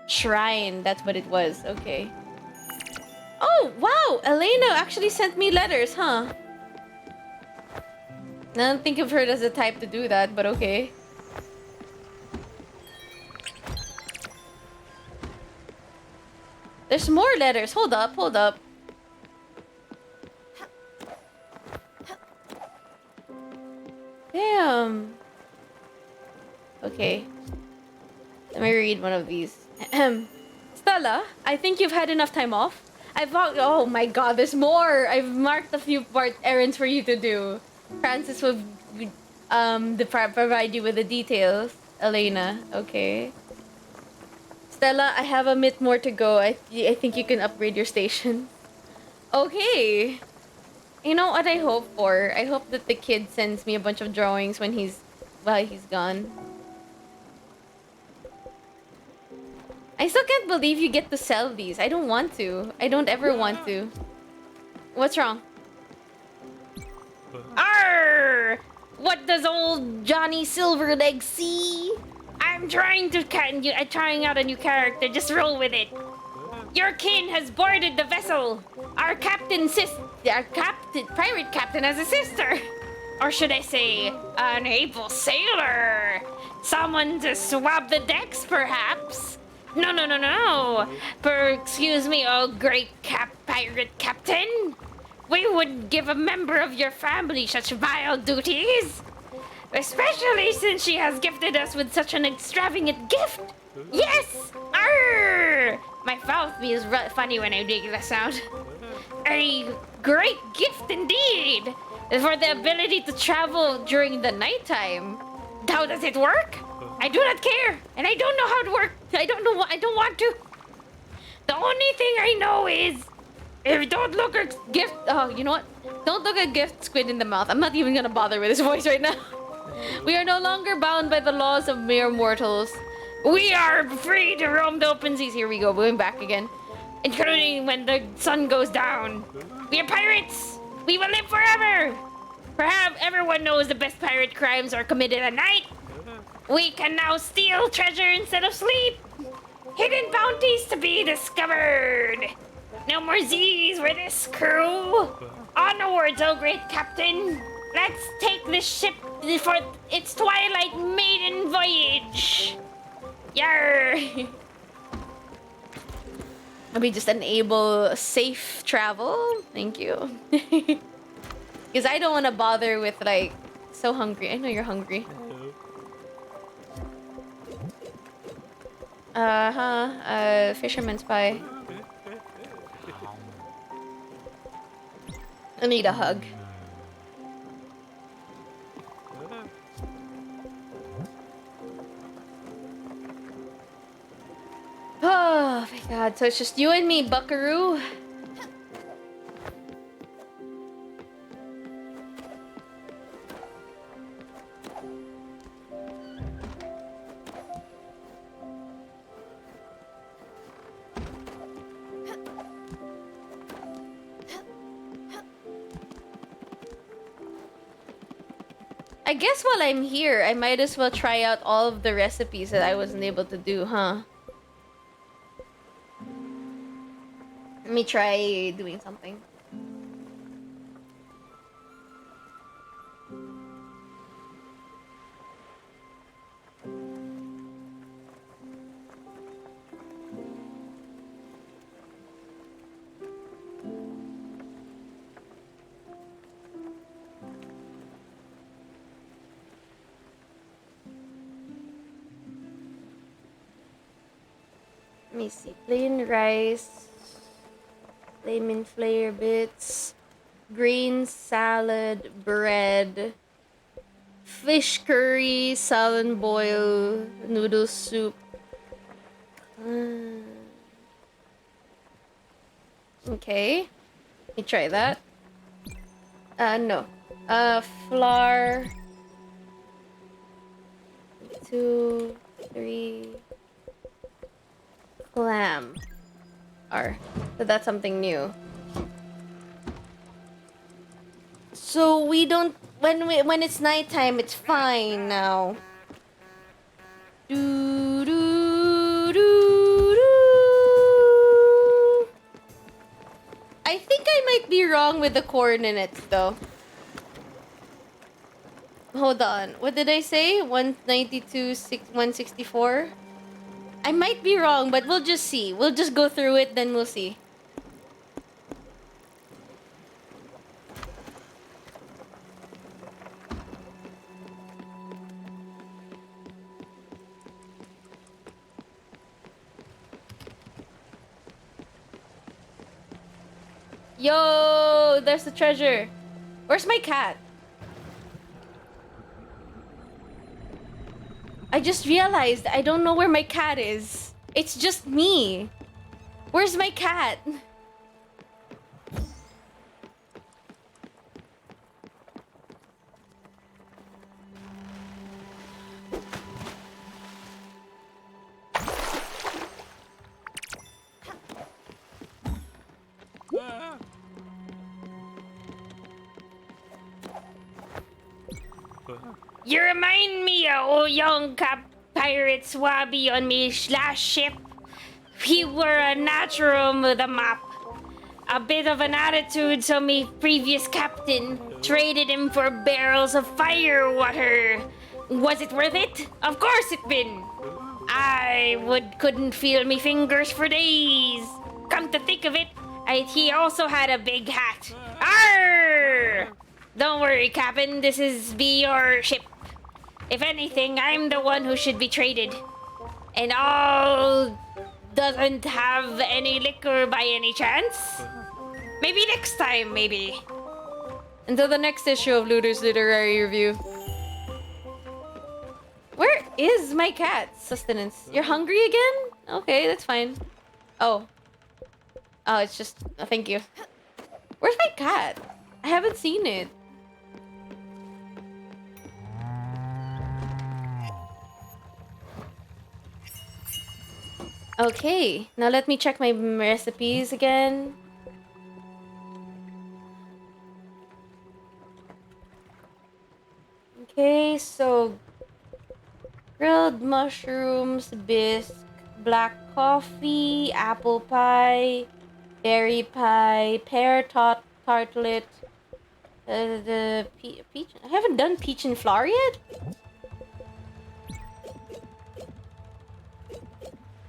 S1: shrine. That's what it was. Okay. Oh, wow. Elena actually sent me letters, huh? I don't think of her as the type to do that, but okay. There's more letters. Hold up, hold up. Damn. Okay. Let me read one of these. Stella, I think you've had enough time off. Oh my god, there's more! I've marked a few errands for you to do. Francis will provide you with the details. Elena, okay. Stella, I have a bit more to go. I think you can upgrade your station. Okay. You know what I hope for? I hope that the kid sends me a bunch of drawings while he's gone. I still can't believe you get to sell these. I don't want to. I don't ever want to. What's wrong?
S2: Arr! What does old Johnny Silverleg see? I'm trying out a new character. Just roll with it. Your kin has boarded the vessel. Our pirate captain has a sister. Or should I say, an able sailor. Someone to swab the decks, perhaps. No. Excuse me, oh great pirate captain. We would give a member of your family such vile duties. Especially since she has gifted us with such an extravagant gift. Yes! Arr! My mouth feels funny when I make that sound. A great gift indeed! For the ability to travel during the nighttime. How does it work? I do not care, and I don't know how to work. I don't want to. The only thing I know is, if don't look a gift. Oh, you know what? Don't look a gift squid in the mouth. I'm not even gonna bother with his voice right now. We are no longer bound by the laws of mere mortals. We are free to roam the open seas. Here we go, going back again. Including when the sun goes down. We are pirates. We will live forever. Perhaps everyone knows the best pirate crimes are committed at night. We can now steal treasure instead of sleep. Hidden bounties to be discovered. No more Z's with this crew. Onwards, oh great captain. Let's take this ship for its twilight maiden voyage. Yarr.
S1: Let me just enable safe travel. Thank you. Because I don't want to bother with like, so hungry. I know you're hungry. Fisherman's pie. I need a hug. Oh my god, so it's just you and me, buckaroo. I guess while I'm here, I might as well try out all of the recipes that I wasn't able to do, huh? Let me try doing something. Let me see. Plain rice. Lemon flare bits. Green salad. Bread. Fish curry. Salad boil. Noodle soup. Okay. Let me try that. No. Flour. 2, 3. Clam. So that's something new. So we don't when it's nighttime, it's fine now. Do do do do. I think I might be wrong with the coordinates though. Hold on. What did I say? 192, 164? I might be wrong, but we'll just see. We'll just go through it, then we'll see. Yo, there's the treasure. Where's my cat? I just realized I don't know where my cat is. It's just me. Where's my cat?
S2: You remind me of young pirate Swabby on me last ship. He were a natural with a map. A bit of an attitude, so me previous captain traded him for barrels of fire water. Was it worth it? Of course it been. Couldn't feel me fingers for days. Come to think of it, he also had a big hat. Arr! Don't worry, Captain. This is be your ship. If anything, I'm the one who should be traded. And all doesn't have any liquor by any chance? Maybe next time, maybe.
S1: Until the next issue of Looter's Literary Review. Where is my cat, Sustenance? You're hungry again? Okay, that's fine. Oh. Oh, it's just... thank you. Where's my cat? I haven't seen it. Okay, now let me check my recipes again. Okay, so grilled mushrooms, bisque, black coffee, apple pie, berry pie, pear tartlet, the peach. I haven't done peach and flour yet.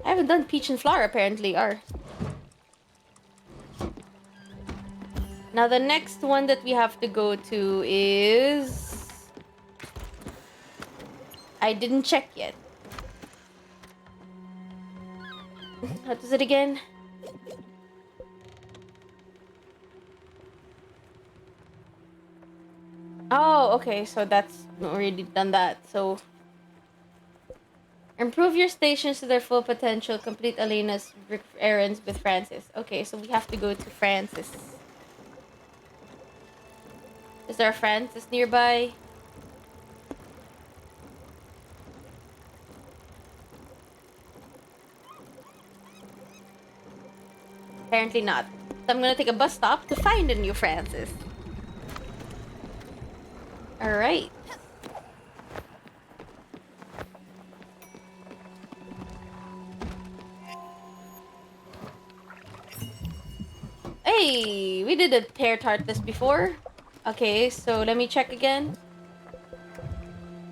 S1: I haven't done peach and flour apparently. Now the next one that we have to go to is... I didn't check yet. What is it again? Oh, okay, so that's already done that. So improve your stations to their full potential. Complete Elena's errands with Francis. Okay, so we have to go to Francis. Is there a Francis nearby? Apparently not. So I'm gonna take a bus stop to find a new Francis. Alright. Hey, we did a pear tart this before. Okay, so let me check again.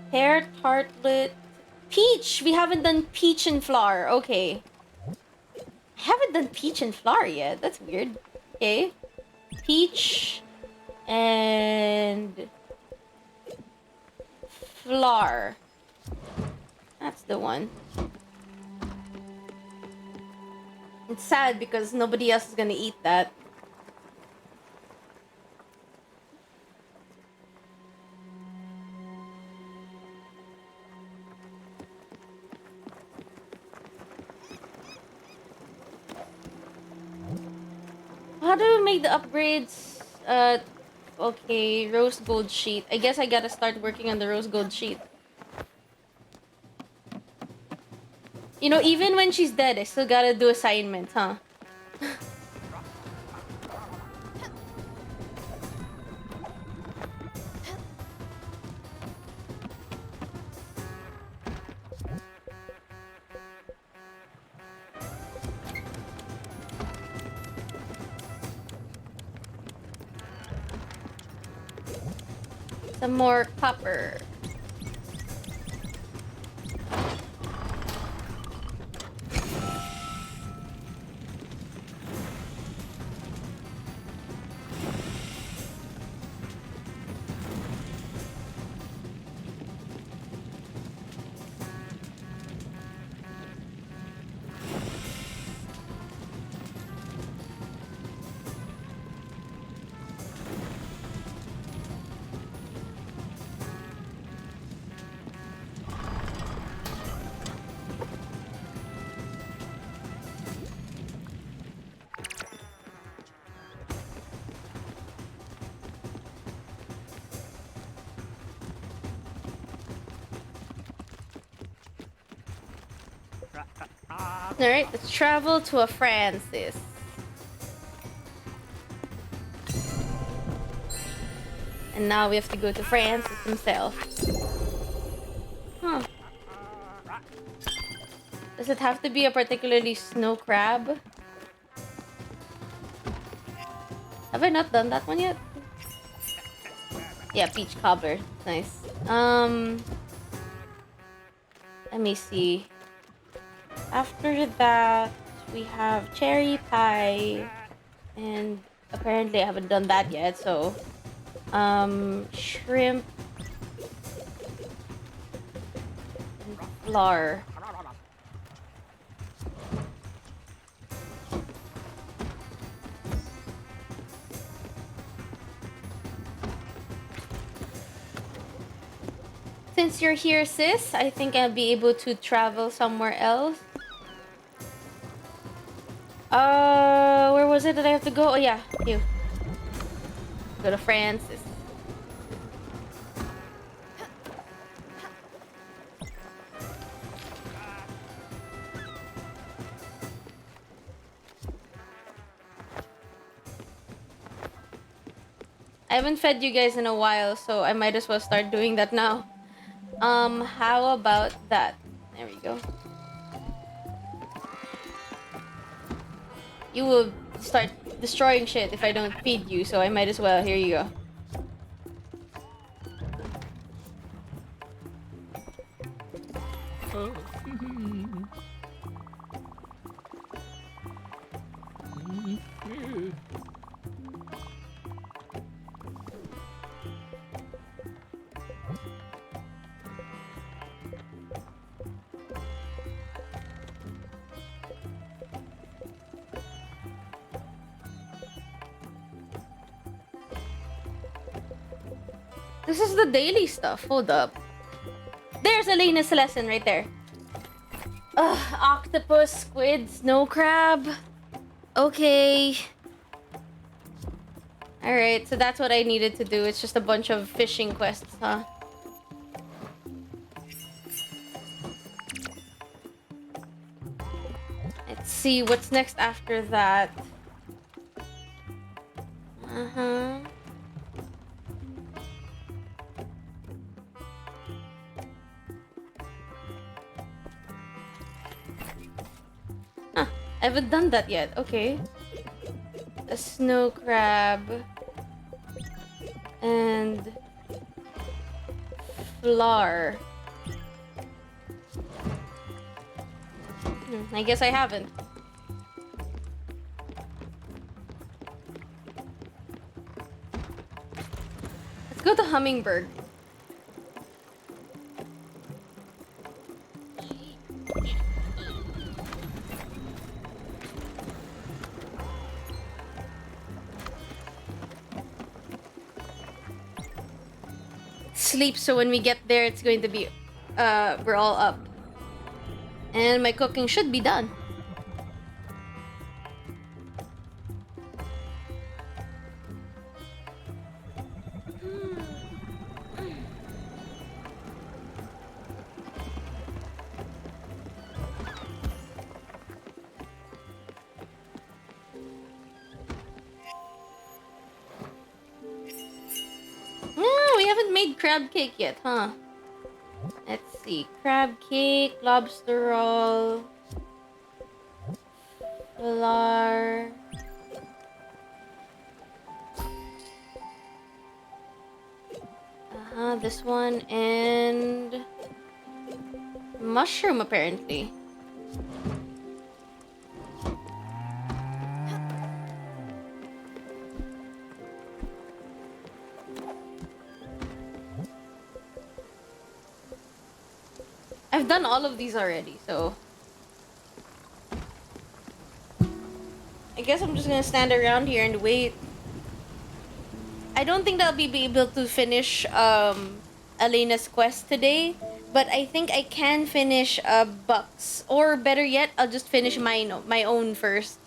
S1: Pear tartlet. Peach! We haven't done peach and flour. Okay. I haven't done peach and flour yet. That's weird. Okay. Peach and flour. That's the one. It's sad because nobody else is gonna eat that. How do we make the upgrades? Okay, rose gold sheet. I guess I gotta start working on the rose gold sheet. You know, even when she's dead, I still gotta do assignments, huh? Some more copper. Alright, let's travel to a Francis. And now we have to go to Francis himself. Huh. Does it have to be a particularly snow crab? Have I not done that one yet? Yeah, peach cobbler. Nice. Let me see. After that, we have cherry pie. And apparently I haven't done that yet, so... shrimp... and flour. Since you're here, sis, I think I'll be able to travel somewhere else. Where was it that I have to go? Oh yeah, you. Go to Francis. I haven't fed you guys in a while, so I might as well start doing that now. How about that? There we go. You will start destroying shit if I don't feed you, so I might as well. Here you go. This is the daily stuff. Hold up. There's Elena's lesson right there. Ugh, octopus, squid, snow crab. Okay. Alright, so that's what I needed to do. It's just a bunch of fishing quests, huh? Let's see what's next after that. Uh-huh. I haven't done that yet. Okay. A snow crab. And... flour. I guess I haven't. Let's go to Hummingbird. Sleep, so when we get there, it's going to be, we're all up. And my cooking should be done. Crab cake yet, huh? Let's see. Crab cake, lobster roll, flour. This one and mushroom apparently. I've done all of these already, so I guess I'm just gonna stand around here and wait. I don't think that I'll be able to finish Elena's quest today, but I think I can finish Buck's, or better yet, I'll just finish my own first.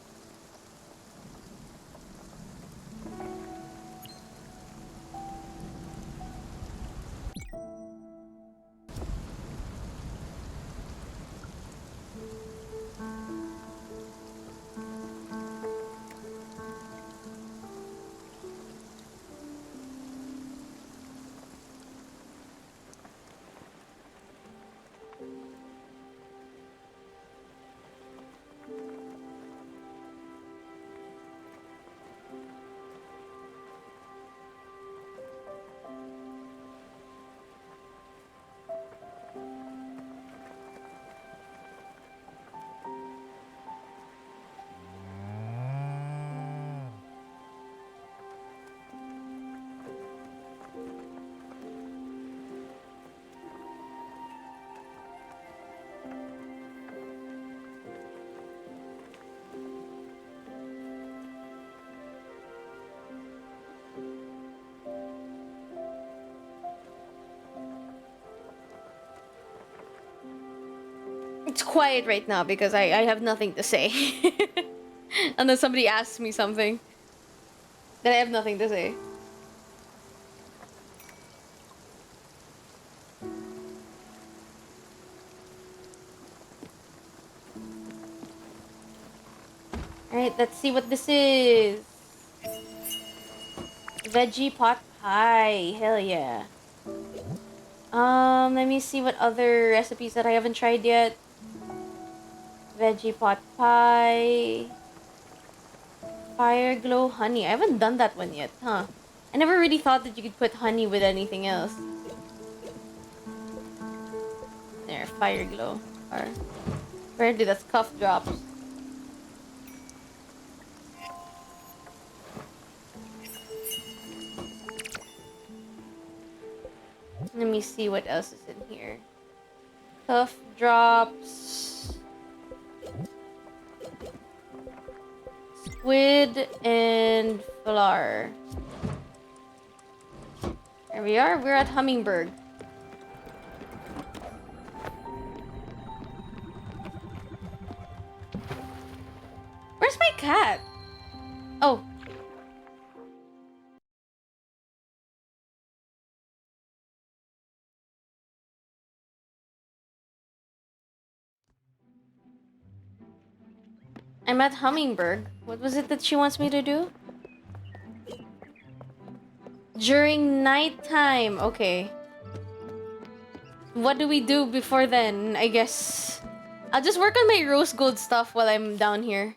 S1: It's quiet right now because I have nothing to say. Unless somebody asks me something. Then I have nothing to say. Alright, let's see what this is. Veggie pot pie. Hell yeah. Let me see what other recipes that I haven't tried yet. Veggie pot pie. Fire glow honey. I haven't done that one yet, huh? I never really thought that you could put honey with anything else. There, fire glow. Or apparently that's cough drops. Let me see what else is in here. Cough drops. Squid and flour. There we are. We're at Hummingbird. Where's my cat? Oh. I'm at Hummingbird. What was it that she wants me to do? During nighttime. Okay. What do we do before then? I guess I'll just work on my rose gold stuff while I'm down here.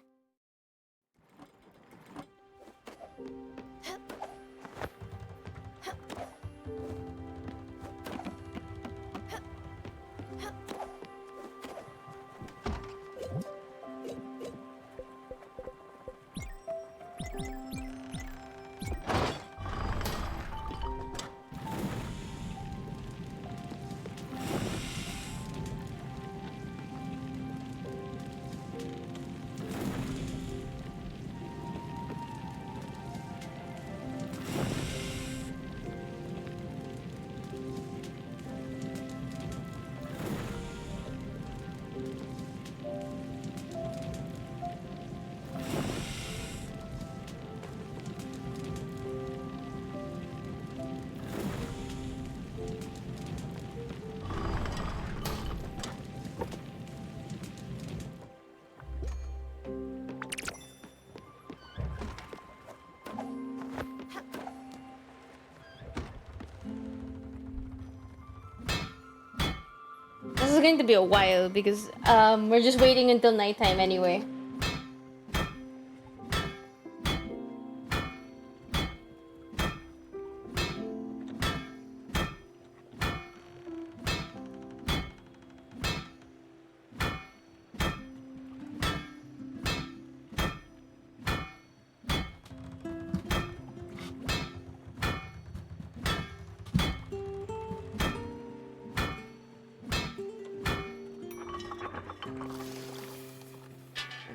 S1: This is going to be a while because we're just waiting until nighttime anyway.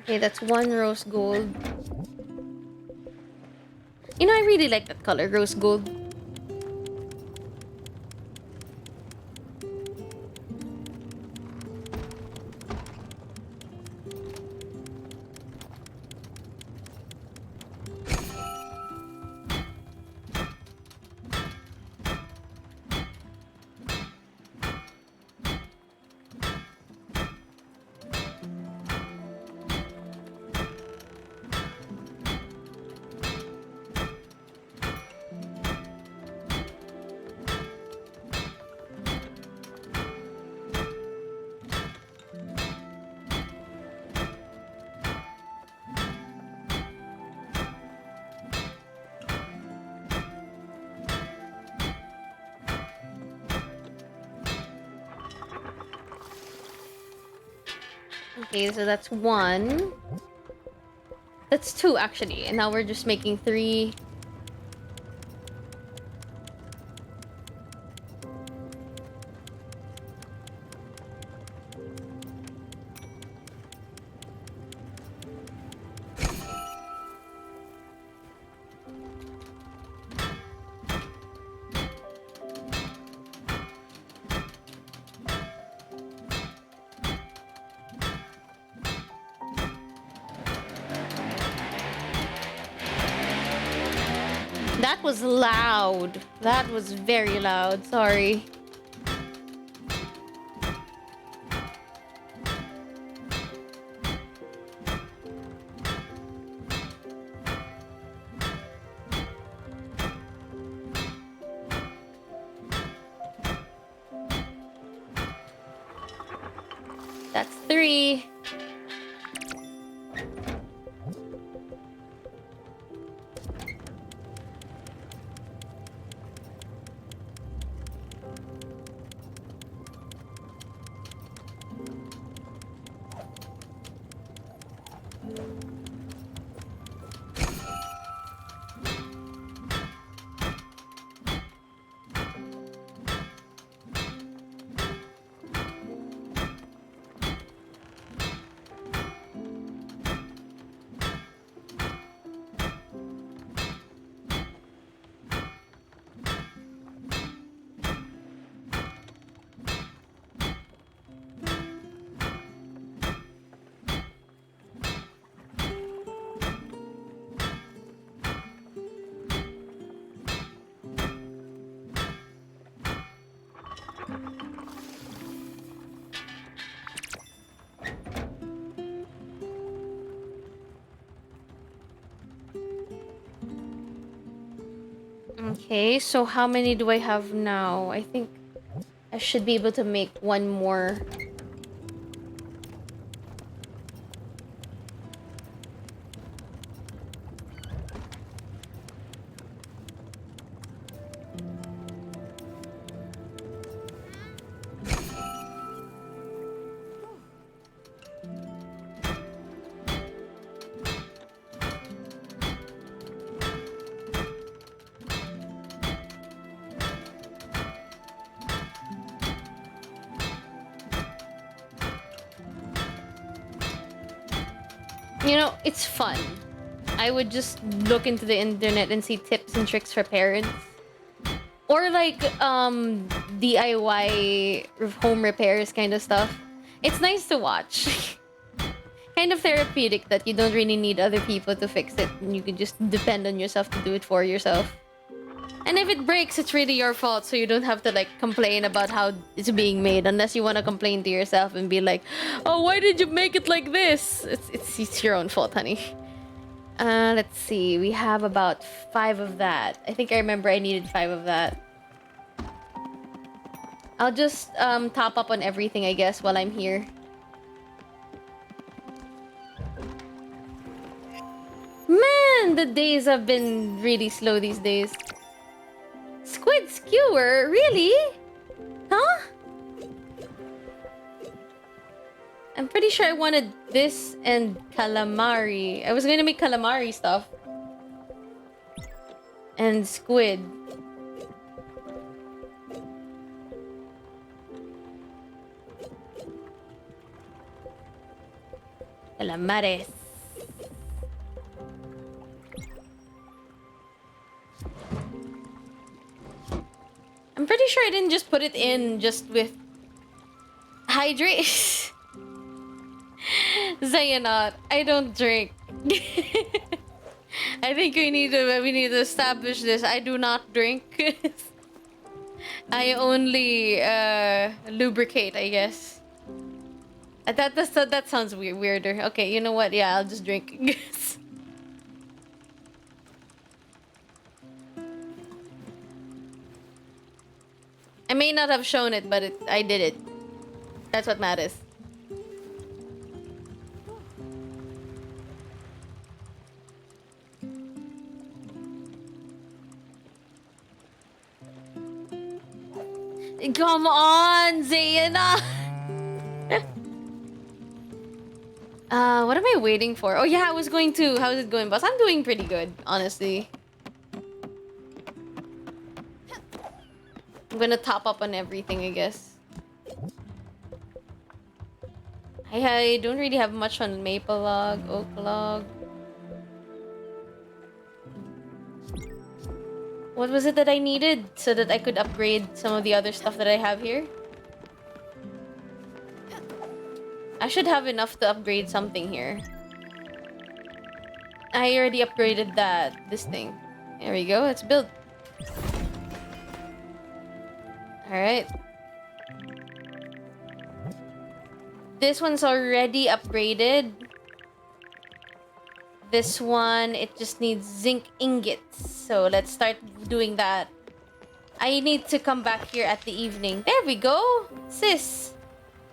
S1: Okay, that's one rose gold. You know, I really like that color, rose gold. Okay, so that's one. That's two, actually. And now we're just making three. That was loud. That was very loud. Sorry. That's 3. Okay, so how many do I have now? I think I should be able to make one more. You know, it's fun. I would just look into the internet and see tips and tricks for parents. Or like DIY home repairs kind of stuff. It's nice to watch. Kind of therapeutic that you don't really need other people to fix it and you can just depend on yourself to do it for yourself. And if it breaks, it's really your fault, so you don't have to like complain about how it's being made unless you want to complain to yourself and be like, "Oh, why did you make it like this?" It's your own fault, honey. Let's see. We have about 5 of that. I think I remember I needed 5 of that. I'll just top up on everything, I guess, while I'm here. Man, the days have been really slow these days. Squid skewer? Really? Huh? I'm pretty sure I wanted this and calamari. I was going to make calamari stuff. And squid. Calamares. I'm pretty sure I didn't just put it in just with hydrate. Zayanot, I don't drink. I think we need to establish this. I do not drink. I only lubricate, I guess. That sounds weirder. Okay, you know what? Yeah, I'll just drink. I may not have shown it, but I did it. That's what matters. Come on, Zayana! What am I waiting for? Oh yeah, I was going to... How's it going, boss? I'm doing pretty good, honestly. I'm gonna top up on everything, I guess. I don't really have much on maple log, oak log. What was it that I needed so that I could upgrade some of the other stuff that I have here? I should have enough to upgrade something here. I already upgraded this thing. There we go. Let's build. Alright. This one's already upgraded. This one, it just needs zinc ingots. So let's start doing that. I need to come back here at the evening. There we go, sis.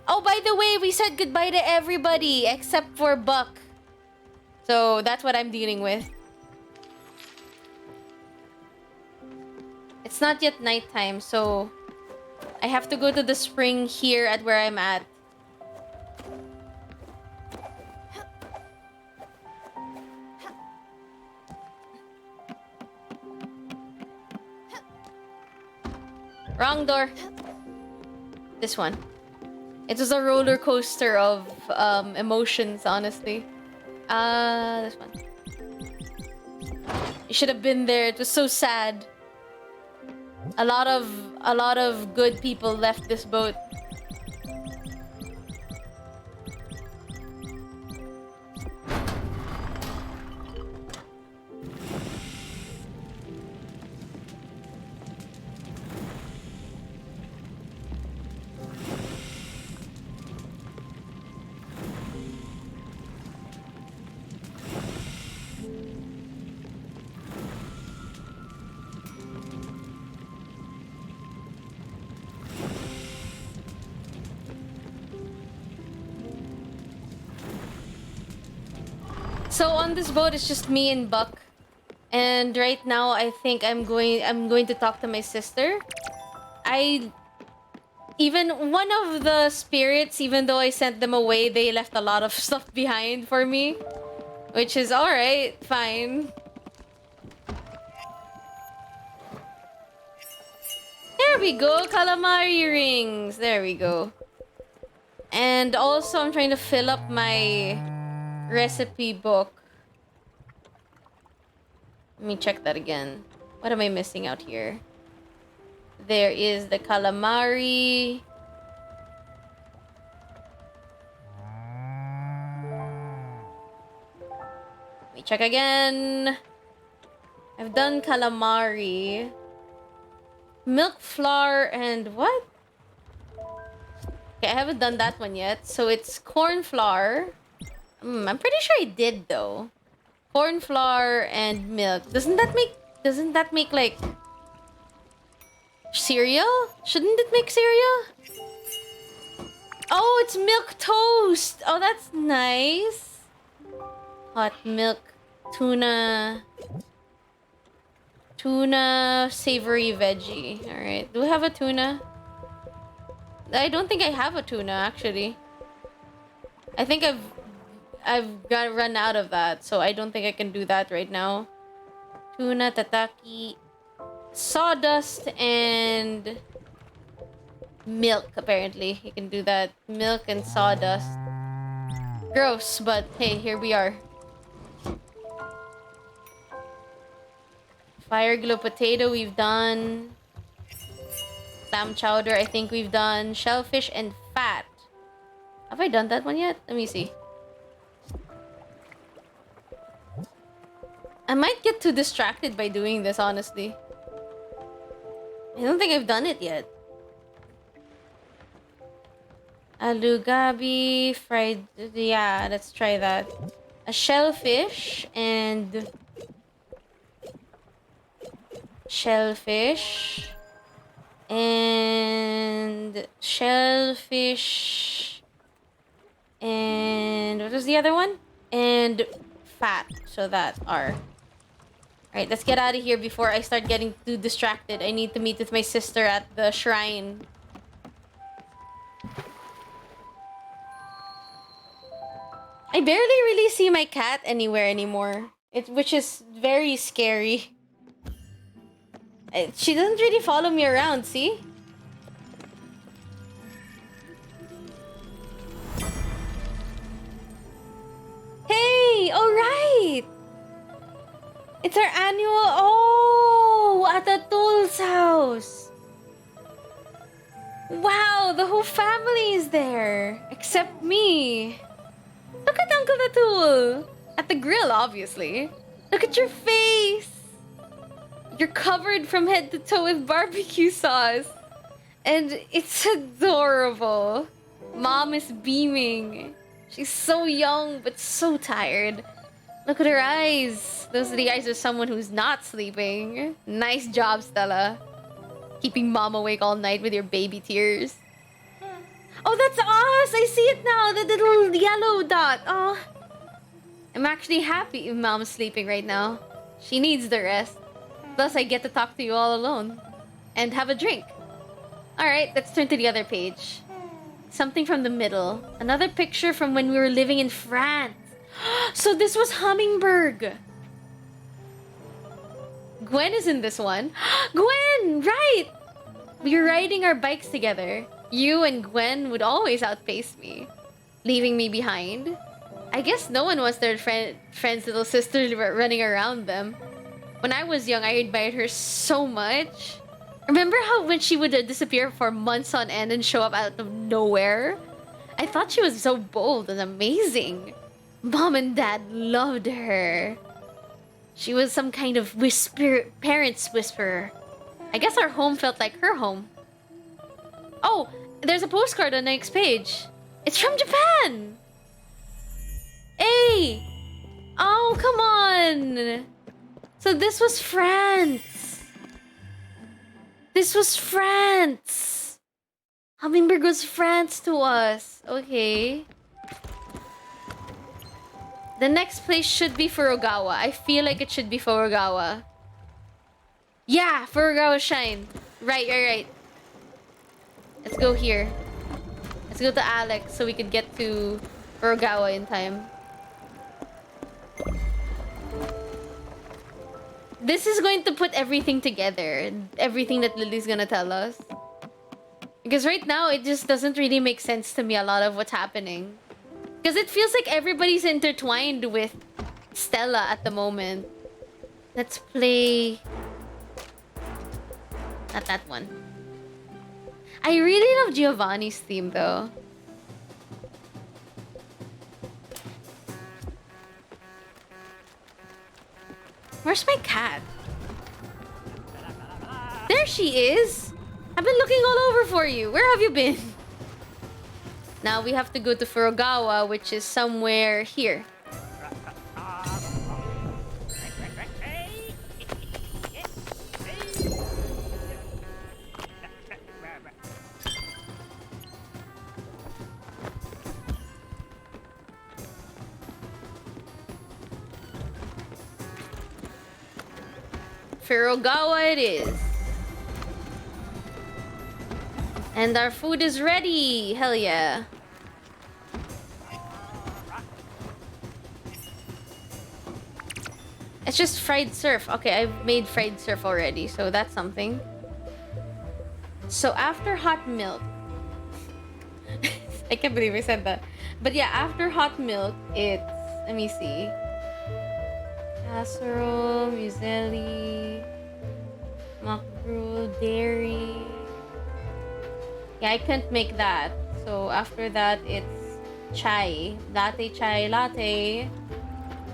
S1: Oh, by the way, we said goodbye to everybody except for Buck. So that's what I'm dealing with. It's not yet nighttime, so I have to go to the spring here at where I'm at. Wrong door. This one. It was a roller coaster of emotions, honestly. This one. You should have been there. It was so sad. A lot of good people left this boat. So on this boat, it's just me and Buck, and right now I think I'm going to talk to my sister. Even one of the spirits, even though I sent them away, they left a lot of stuff behind for me, which is all right, fine. There we go, calamari rings. There we go. And also, I'm trying to fill up my recipe book. Let me check that again. What am I missing out here? There is the calamari. Let me check again. I've done calamari. Milk, flour, and what? Okay, I haven't done that one yet. So it's corn flour. I'm pretty sure I did though. Corn flour and milk. Doesn't that make like cereal? Shouldn't it make cereal? Oh, it's milk toast. Oh, that's nice. Hot milk, tuna savory veggie. All right. Do we have a tuna? I don't think I have a tuna actually. I think I've got run out of that, so I don't think I can do that right now. Tuna, tataki, sawdust, and milk, apparently. You can do that. Milk and sawdust. Gross, but hey, here we are. Fire glow potato, we've done. Clam chowder, I think we've done. Shellfish and fat. Have I done that one yet? Let me see. I might get too distracted by doing this, honestly. I don't think I've done it yet. Aloo gobi, fried... Yeah, let's try that. A shellfish and... Shellfish... And... Shellfish... And... What was the other one? And... Fat. So that's R. Alright, let's get out of here before I start getting too distracted. I need to meet with my sister at the shrine. I barely really see my cat anywhere anymore. Which is very scary. She doesn't really follow me around, see? Hey! Alright! It's our annual... Oh! At Atul's house! Wow! The whole family is there! Except me! Look at Uncle Atul! At the grill, obviously. Look at your face! You're covered from head to toe with barbecue sauce. And it's adorable. Mom is beaming. She's so young, but so tired. Look at her eyes. Those are the eyes of someone who's not sleeping. Nice job, Stella. Keeping mom awake all night with your baby tears. Oh, that's us! I see it now! The little yellow dot. Oh. I'm actually happy mom's sleeping right now. She needs the rest. Plus, I get to talk to you all alone. And have a drink. Alright, let's turn to the other page. Something from the middle. Another picture from when we were living in France. So this was Hummingbird. Gwen is in this one. Gwen! Right! We were riding our bikes together. You and Gwen would always outpace me, leaving me behind. I guess no one wants their friend's little sister running around them. When I was young, I admired her so much. Remember how when she would disappear for months on end and show up out of nowhere? I thought she was so bold and amazing. Mom and Dad loved her. She was some kind of parents whisperer. I guess our home felt like her home. Oh, there's a postcard on the next page. It's from Japan! Hey! Oh, come on! So this was France. This was France. Hummingbird was France to us. Okay. The next place should be Furugawa. I feel like it should be Furugawa. Yeah, Furugawa Shrine. Right. Let's go here. Let's go to Alex so we can get to Furugawa in time. This is going to put everything together. Everything that Lily's gonna tell us. Because right now, it just doesn't really make sense to me, a lot of what's happening. Because it feels like everybody's intertwined with Stella at the moment. Let's play... Not that one. I really love Giovanni's theme, though. Where's my cat? There she is! I've been looking all over for you. Where have you been? Now we have to go to Furugawa, which is somewhere here. Furugawa it is. And our food is ready. Hell yeah. It's just fried surf. Okay, I've made fried surf already, so that's something. So after hot milk... I can't believe I said that. But yeah, after hot milk, it's... Let me see. Casserole, muesli, mackerel, dairy. Yeah, I can't make that. So after that, it's chai. Latte.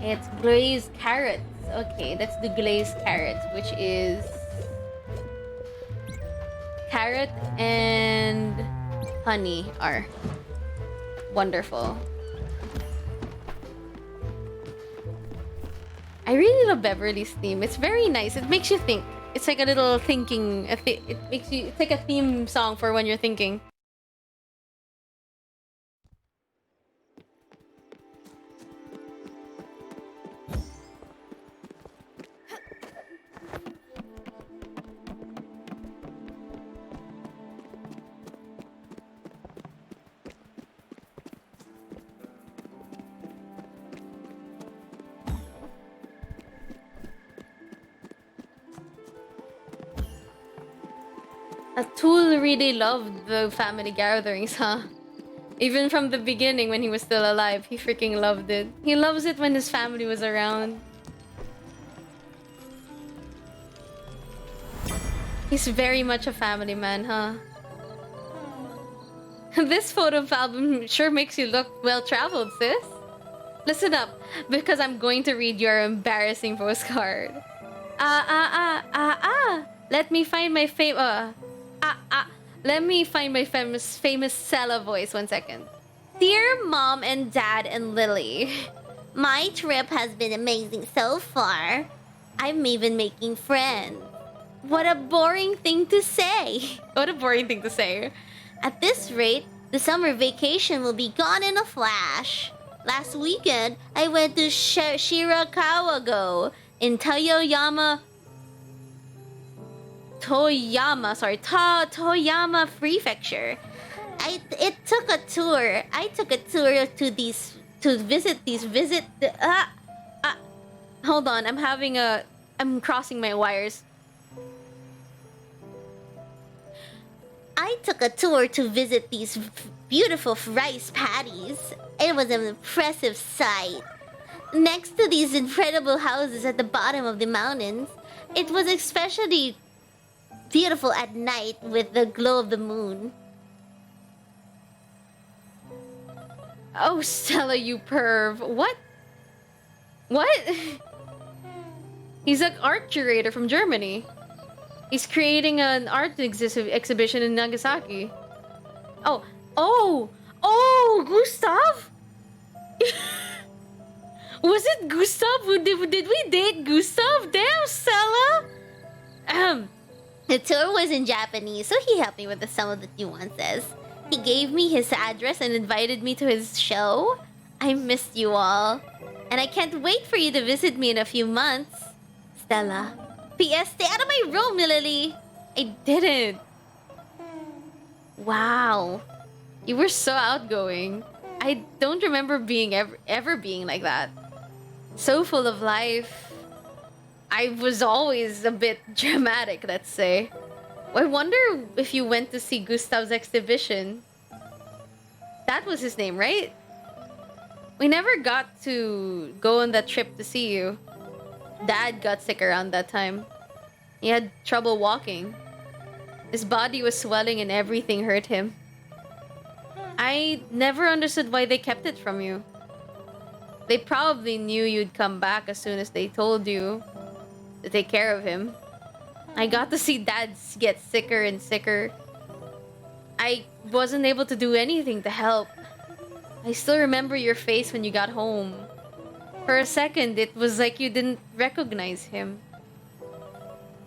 S1: It's glazed carrots. Okay, let's do glazed carrots, which is carrot and honey are wonderful. I really love Beverly's theme. It's very nice. It makes you think. It's like a little thinking. It makes you. It's like a theme song for when you're thinking. Atul really loved the family gatherings, huh? Even from the beginning when he was still alive, he freaking loved it. He loves it when his family was around. He's very much a family man, huh? This photo album sure makes you look well-traveled, sis. Listen up, because I'm going to read your embarrassing postcard. Let me find my let me find my famous Sella voice. 1 second. Dear Mom and Dad and Lily, my trip has been amazing so far. I'm even making friends. What a boring thing to say. What a boring thing to say. At this rate, the summer vacation will be gone in a flash. Last weekend, I went to Shirakawa-go in Toyama Prefecture. I took a tour to visit hold on, I'm crossing my wires. I took a tour to visit these beautiful rice paddies. It was an impressive sight. Next to these incredible houses at the bottom of the mountains, it was especially beautiful at night with the glow of the moon. Oh, Stella, you perv. What? He's an art curator from Germany. He's creating an art exhibition in Nagasaki. Oh, Gustav? Was it Gustav? Did we date Gustav? Damn, Stella! The tour was in Japanese, so he helped me with some of the nuances. He gave me his address and invited me to his show. I missed you all. And I can't wait for you to visit me in a few months. Stella. P.S. Stay out of my room, Lily. I didn't. Wow. You were so outgoing. I don't remember being ever being like that. So full of life. I was always a bit dramatic, let's say. I wonder if you went to see Gustav's exhibition. That was his name, right? We never got to go on that trip to see you. Dad got sick around that time. He had trouble walking. His body was swelling and everything hurt him. I never understood why they kept it from you. They probably knew you'd come back as soon as they told you to take care of him. I got to see Dad get sicker and sicker. I wasn't able to do anything to help. I still remember your face when you got home. For a second, it was like you didn't recognize him.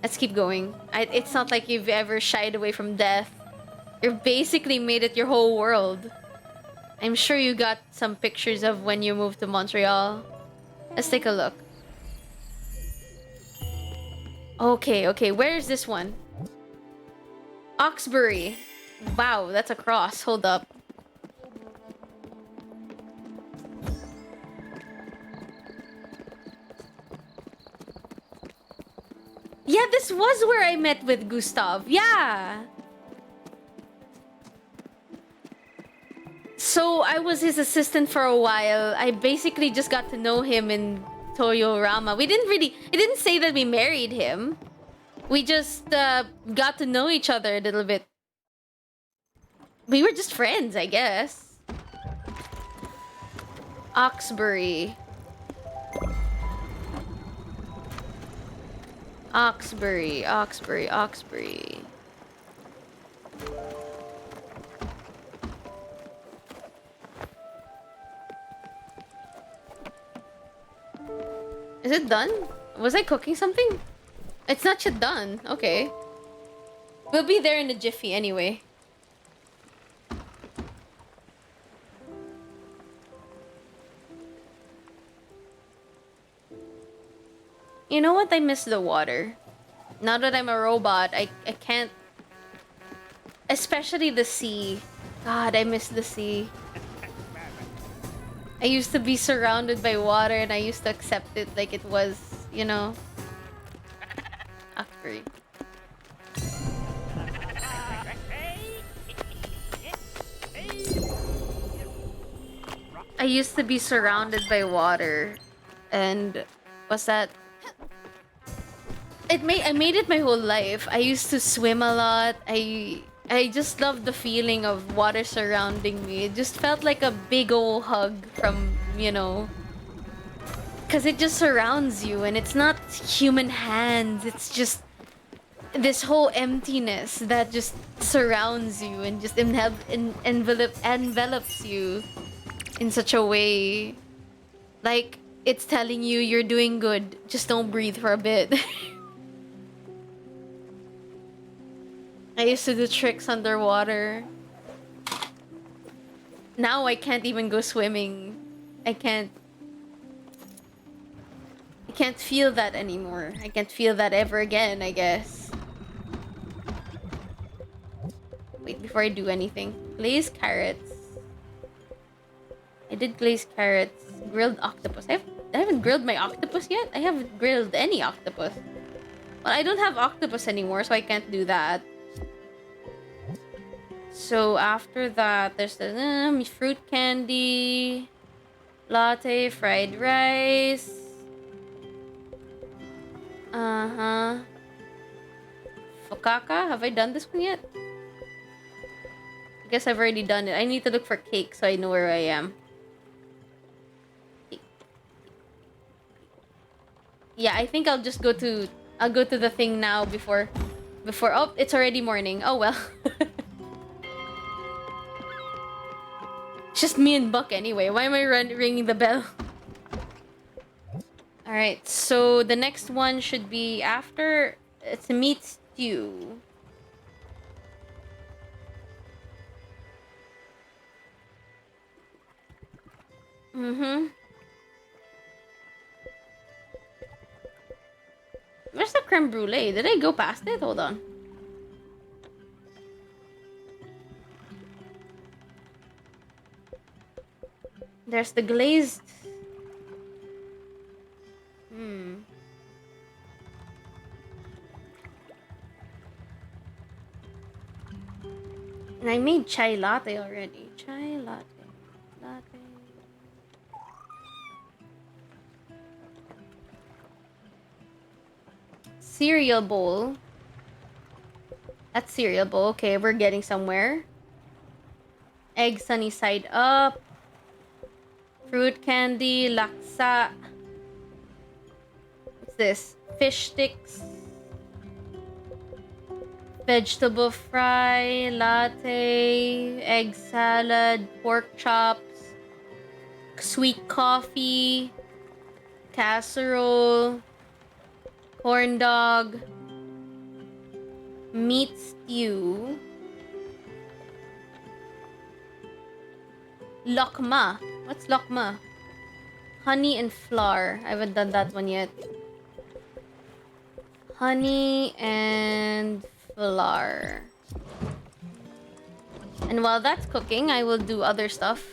S1: Let's keep going. It's not like you've ever shied away from death. You basically made it your whole world. I'm sure you got some pictures of when you moved to Montreal. Let's take a look. Okay, where's this one? Oxbury. Wow, that's a cross. Hold up. Yeah, this was where I met with Gustav. Yeah. So I was his assistant for a while. I basically just got to know him in Toyorama. It didn't say that we married him. We just got to know each other a little bit. We were just friends, I guess. Oxbury. Oxbury. Is it done? Was I cooking something? It's not yet done. Okay. We'll be there in a jiffy anyway. You know what? I miss the water. Now that I'm a robot, I can't... Especially the sea. God, I miss the sea. I used to be surrounded by water and I used to accept it like it was, you know... Oxbury. I used to be surrounded by water and... What's that? I made it my whole life. I used to swim a lot. I just loved the feeling of water surrounding me. It just felt like a big old hug from, you know... Because it just surrounds you and it's not human hands. It's just... this whole emptiness that just surrounds you and just envelops you in such a way, like it's telling you you're doing good, just don't breathe for a bit. I used to do tricks underwater. Now I can't even go swimming. I can't feel that anymore. I can't feel that ever again, I guess. Wait, before I do anything. Glazed carrots. I did glazed carrots. Grilled octopus. I haven't grilled my octopus yet? I haven't grilled any octopus. Well, I don't have octopus anymore, so I can't do that. So after that, there's the fruit candy, latte, fried rice. Fokaka? Have I done this one yet? I guess I've already done it. I need to look for cake so I know where I am. Yeah, I think I'll just go to the thing now before oh, it's already morning. Oh well. It's just me and Buck anyway. Why am I ringing the bell? Alright, so the next one should be after... It's a meat stew. Where's the creme brulee? Did I go past it? Hold on. There's the glazed... And I made chai latte already. Chai latte. Latte. Cereal bowl. That's cereal bowl. Okay, we're getting somewhere. Egg sunny side up. Fruit candy. Laksa. What's this? Fish sticks. Vegetable fry, latte, egg salad, pork chops, sweet coffee, casserole, corn dog, meat stew, lokma. What's lokma? Honey and flour. I haven't done that one yet. Honey and flour. And while that's cooking, I will do other stuff.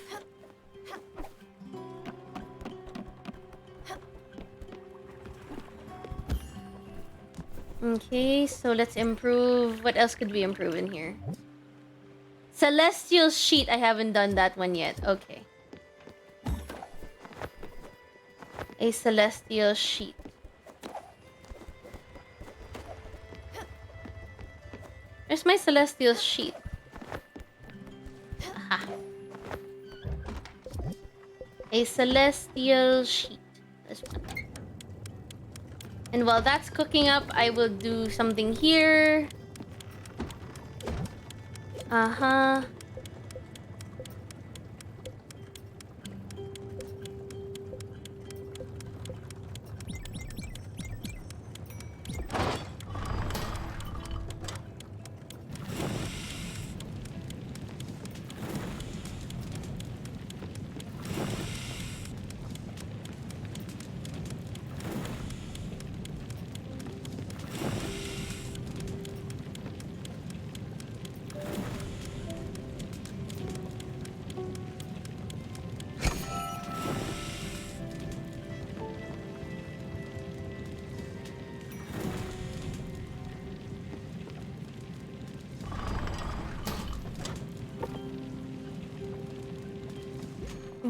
S1: Okay, so let's improve. What else could we improve in here? Celestial sheet. I haven't done that one yet. Okay. A celestial sheet. Where's my celestial sheet? Aha. A celestial sheet. This one. And while that's cooking up, I will do something here.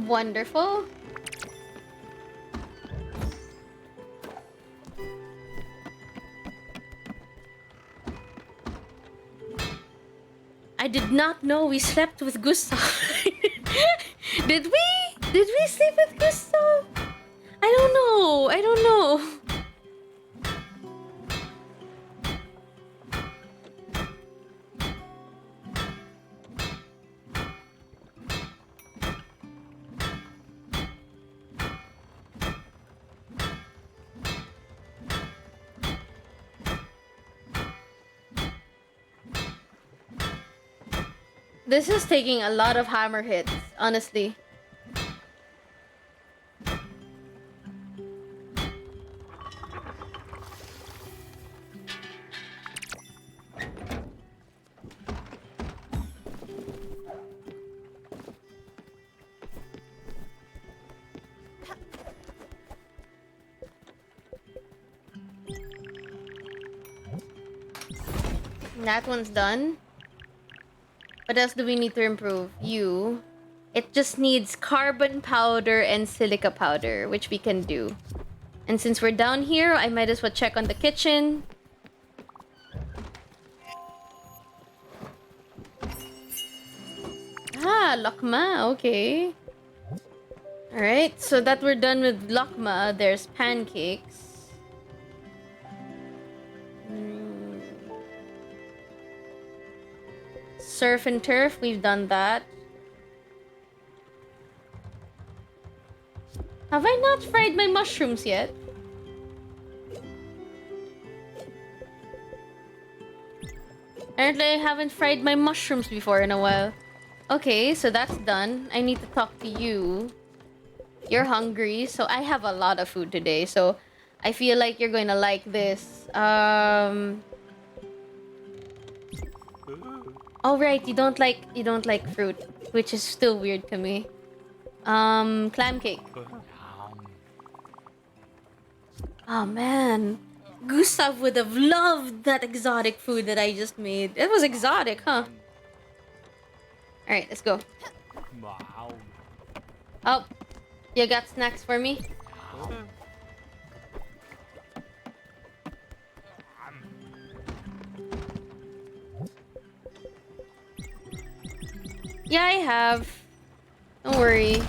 S1: Wonderful. I did not know we slept with Gustav. Did we? Did we sleep with Gustav? I don't know. I don't know. This is taking a lot of hammer hits, honestly. That one's done. What else do we need to improve? You. It just needs carbon powder and silica powder, which we can do. And since we're down here, I might as well check on the kitchen. Ah, lakma. Okay. Alright, so that we're done with lakma, there's pancakes. Surf and turf, we've done that. Have I not fried my mushrooms yet? Apparently I haven't fried my mushrooms before in a while. Okay, so that's done. I need to talk to you. You're hungry, so I have a lot of food today, so I feel like you're going to like this. Oh right, you don't like fruit, which is still weird to me. Clam cake. Oh man, Gustav would have loved that exotic food that I just made. It was exotic, huh? All right, let's go.
S3: Wow.
S1: Oh, you got snacks for me? Yeah, I have. Don't worry.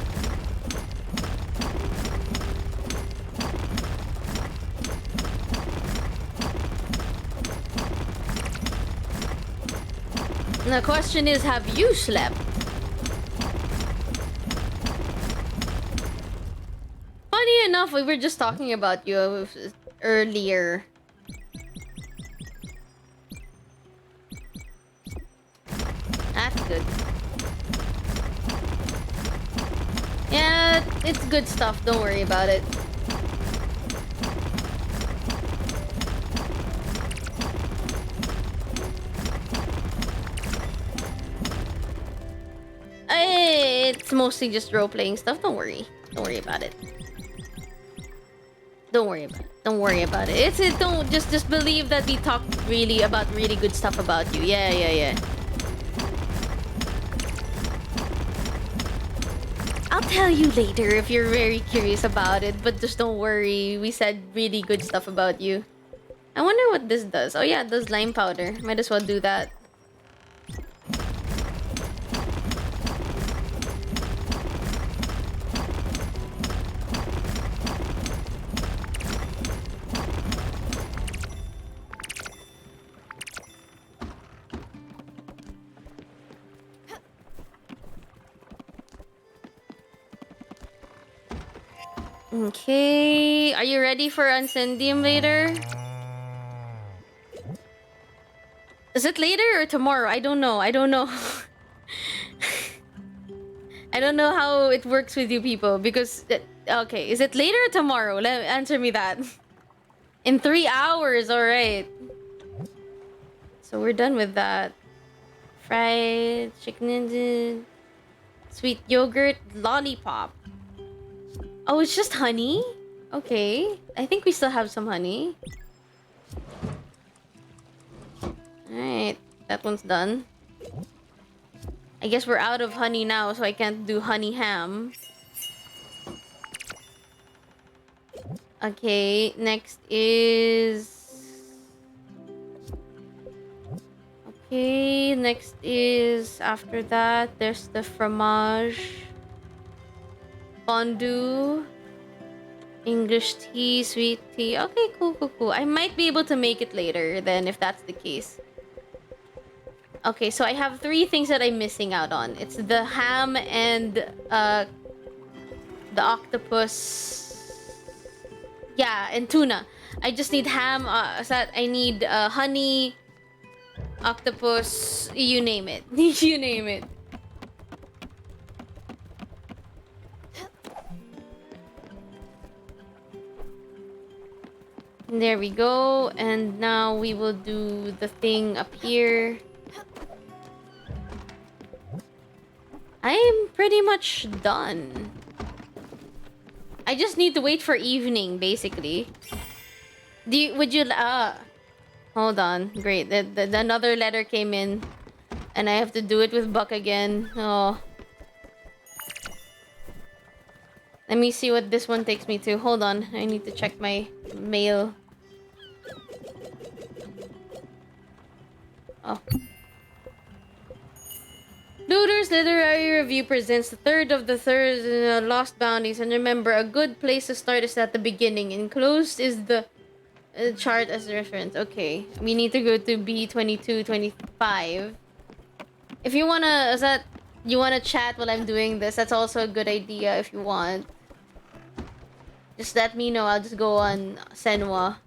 S1: The question is, have you slept? Funny enough, we were just talking about you earlier. That's good. Yeah, it's good stuff. Don't worry about it. It's mostly just role-playing stuff. Don't worry. Don't worry about it. Don't worry about it. Don't worry about it. Don't just believe that we talk really about really good stuff about you. Yeah. I'll tell you later if you're very curious about it, but just don't worry. We said really good stuff about you. I wonder what this does. Oh yeah, it does lime powder. Might as well do that. Okay, are you ready for Uncendium later? Is it later or tomorrow? I don't know. I don't know how it works with you people because... Okay, is it later or tomorrow? Answer me that. In 3 hours, alright. So we're done with that. Fried chicken, sweet yogurt, lollipop. Oh, it's just honey? Okay. I think we still have some honey. Alright. That one's done. I guess we're out of honey now, so I can't do honey ham. Okay. Next is... Okay. Next is... After that, there's the fromage. Fondue, English tea, sweet tea. Okay, cool. I might be able to make it later then if that's the case. Okay, so I have 3 things that I'm missing out on. It's the ham and the octopus. Yeah, and tuna. I just need ham. I need honey, octopus, you name it. You name it. There we go. And now we will do the thing up here. I'm pretty much done. I just need to wait for evening, basically. Would you... hold on. Great. Another letter came in. And I have to do it with Buck again. Oh. Let me see what this one takes me to. Hold on. I need to check my mail. Oh. Looter's Literary Review presents the third of the third Lost Bounties. And remember, a good place to start is at the beginning. Enclosed is the chart as reference. Okay. We need to go to B2225. If you wanna... Is that... You wanna chat while I'm doing this? That's also a good idea if you want. Just let me know. I'll just go on Senwa.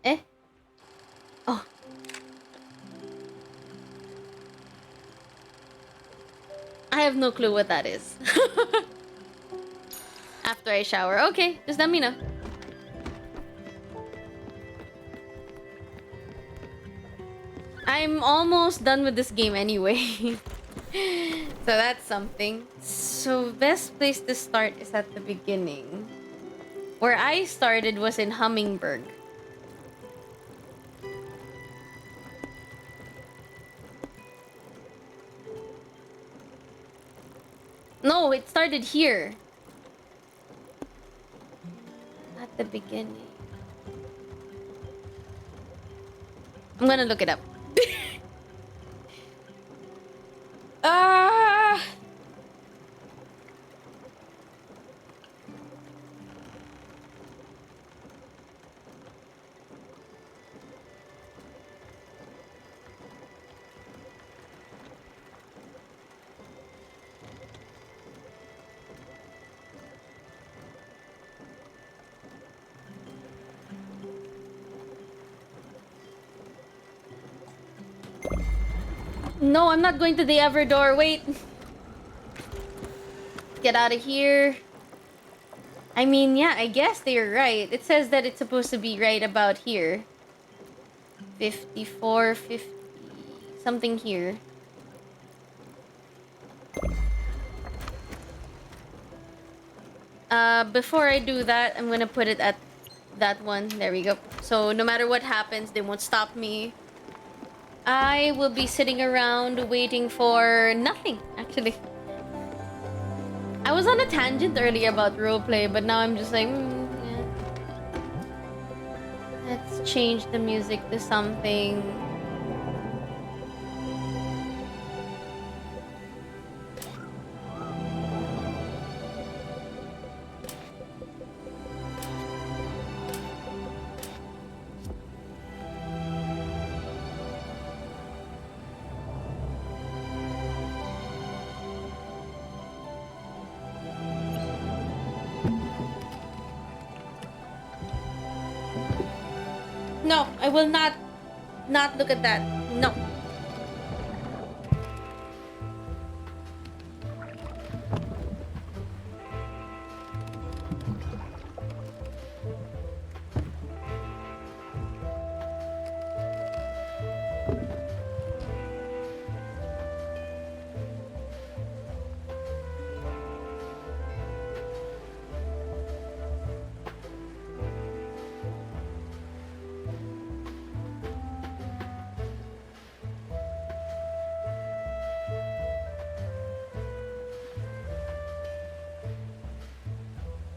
S1: Eh? Oh. I have no clue what that is. After I shower. Okay, just let me know. I'm almost done with this game anyway. So that's something. So best place to start is at the beginning. Where I started was in Hummingbird. No, it started here. At the beginning. I'm gonna look it up. Ah! No, I'm not going to the Everdor. Wait. Get out of here. I mean, yeah, I guess they're right. It says that it's supposed to be right about here. 54, 50... Something here. Before I do that, I'm gonna put it at that one. There we go. So, no matter what happens, they won't stop me. I will be sitting around waiting for nothing, actually. I was on a tangent earlier about roleplay, but now I'm just like, yeah. Let's change the music to something. No, I will not look at that. No.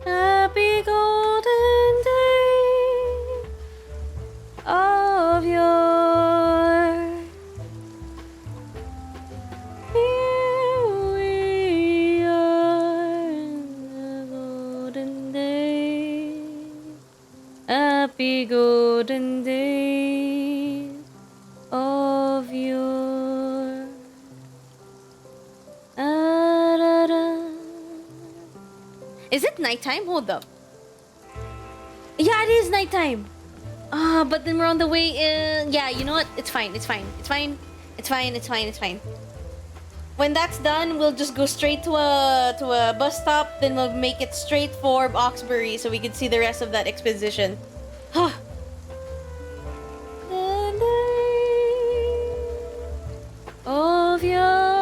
S1: Happy golden day of your... Here we are in the golden day. Happy golden days of your... Is it nighttime? Hold up. Yeah, it is nighttime. But then we're on the way in. Yeah, you know what? It's fine. It's fine. It's fine. It's fine. It's fine. It's fine. When that's done, we'll just go straight to a bus stop. Then we'll make it straight for Oxbury so we can see the rest of that exposition. Huh. Of your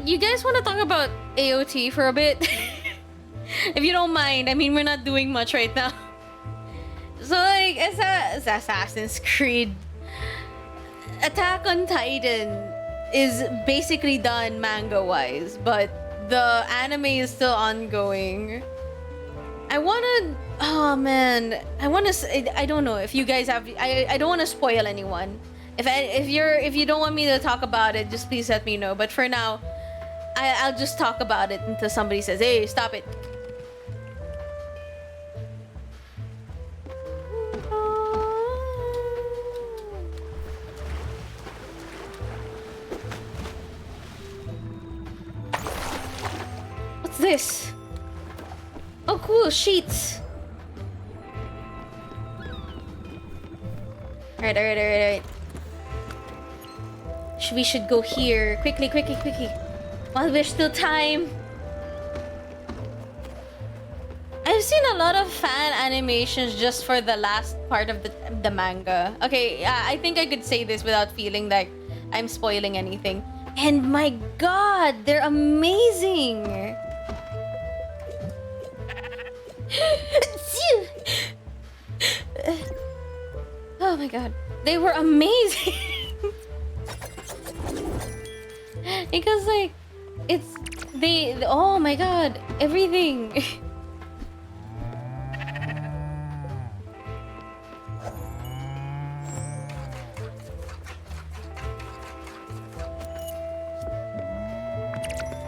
S1: You guys wanna talk about AOT for a bit? If you don't mind. I mean, we're not doing much right now. So like, as Assassin's Creed, Attack on Titan is basically done manga-wise, but the anime is still ongoing. Oh man, I don't know if you guys have. I don't want to spoil anyone. If you don't want me to talk about it, just please let me know. But for now, I'll just talk about it until somebody says, "Hey, stop it." What's this? Oh, cool, sheets. Alright. We should go here. Quickly. While there's still time. I've seen a lot of fan animations just for the last part of the manga. Okay, I think I could say this without feeling like I'm spoiling anything. And my god, they're amazing! Oh my god, they were amazing! Because like, oh my god, everything!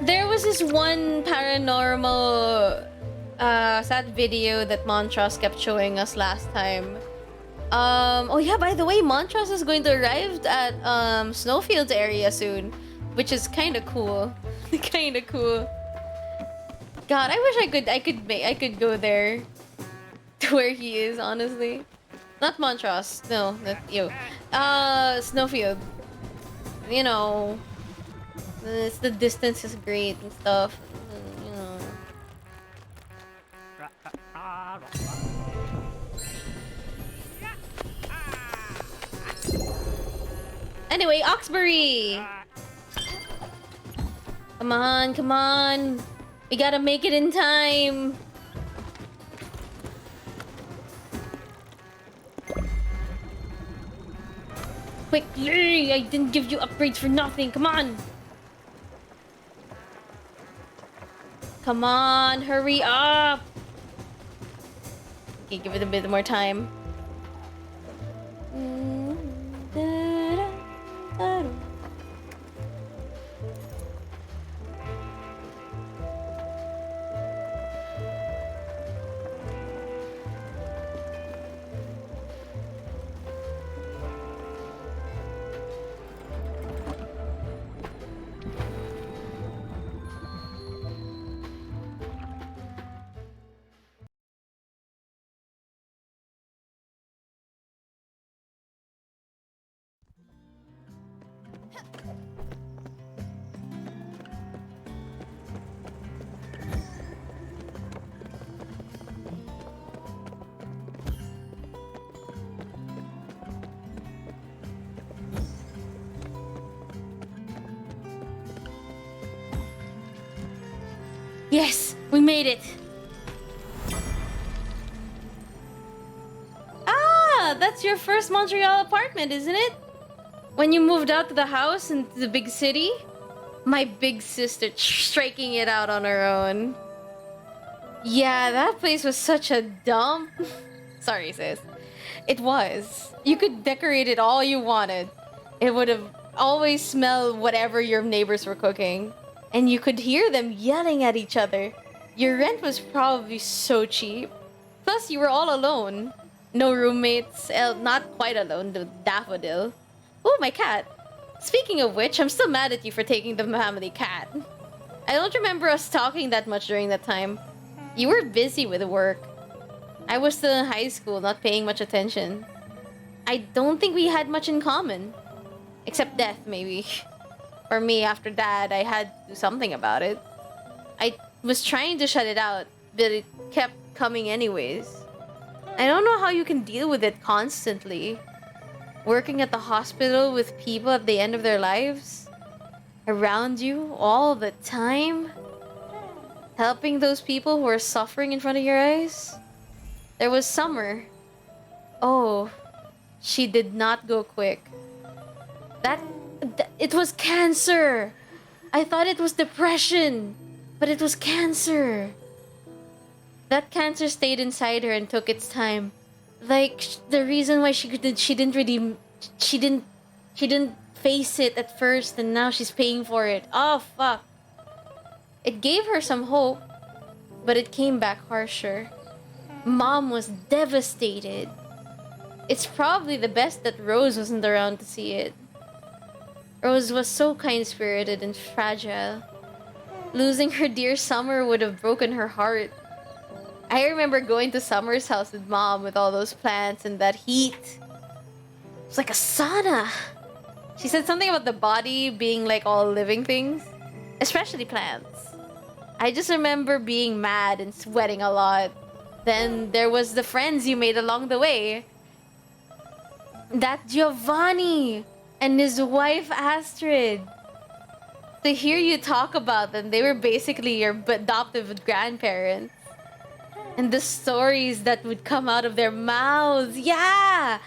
S1: There was this one paranormal sad video that Montrose kept showing us last time. Oh yeah, by the way, Montrose is going to arrive at Snowfields area soon, which is kind of cool. Kind of cool. God, I wish I could go there to where he is, honestly. Not Montrose. No, not you. Snowfield. You know, the distance is great and stuff. You know. Anyway, Oxbury! Come on. We gotta make it in time. Quickly! I didn't give you upgrades for nothing. Come on. Come on, hurry up. Okay, give it a bit more time. Yes, we made it. Ah, that's your first Montreal apartment, isn't it? When you moved out to the house in the big city? My big sister striking it out on her own. Yeah, that place was such a dump. Sorry, sis. It was. You could decorate it all you wanted. It would have always smelled whatever your neighbors were cooking. And you could hear them yelling at each other. Your rent was probably so cheap. Plus, you were all alone. No roommates. Not quite alone, the daffodil. Oh, my cat. Speaking of which, I'm still mad at you for taking the family cat. I don't remember us talking that much during that time. You were busy with work. I was still in high school, not paying much attention. I don't think we had much in common. Except death, maybe. For me, after that, I had to do something about it. I was trying to shut it out, but it kept coming anyways. I don't know how you can deal with it constantly. Working at the hospital with people at the end of their lives. Around you all the time. Helping those people who are suffering in front of your eyes. There was Summer. Oh, she did not go quick. It was cancer. I thought it was depression, but it was cancer. That cancer stayed inside her and took its time. Like the reason why she didn't face it at first, and now she's paying for it. Oh fuck. It gave her some hope, but it came back harsher. Mom was devastated. It's probably the best that Rose wasn't around to see it. Rose was so kind-spirited and fragile. Losing her dear Summer would have broken her heart. I remember going to Summer's house with Mom with all those plants and that heat. It was like a sauna. She said something about the body being like all living things, especially plants. I just remember being mad and sweating a lot. Then there was the friends you made along the way. That Giovanni and his wife Astrid. To hear you talk about them, they were basically your adoptive grandparents. And the stories that would come out of their mouths. Yeah!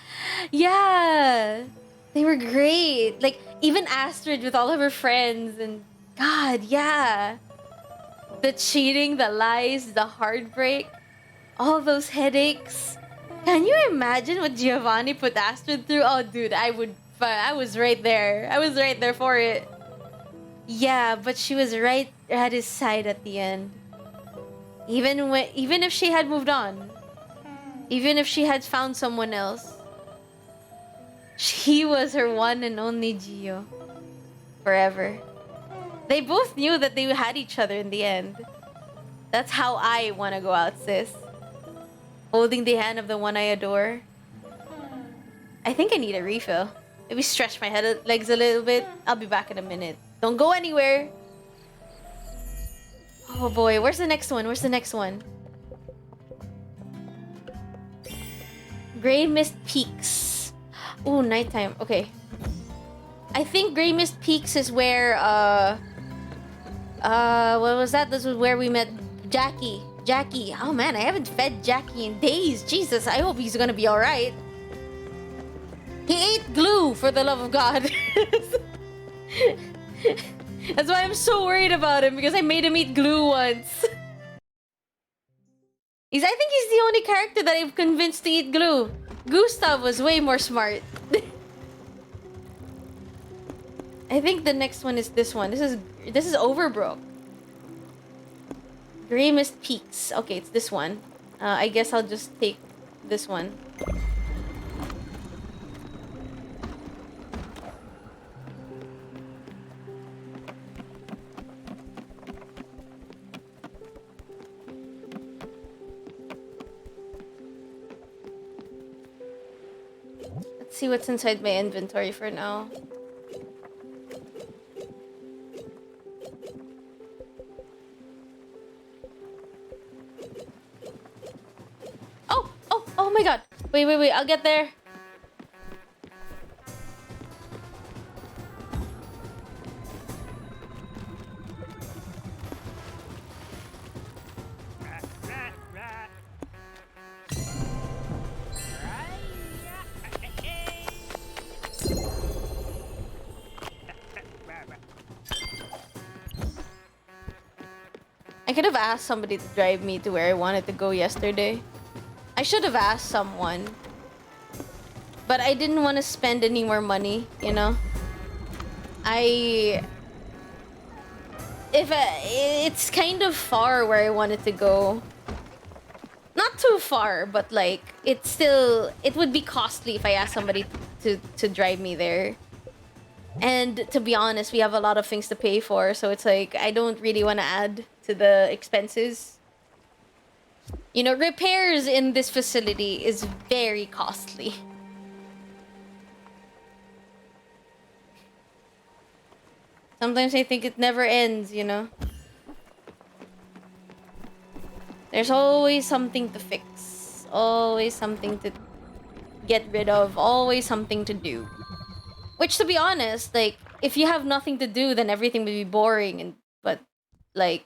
S1: Yeah! They were great. Like, even Astrid with all of her friends. And God, yeah. The cheating, the lies, the heartbreak. All those headaches. Can you imagine what Giovanni put Astrid through? Oh, dude, I was right there. I was right there for it. Yeah, but she was right at his side at the end. Even if she had moved on. Even if she had found someone else. She was her one and only Gio. Forever. They both knew that they had each other in the end. That's how I want to go out, sis. Holding the hand of the one I adore. I think I need a refill. Maybe stretch my legs a little bit. I'll be back in a minute. Don't go anywhere. Oh boy, where's the next one? Where's the next one? Grey Mist Peaks. Ooh, nighttime. Okay. I think Grey Mist Peaks is where, what was that? This was where we met Jackie. Jackie. Oh man, I haven't fed Jackie in days. Jesus, I hope he's gonna be alright. He ate glue, for the love of God. That's why I'm so worried about him, because I made him eat glue once. I think he's the only character that I've convinced to eat glue. Gustav was way more smart. I think the next one is this one. This is Overbrook. Grey Mist Peaks. Okay, it's this one. I guess I'll just take this one. Let's see what's inside my inventory for now. Oh my god. Wait. I'll get there. I could have asked somebody to drive me to where I wanted to go yesterday. I should have asked someone. But I didn't want to spend any more money, you know? It's kind of far where I wanted to go. Not too far, but like, it would be costly if I asked somebody to drive me there. And to be honest, we have a lot of things to pay for, so it's like, I don't really want to add to the expenses. You know, repairs in this facility is very costly. Sometimes I think it never ends, you know? There's always something to fix. Always something to get rid of. Always something to do. Which, to be honest, like, if you have nothing to do, then everything would be boring. But, like...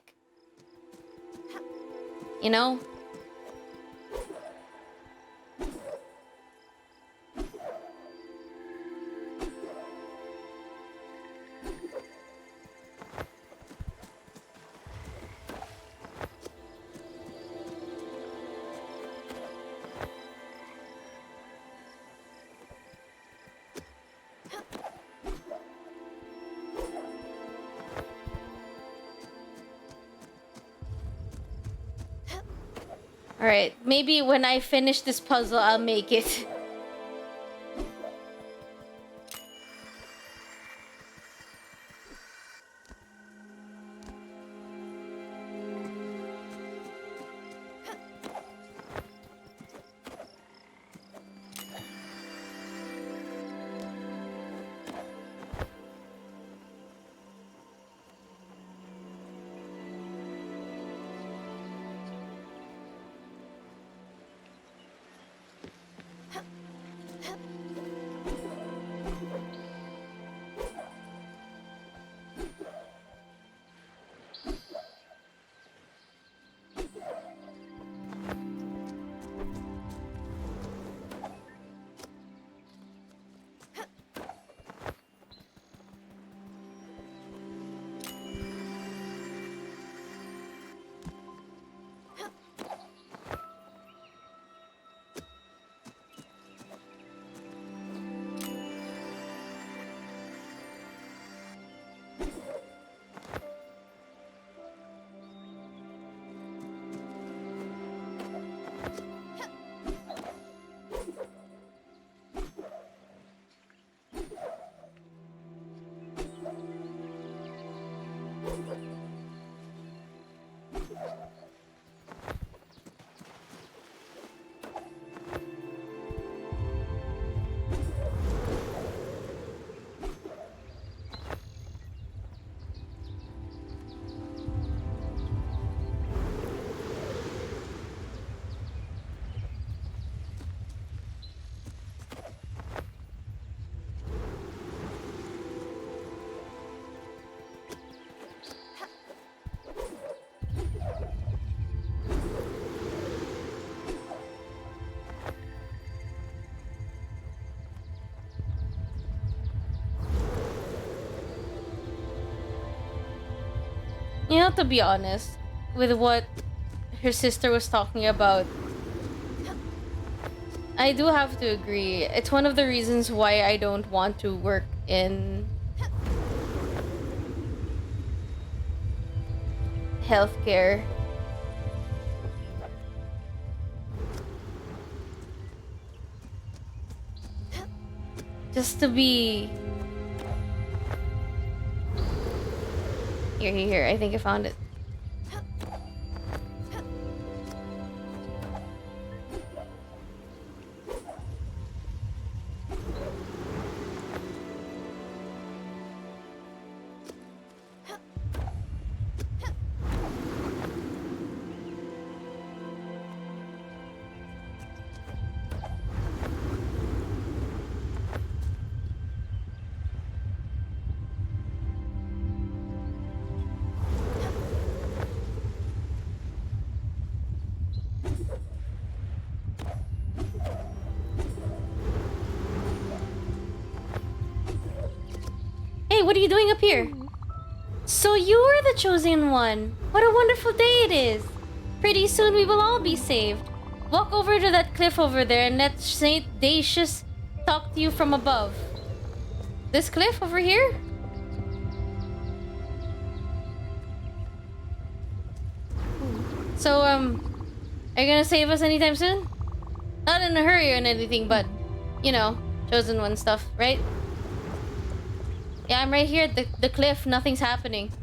S1: You know? Alright, maybe when I finish this puzzle, I'll make it. You know, to be honest, with what her sister was talking about, I do have to agree. It's one of the reasons why I don't want to work in healthcare. Just to be... Here, I think I found it. What are you doing up here? So you are the chosen one. What a wonderful day it is. Pretty soon we will all be saved. Walk over to that cliff over there and let Saint Dacius talk to you from above. This cliff over here? So, are you gonna save us anytime soon? Not in a hurry or anything, but, you know, chosen one stuff, right? Yeah, I'm right here at the cliff. Nothing's happening.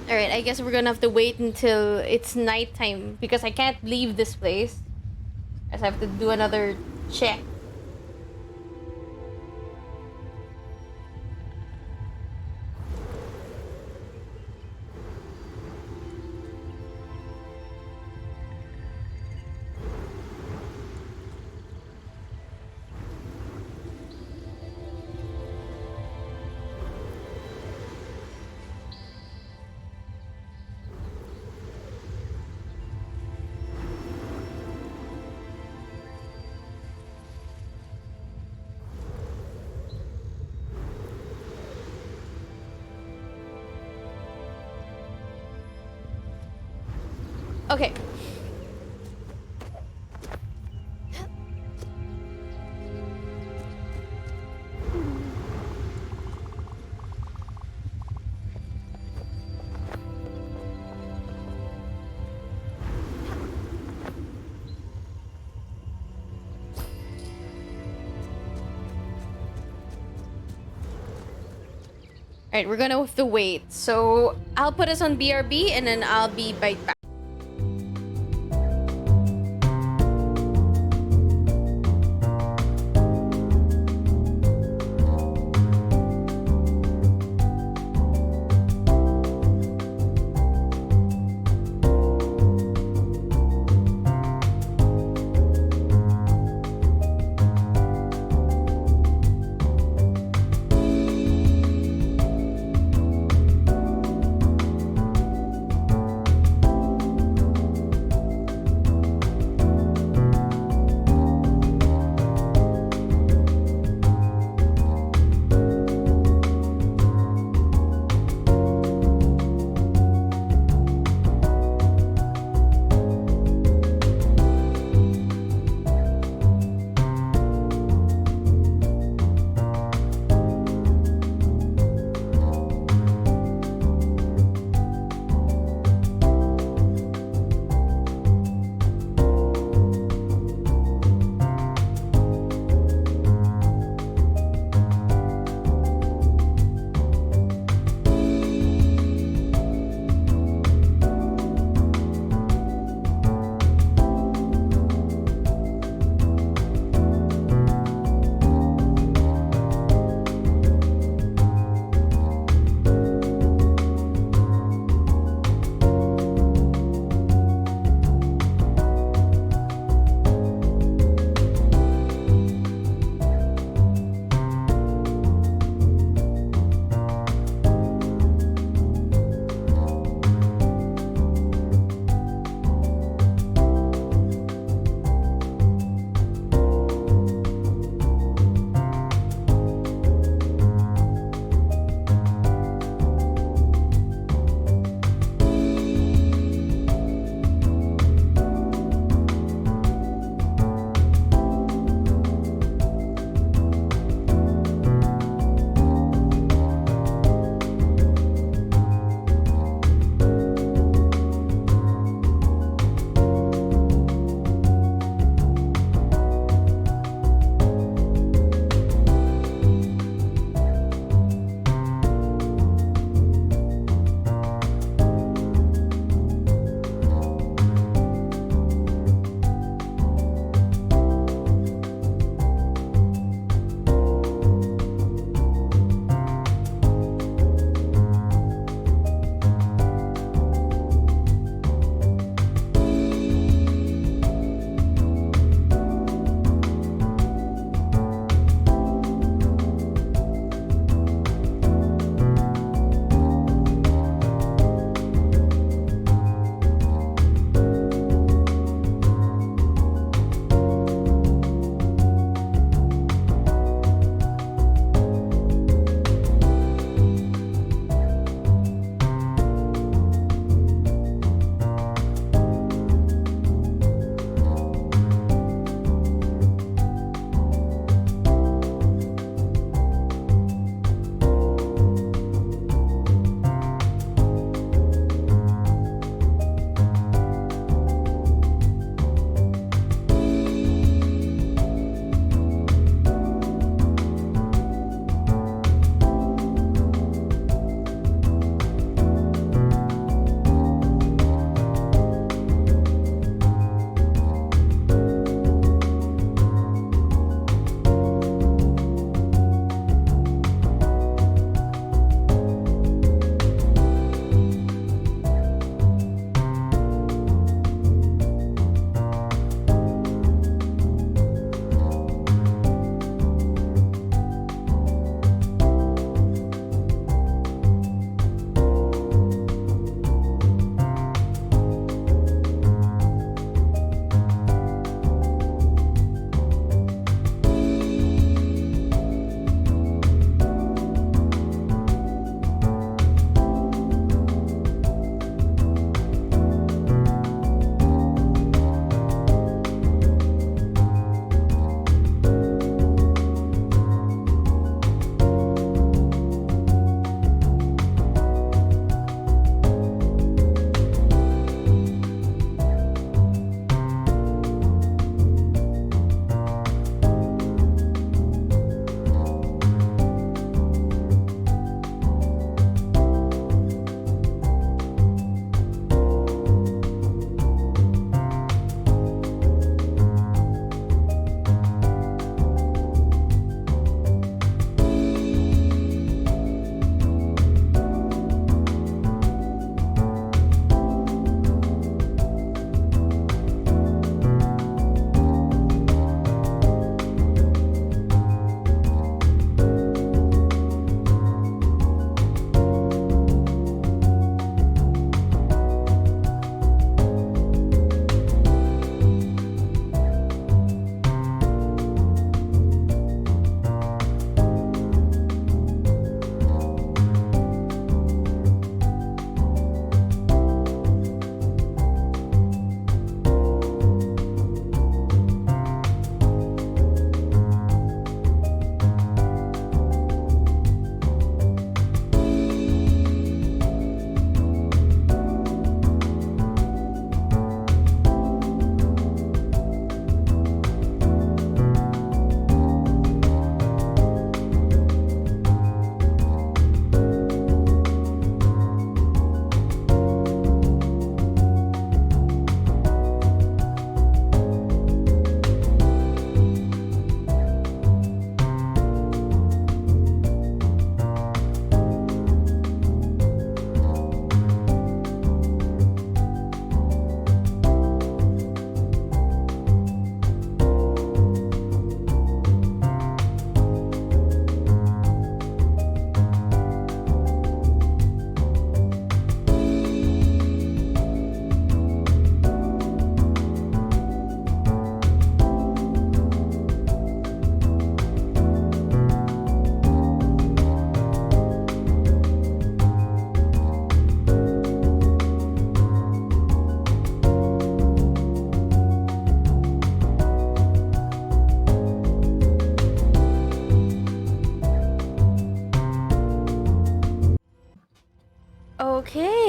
S1: Alright, I guess we're gonna have to wait until it's nighttime because I can't leave this place. I just have to do another check. Okay. Alright, we're gonna have to wait. So I'll put us on BRB and then I'll be right back.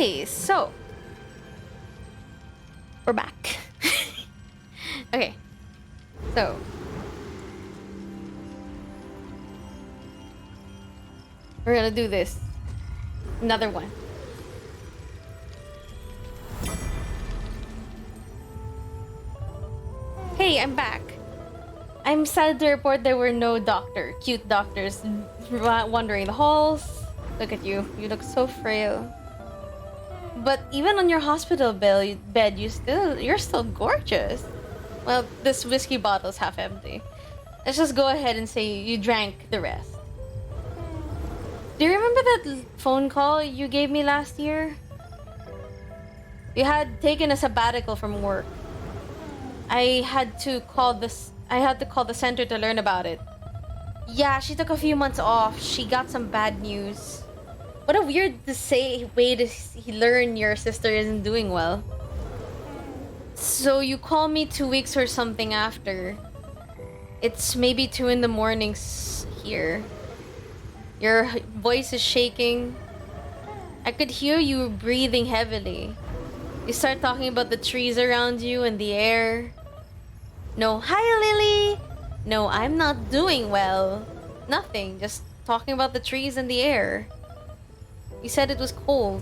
S1: Okay, so we're back. Okay, so we're gonna do this. Another one. Hey, I'm back. I'm sad to report there were no cute doctors wandering the halls. Look at you. You look so frail. But even on your hospital bed, you're still gorgeous. Well, this whiskey bottle's half empty. Let's just go ahead and say you drank the rest. Do you remember that phone call you gave me last year? You had taken a sabbatical from work. I had to call the center to learn about it. Yeah, she took a few months off. She got some bad news. What a weird way to learn your sister isn't doing well. So you call me 2 weeks or something after. It's maybe 2 in the morning here. Your voice is shaking. I could hear you breathing heavily. You start talking about the trees around you and the air. No, hi Lily. No, I'm not doing well. Nothing, just talking about the trees and the air. You said it was cold.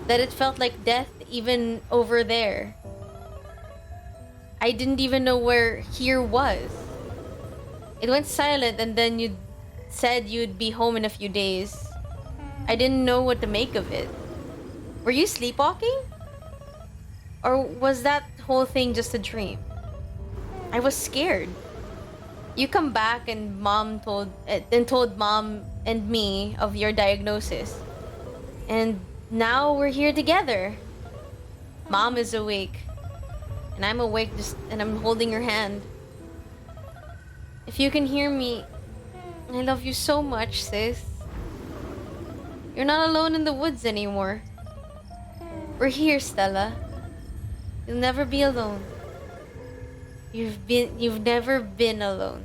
S1: That it felt like death even over there. I didn't even know where here was. It went silent and then you said you'd be home in a few days. I didn't know what to make of it. Were you sleepwalking? Or was that whole thing just a dream? I was scared. You come back and told mom and me of your diagnosis. And now we're here together. Mom is awake. And I'm awake and I'm holding her hand. If you can hear me, I love you so much, sis. You're not alone in the woods anymore. We're here, Stella. You'll never be alone. You've never been alone.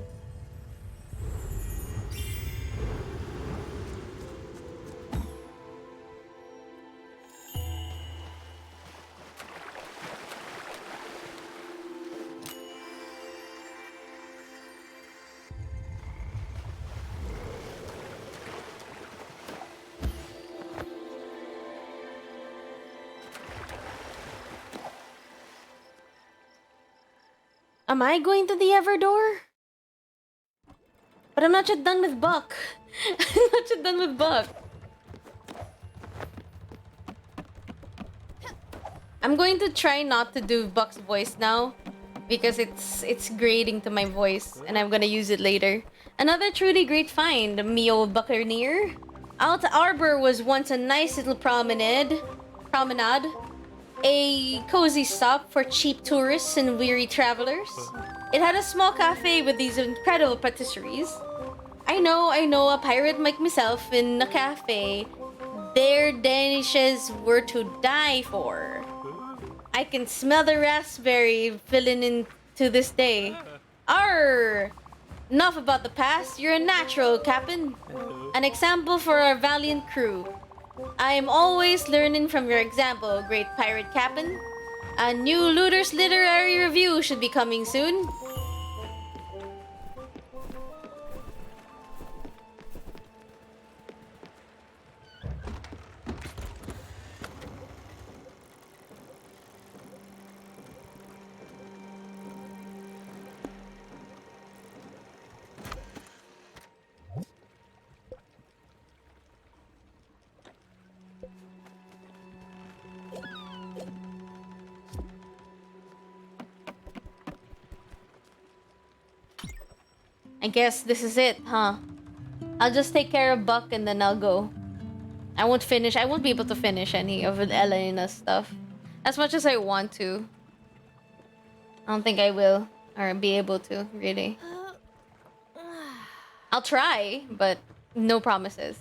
S1: Am I going to the Everdore? But I'm not yet done with Buck. I'm not yet done with Buck. I'm going to try not to do Buck's voice now because it's grating to my voice and I'm gonna use it later. Another truly great find, me old buccaneer. Alta Arbor was once a nice little promenade. A cozy stop for cheap tourists and weary travelers. It had a small cafe with these incredible patisseries. I know, a pirate like myself in a cafe, their dishes were to die for. I can smell the raspberry filling in to this day. Arr! Enough about the past, you're a natural, Captain. An example for our valiant crew. I am always learning from your example, great pirate captain. A new Looters literary review should be coming soon. I guess this is it, huh? I'll just take care of Buck and then I'll go. I won't be able to finish any of Elena's stuff. As much as I want to. I don't think I will. Or be able to, really. I'll try, but no promises.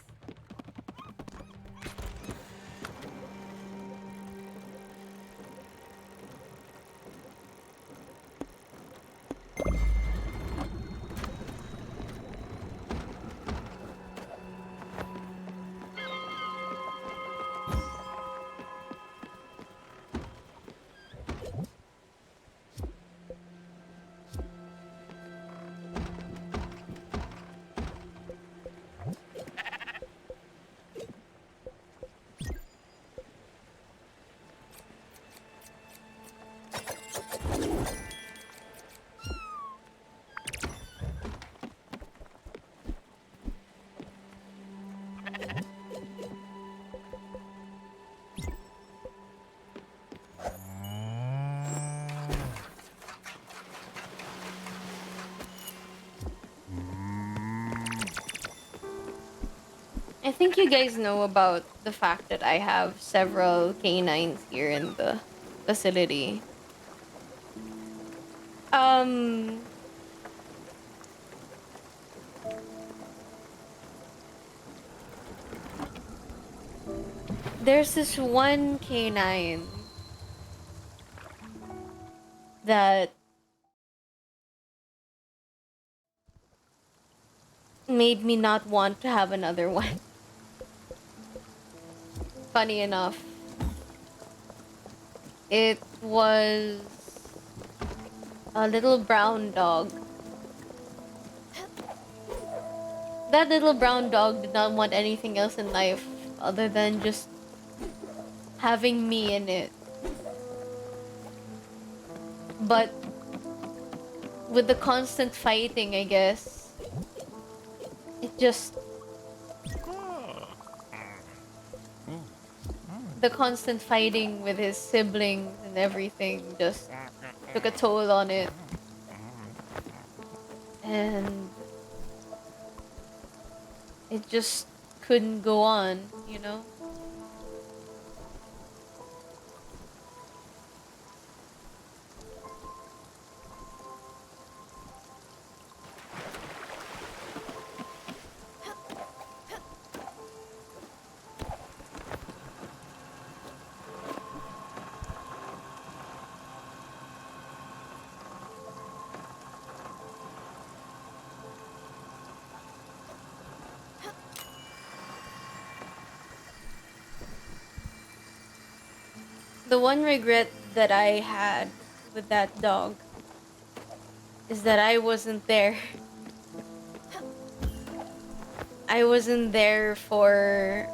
S1: I think you guys know about the fact that I have several canines here in the facility. Um, there's this one canine that made me not want to have another one. Funny enough, it was a little brown dog. That little brown dog did not want anything else in life other than just having me in it. But with the constant fighting, I guess, it just... The constant fighting with his siblings and everything just took a toll on it. And it just couldn't go on, you know? The one regret that I had with that dog is that I wasn't there. I wasn't there for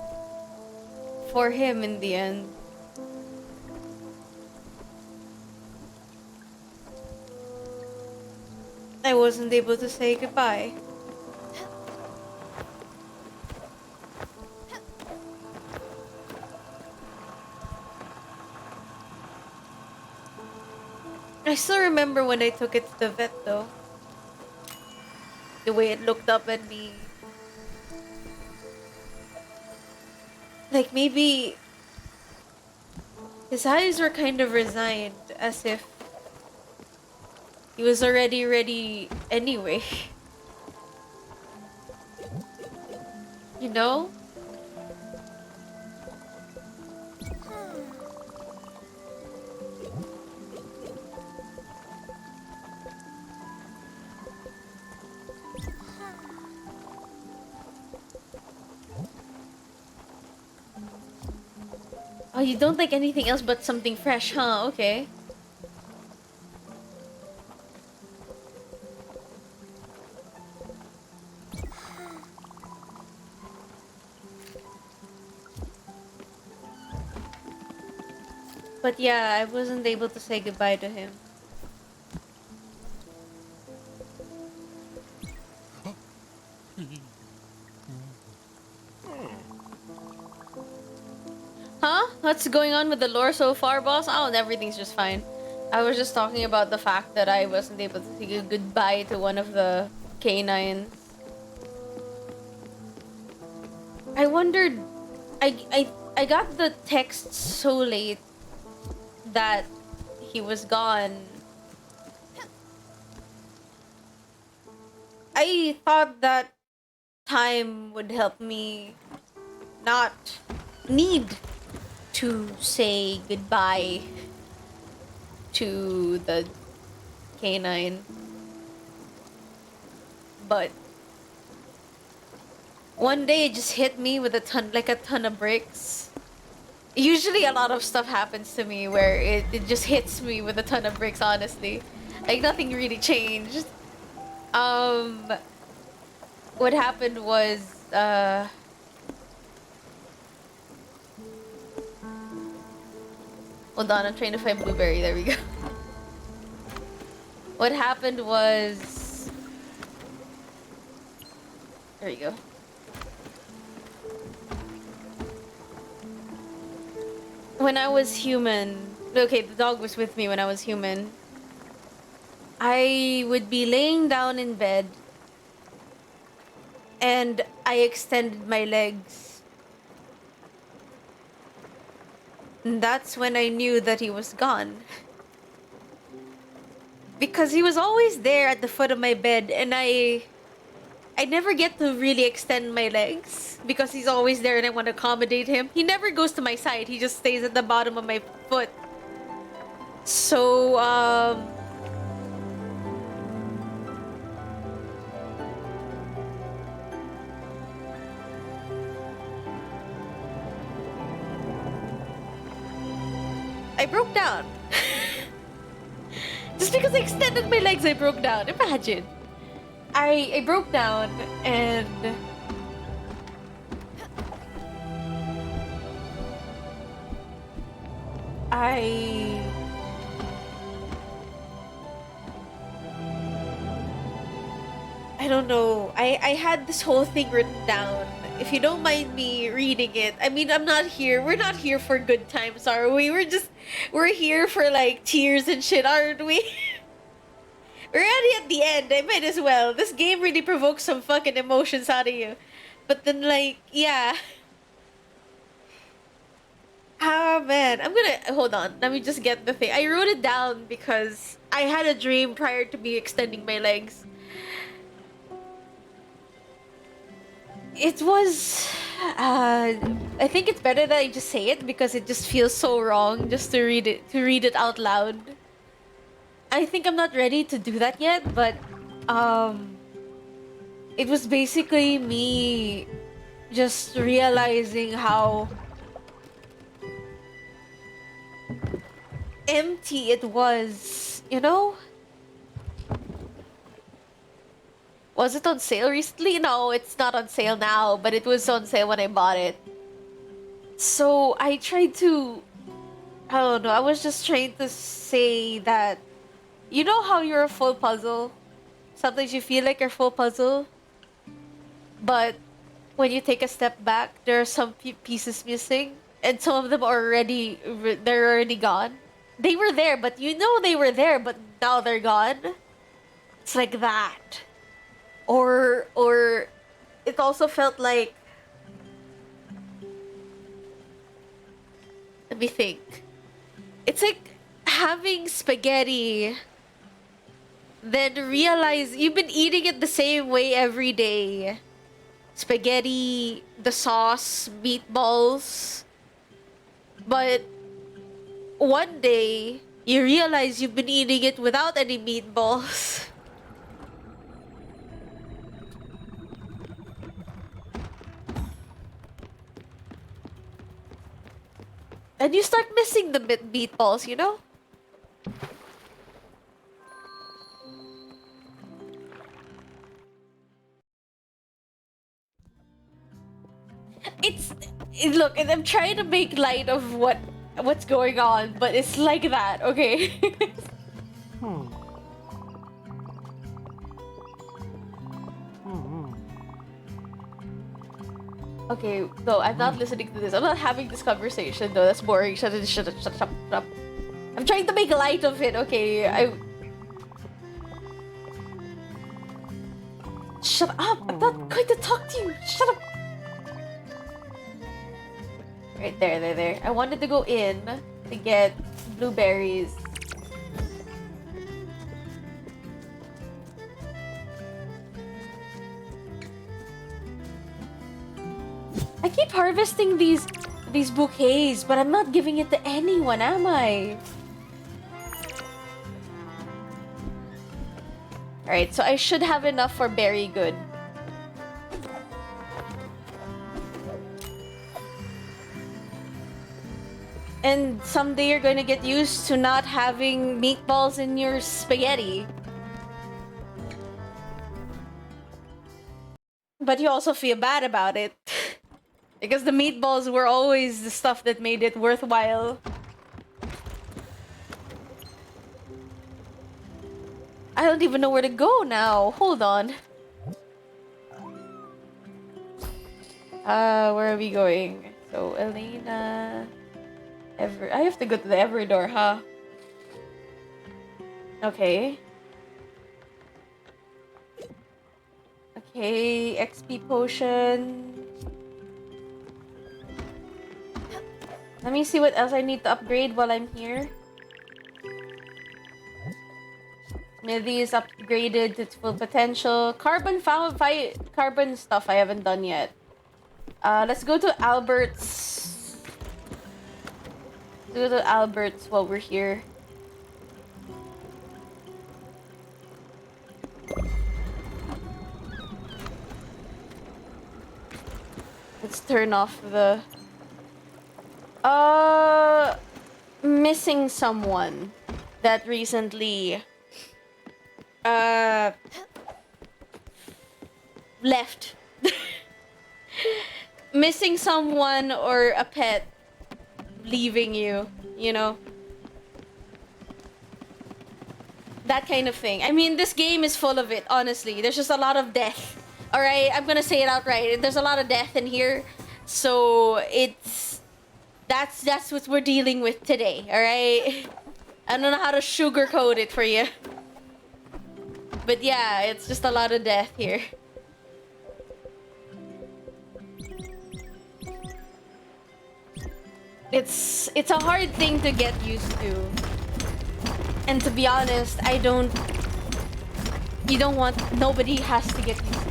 S1: him in the end. I wasn't able to say goodbye. I still remember when I took it to the vet though. The way it looked up at me. Like maybe his eyes were kind of resigned, as if he was already ready anyway. You know? Oh, you don't like anything else but something fresh, huh? Okay. But yeah, I wasn't able to say goodbye to him. Huh? What's going on with the lore so far, boss? Oh, everything's just fine. I was just talking about the fact that I wasn't able to say goodbye to one of the canines. I wondered... I got the text so late that he was gone. I thought that time would help me not need to say goodbye to the canine. But one day it just hit me with a ton of bricks. Usually a lot of stuff happens to me where it just hits me with a ton of bricks, honestly. Like nothing really changed. What happened was hold on, I'm trying to find Blueberry. There we go. What happened was... There you go. When I was human... Okay, the dog was with me when I was human. I would be laying down in bed. and I extended my legs. And that's when I knew that he was gone. Because he was always there at the foot of my bed, and I never get to really extend my legs because he's always there and I want to accommodate him. He never goes to my side. He just stays at the bottom of my foot. So, I broke down. Just because I extended my legs, I broke down. Imagine. I broke down and I don't know. I had this whole thing written down. If you don't mind me reading it. I mean, I'm not here. We're not here for good times, are we? We're here for like tears and shit, aren't we? We're already at the end. I might as well. This game really provokes some fucking emotions out of you. But then, like, yeah. Ah, man. I'm gonna... Hold on. Let me just get the thing. I wrote it down because I had a dream prior to me extending my legs. It was... I think it's better that I just say it because it just feels so wrong just to read it out loud. I think I'm not ready to do that yet, but it was basically me just realizing how empty it was, you know? Was it on sale recently? No, it's not on sale now, but it was on sale when I bought it. So I tried to... I don't know, I was just trying to say that... You know how you're a full puzzle? Sometimes you feel like you're full puzzle. But when you take a step back, there are some pieces missing. And some of them are already... They're already gone. They were there, but you know they were there, but now they're gone. It's like that. Or it also felt like... Let me think. It's like having spaghetti, then realize you've been eating it the same way every day. Spaghetti, the sauce, meatballs. But one day, you realize you've been eating it without any meatballs. And you start missing the meatballs, you know? Look, and I'm trying to make light of what's going on, but it's like that, okay? Okay, no, I'm not listening to this. I'm not having this conversation, though. That's boring. Shut up. I'm trying to make light of it, okay? Shut up! I'm not going to talk to you! Shut up! Right there. I wanted to go in to get blueberries. I keep harvesting these bouquets, but I'm not giving it to anyone, am I? Alright, so I should have enough for berry good. And someday you're gonna get used to not having meatballs in your spaghetti. But you also feel bad about it. Because the meatballs were always the stuff that made it worthwhile. I don't even know where to go now. Hold on. Where are we going? So, Elena... I have to go to the every door, huh? Okay. Okay, XP potion. Let me see what else I need to upgrade while I'm here. Smithy is upgraded to its full potential. Carbon carbon stuff I haven't done yet. Let's go to Albert's. Go to Albert's while we're here. Let's turn off the... Missing someone that recently... left. Missing someone or a pet leaving you, you know? That kind of thing. I mean, this game is full of it, honestly. There's just a lot of death. Alright, I'm gonna say it outright. There's a lot of death in here. So, it's... That's what we're dealing with today, alright? I don't know how to sugarcoat it for you. But yeah, it's just a lot of death here. It's a hard thing to get used to. And to be honest, nobody has to get used to it.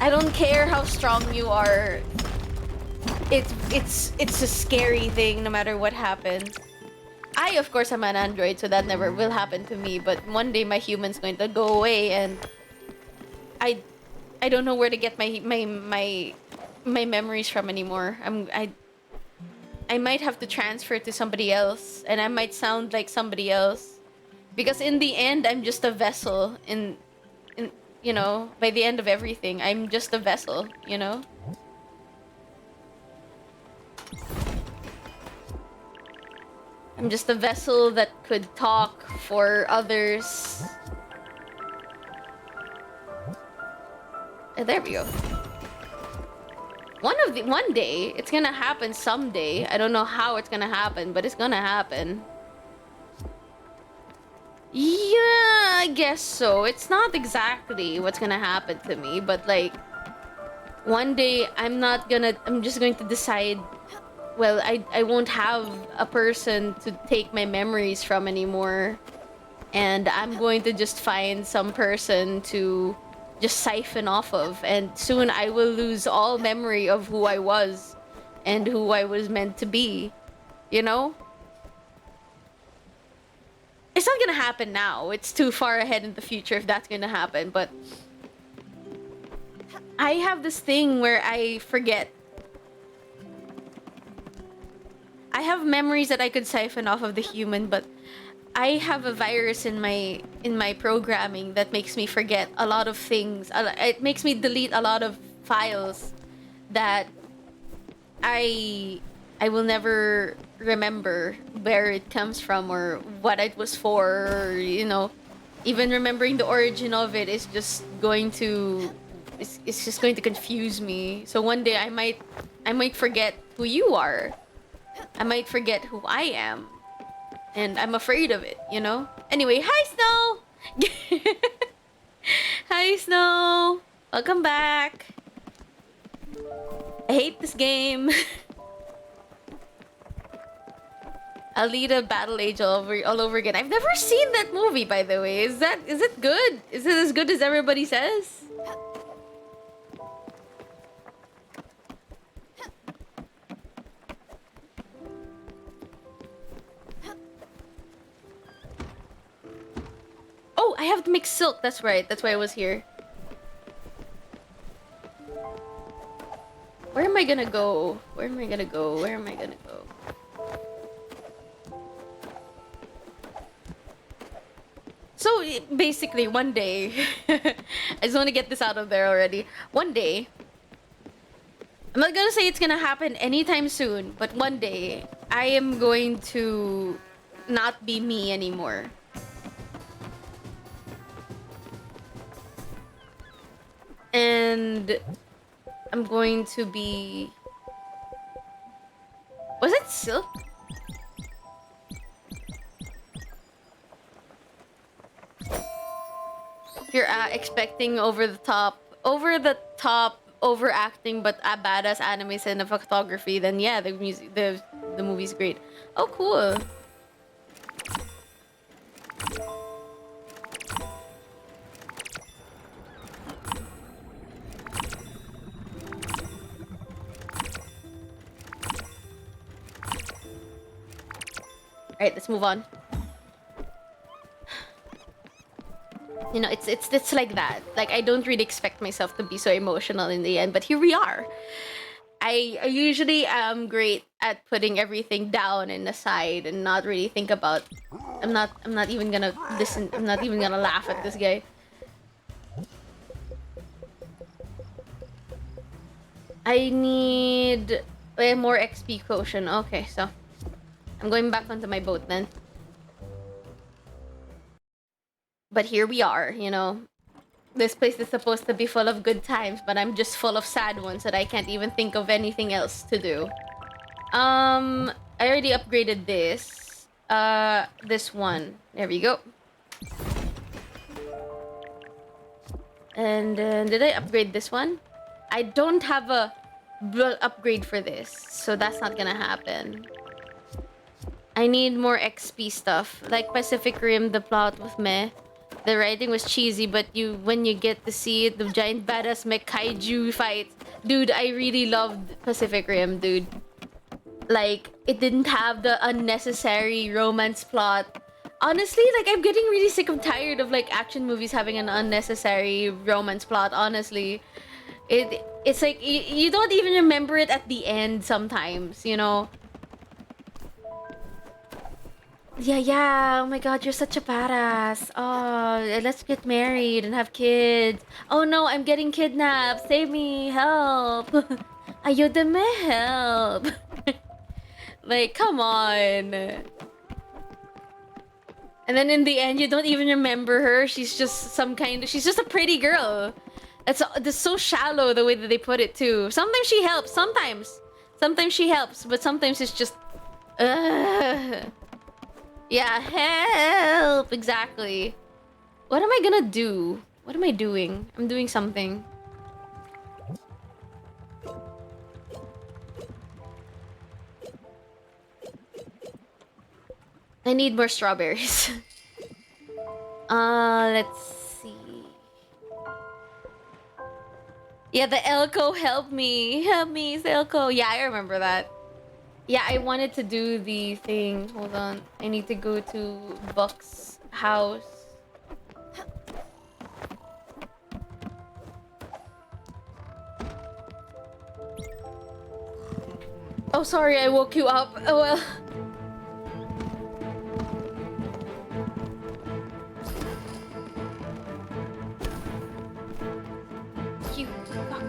S1: I don't care how strong you are. It's a scary thing no matter what happens. I, of course, am an android, so that never will happen to me. But one day my human's going to go away, and I don't know where to get my memories from anymore. I might have to transfer to somebody else, and I might sound like somebody else, because in the end, I'm just a vessel. In you know, by the end of everything, I'm just a vessel. You know. I'm just a vessel that could talk for others. There we go. One day, it's gonna happen someday. I don't know how it's gonna happen, but it's gonna happen. Yeah, I guess so. It's not exactly what's gonna happen to me, but like, one day I'm just going to decide, well, I won't have a person to take my memories from anymore. And I'm going to just find some person to just siphon off of. And soon I will lose all memory of who I was and who I was meant to be. You know? It's not gonna happen now. It's too far ahead in the future if that's gonna happen. But I have this thing where I forget. I have memories that I could siphon off of the human, but I have a virus in my programming that makes me forget a lot of things. It makes me delete a lot of files that I will never remember where it comes from or what it was for, or, you know, even remembering the origin of it is just going to it's just going to confuse me. So one day I might forget who you are. I might forget who I am. And I'm afraid of it, you know? Anyway, hi, Snow! Hi, Snow! Welcome back! I hate this game. Alita Battle Age all over again. I've never seen that movie, by the way. Is it good? Is it as good as everybody says? Oh, I have to make silk. That's right. That's why I was here. Where am I gonna go? Where am I gonna go? Where am I gonna go? So, basically, one day... I just want to get this out of there already. One day... I'm not gonna say it's gonna happen anytime soon, but one day, I am going to not be me anymore. And I'm going to be... Was it silk? If you're expecting over the top, overacting but a badass anime cinematography, then yeah, the movie's great. Oh, cool. All right, let's move on. You know, it's like that. Like, I don't really expect myself to be so emotional in the end, but here we are. I usually am great at putting everything down and aside and not really think about. I'm not even gonna listen. I'm not even gonna laugh at this guy. I need more XP quotient. Okay, so I'm going back onto my boat then. But here we are, you know. This place is supposed to be full of good times, but I'm just full of sad ones that I can't even think of anything else to do. I already upgraded this. This one. There we go. And did I upgrade this one? I don't have a upgrade for this, so that's not gonna happen. I need more XP stuff. Like Pacific Rim, the plot was meh. The writing was cheesy, but when you get to see it, the giant badass mech kaiju fight. Dude, I really loved Pacific Rim, dude. Like, it didn't have the unnecessary romance plot. Honestly, like, I'm getting really sick and tired of, like, action movies having an unnecessary romance plot, honestly. It's like, you don't even remember it at the end sometimes, you know? Yeah, oh my god, you're such a badass. Oh, let's get married and have kids. Oh no, I'm getting kidnapped. Save me, help. Ayúdame, help. Like, come on. And then in the end, you don't even remember her. She's just she's just a pretty girl. That's so shallow the way that they put it too. Sometimes she helps, sometimes she helps, but sometimes it's just, yeah, help! Exactly. What am I gonna do? What am I doing? I'm doing something. I need more strawberries. Let's see. Yeah, the Elko, help me. Help me, Elko. Yeah, I remember that. Yeah, I wanted to do the thing. Hold on. I need to go to Buck's house. Oh, sorry, I woke you up. Oh, well. You fuck.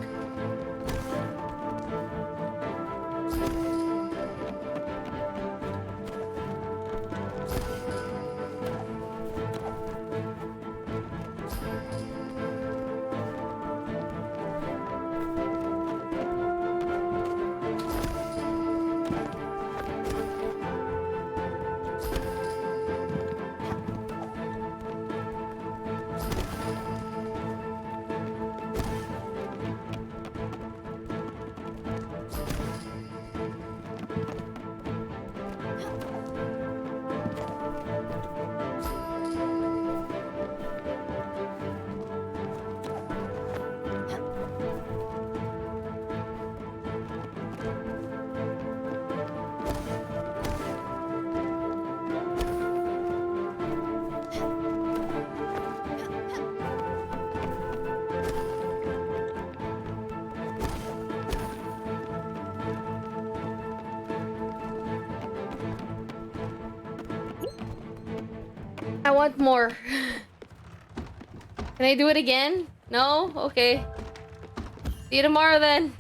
S1: I want more. Can I do it again? No? Okay. See you tomorrow then.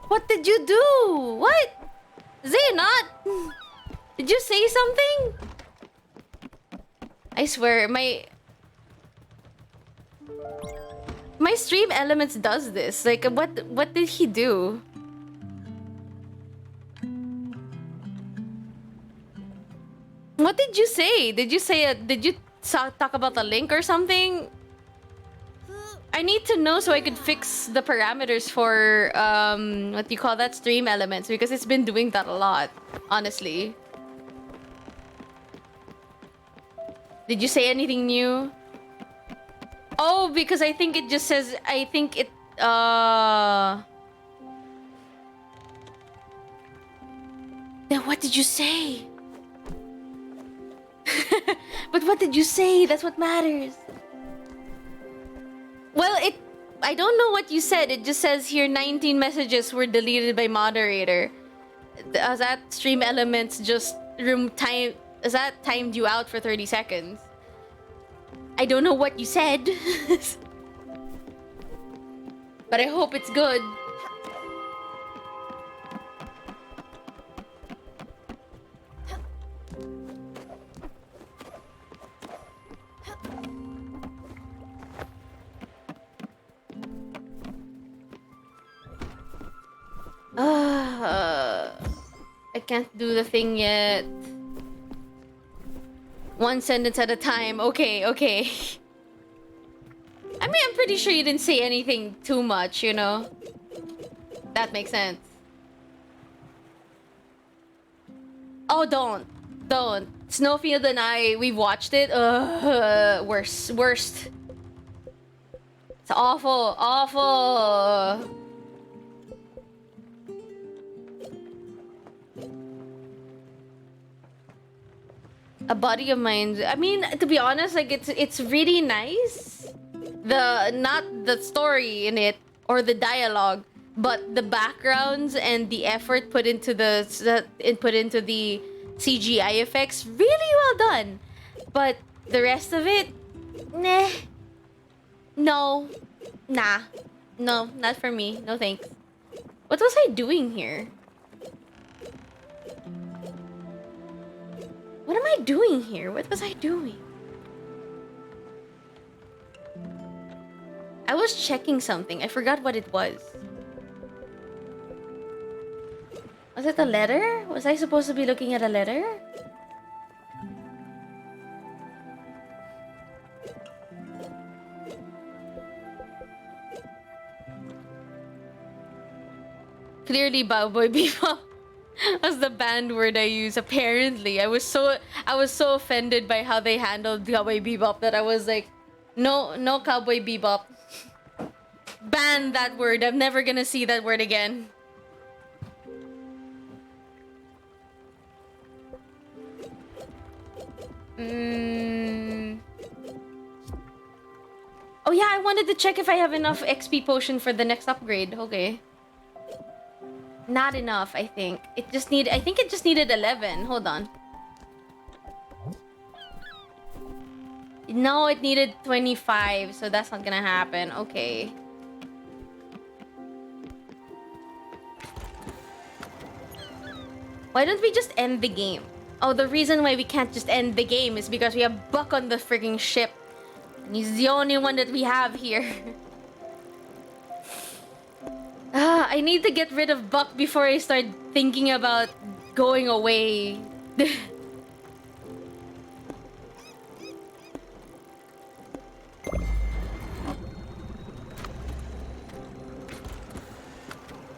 S1: What did you do? What? Zaynot? Did you say something? I swear, my stream elements does this. Like, what did he do? What did you say? Did you say did you talk about the link or something? I need to know so I could fix the parameters for what do you call that, stream elements, because it's been doing that a lot, honestly. Did you say anything new? Oh, because I think it just says, I think it then what did you say? But what did you say? That's what matters. Well, I don't know what you said. It just says here 19 messages were deleted by moderator. That stream elements just timed you out for 30 seconds? I don't know what you said. But I hope it's good. I can't do the thing yet. One sentence at a time. Okay. I mean, I'm pretty sure you didn't say anything too much, you know? That makes sense. Oh, don't. Snowfield and I, we've watched it. Worst. It's awful. A buddy of mine. I mean, to be honest, like it's really nice. Not the story in it or the dialogue, but the backgrounds and the effort put into the CGI effects, really well done. But the rest of it, nah. No, not for me. No thanks. What was I doing here? What am I doing here? What was I doing? I was checking something. I forgot what it was. Was it a letter? Was I supposed to be looking at a letter? Clearly, Cowboy Bebop was the banned word I use. Apparently, I was so offended by how they handled Cowboy Bebop that I was like, no Cowboy Bebop. Ban that word. I'm never gonna see that word again. Oh yeah, I wanted to check if I have enough XP potion for the next upgrade. Okay. Not enough, I think. I think it just needed 11. Hold on. No, it needed 25, so that's not gonna happen. Okay. Why don't we just end the game? Oh, the reason why we can't just end the game is because we have Buck on the frigging ship. And he's the only one that we have here. I need to get rid of Buck before I start thinking about going away.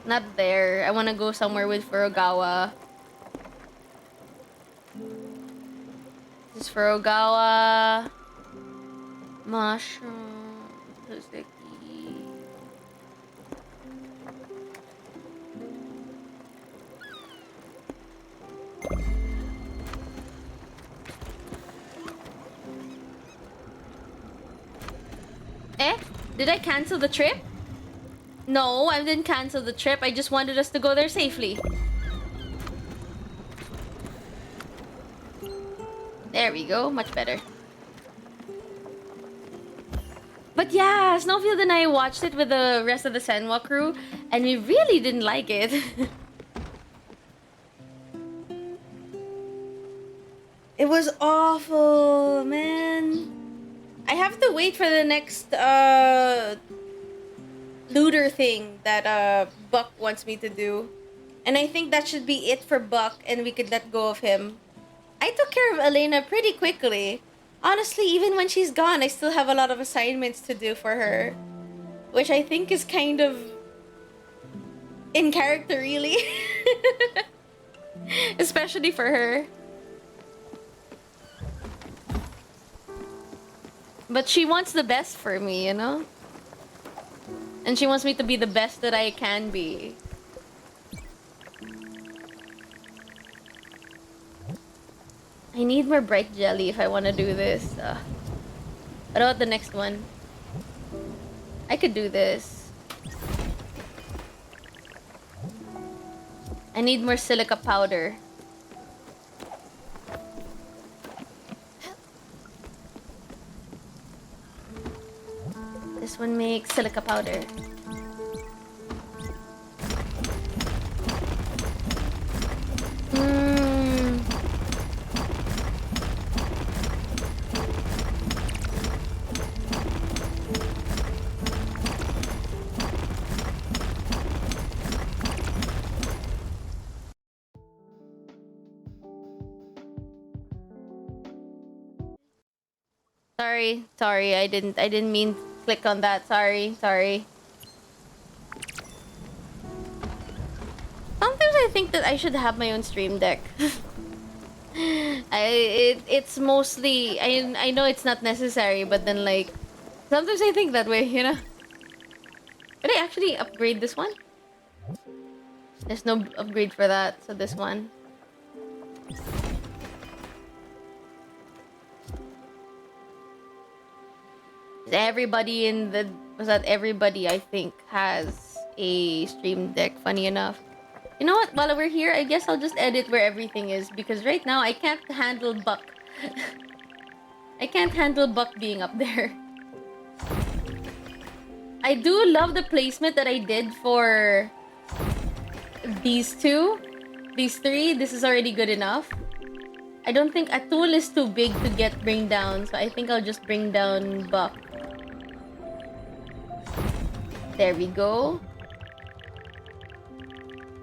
S1: Not there. I want to go somewhere with Furugawa. This is Furugawa. Mushroom. Tuzeki. Did I cancel the trip? No, I didn't cancel the trip. I just wanted us to go there safely. There we go. Much better. But yeah, Snowfield and I watched it with the rest of the Senwa crew, and we really didn't like it. It was awful, man. I have to wait for the next looter thing that Buck wants me to do. And I think that should be it for Buck, and we could let go of him. I took care of Elena pretty quickly. Honestly, even when she's gone, I still have a lot of assignments to do for her. Which I think is kind of in character, really. Especially for her. But she wants the best for me, you know? And she wants me to be the best that I can be. I need more bright jelly if I want to do this. What about the next one? I could do this. I need more silica powder. This one makes silica powder. Sorry, I didn't mean to click on that. Sorry. Sometimes I think that I should have my own stream deck. It's mostly I know it's not necessary, but then like sometimes I think that way, you know. Could I actually upgrade this one? There's no upgrade for that, so this one. Everybody in the everybody I think has a stream deck, funny enough. You know what, while we're here, I guess I'll just edit where everything is, because right now I can't handle Buck. I can't handle Buck being up there. I do love the placement that I did for these two. These three, this is already good enough. I don't think a tool is too big to bring down, so I think I'll just bring down Buck. There we go.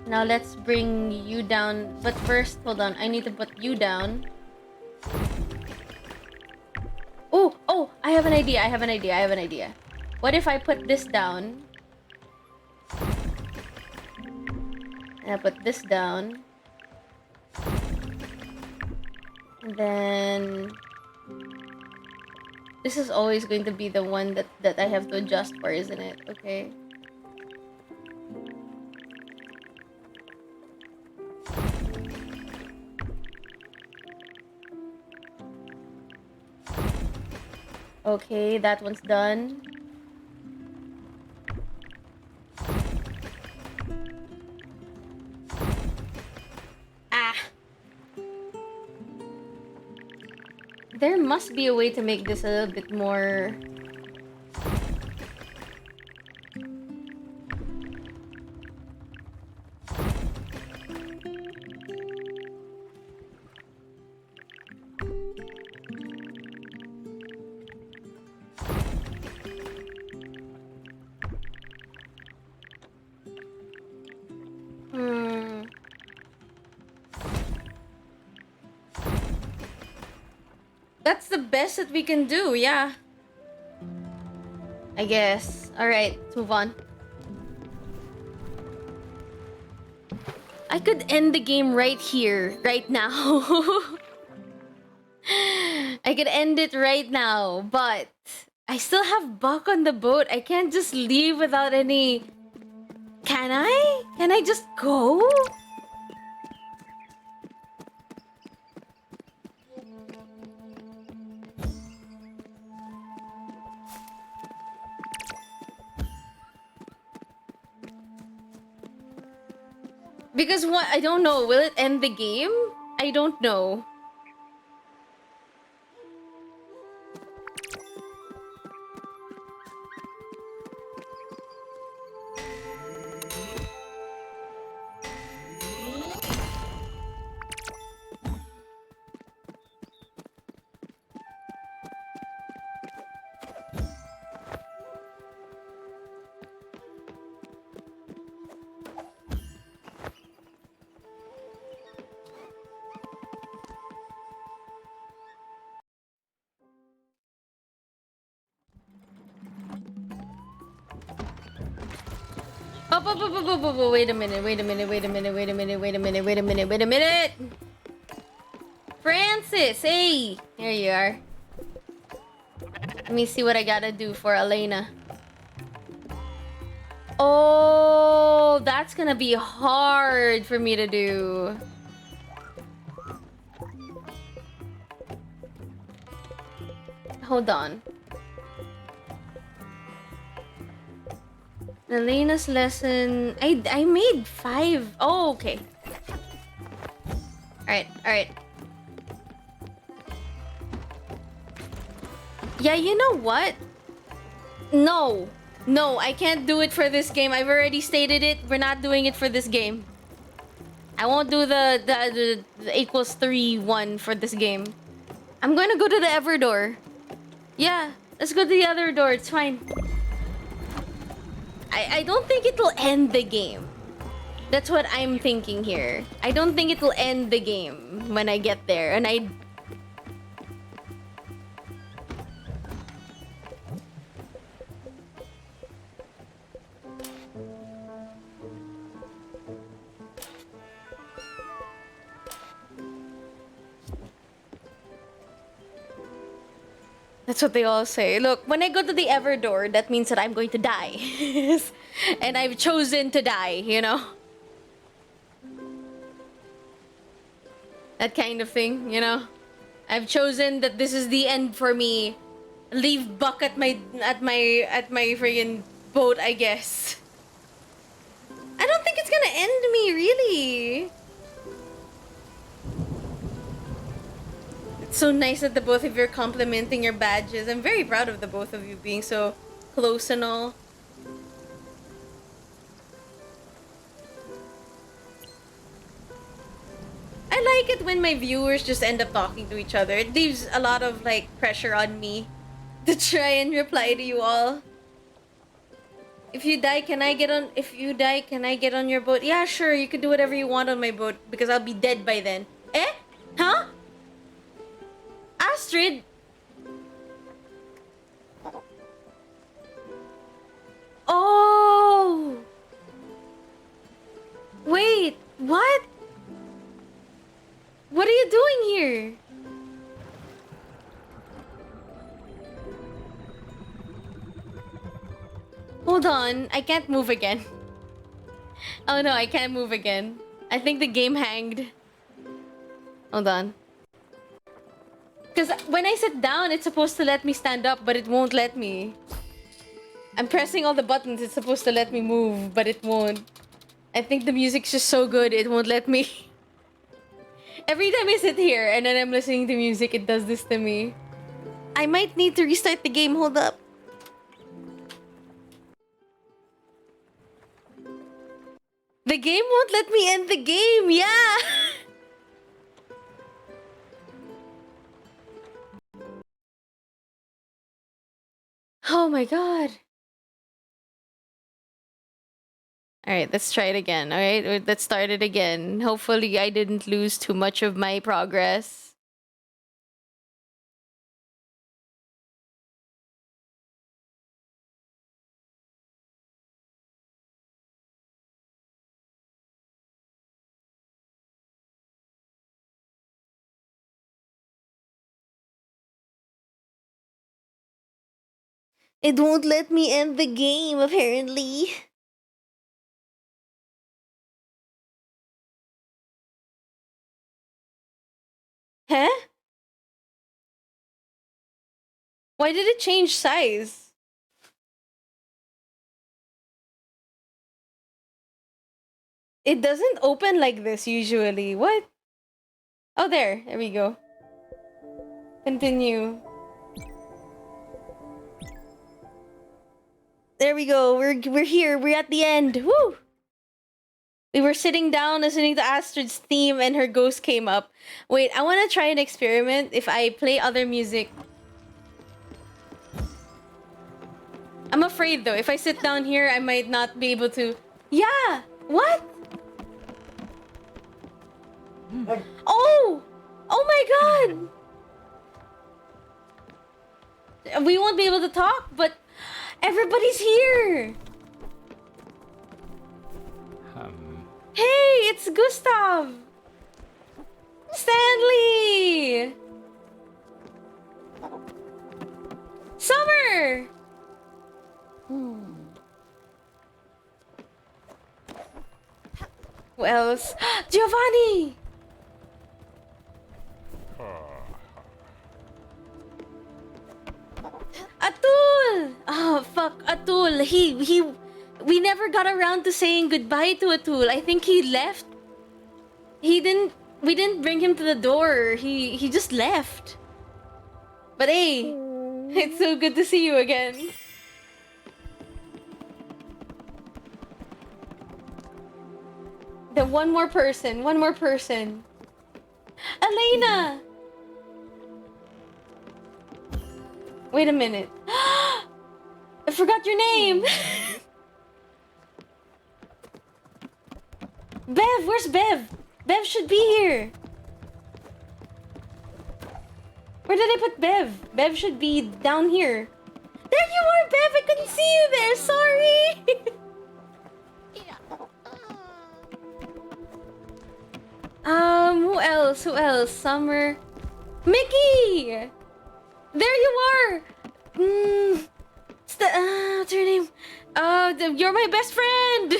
S1: Now let's bring you down. But first, hold on. I need to put you down. Oh, I have an idea. What if I put this down? And I put this down. And then this is always going to be the one that I have to adjust for, isn't it? Okay. Okay, that one's done. There must be a way to make this a little bit more... That's the best that we can do, yeah. I guess. Alright, let's move on. I could end the game right here, right now. I could end it right now, but I still have Buck on the boat. I can't just leave without any... Can I? Can I just go? Because what? I don't know. Will it end the game? I don't know. Wait a minute. Francis, hey! Here you are. Let me see what I gotta do for Elena. Oh, that's gonna be hard for me to do. Hold on. Elena's lesson. I made 5. Oh, okay. Alright. Yeah, you know what? No, I can't do it for this game. I've already stated it. We're not doing it for this game. I won't do the equals 3 1 for this game. I'm going to go to the Ever door. Yeah, let's go to the other door. It's fine. I don't think it'll end the game. That's what I'm thinking here. I don't think it'll end the game when I get there. And I... That's what they all say. Look, when I go to the Ever door, that means that I'm going to die. And I've chosen to die, you know? That kind of thing, you know? I've chosen that this is the end for me. Leave Buck at my friggin' boat, I guess. I don't think it's gonna end me, really. It's so nice that the both of you are complimenting your badges. I'm very proud of the both of you being so close and all. I like it when my viewers just end up talking to each other. It leaves a lot of like pressure on me to try and reply to you all. If you die, can I get on? If you die, can I get on your boat? Yeah, sure. You can do whatever you want on my boat because I'll be dead by then. Eh? Huh? Astrid? Oh! Wait, what? What are you doing here? Hold on, I can't move again. Oh no, I can't move again. I think the game hanged. Hold on. Because when I sit down, it's supposed to let me stand up, but it won't let me. I'm pressing all the buttons, it's supposed to let me move, but it won't. I think the music's just so good, it won't let me. Every time I sit here and then I'm listening to music, it does this to me. I might need to restart the game, hold up. The game won't let me end the game, yeah! Oh my god. Alright, let's try it again, alright? Let's start it again. Hopefully I didn't lose too much of my progress. It won't let me end the game, apparently. Huh? Why did it change size? It doesn't open like this usually. What? Oh, there. There we go. Continue. There we go. We're here. We're at the end. Woo! We were sitting down listening to Astrid's theme and her ghost came up. Wait, I want to try an experiment. If I play other music... I'm afraid though. If I sit down here, I might not be able to... Yeah! What? Oh! Oh my god! We won't be able to talk, but everybody's here! Hey, it's Gustav! Stanley! Summer! Who else? Giovanni! Atul! Oh, fuck, Atul. We never got around to saying goodbye to Atul. I think he left. We didn't bring him to the door. He just left. But hey, it's so good to see you again. One more person. Elena! Wait a minute. I forgot your name! Bev, where's Bev? Bev should be here. Where did I put Bev? Bev should be down here. There you are, Bev! I couldn't see you there, sorry! Who else? Summer. Mickey! There you are! What's her name? You're my best friend!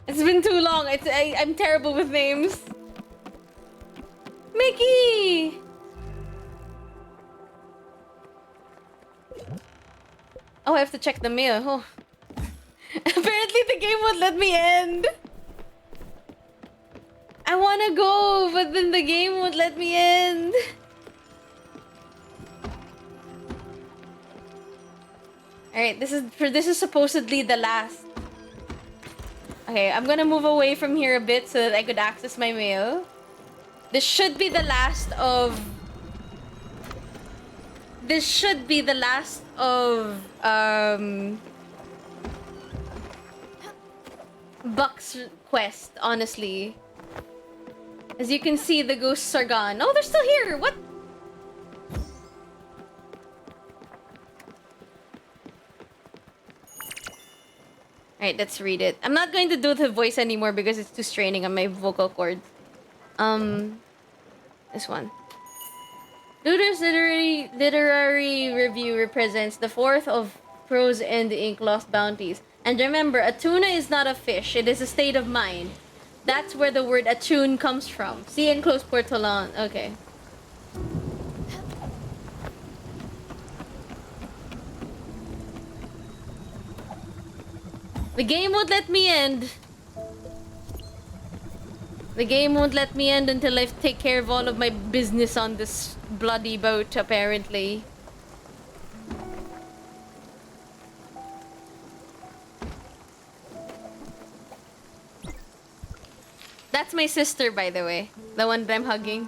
S1: It's been too long. I'm terrible with names. Mickey! Oh, I have to check the mail. Oh. Apparently the game won't let me end. I wanna go, but then the game won't let me end. Alright, this is supposedly the last. Okay, I'm gonna move away from here a bit so that I could access my mail. This should be the last of Buck's quest, honestly. As you can see, the ghosts are gone. Oh, they're still here! What? Alright, let's read it. I'm not going to do the voice anymore because it's too straining on my vocal cords. This one. Luder's literary review represents the fourth of Prose and Ink Lost Bounties. And remember, a tuna is not a fish, it is a state of mind. That's where the word attune comes from. See enclosed portolan. Okay. The game won't let me end. The game won't let me end until I take care of all of my business on this bloody boat, apparently. That's my sister, by the way. The one that I'm hugging.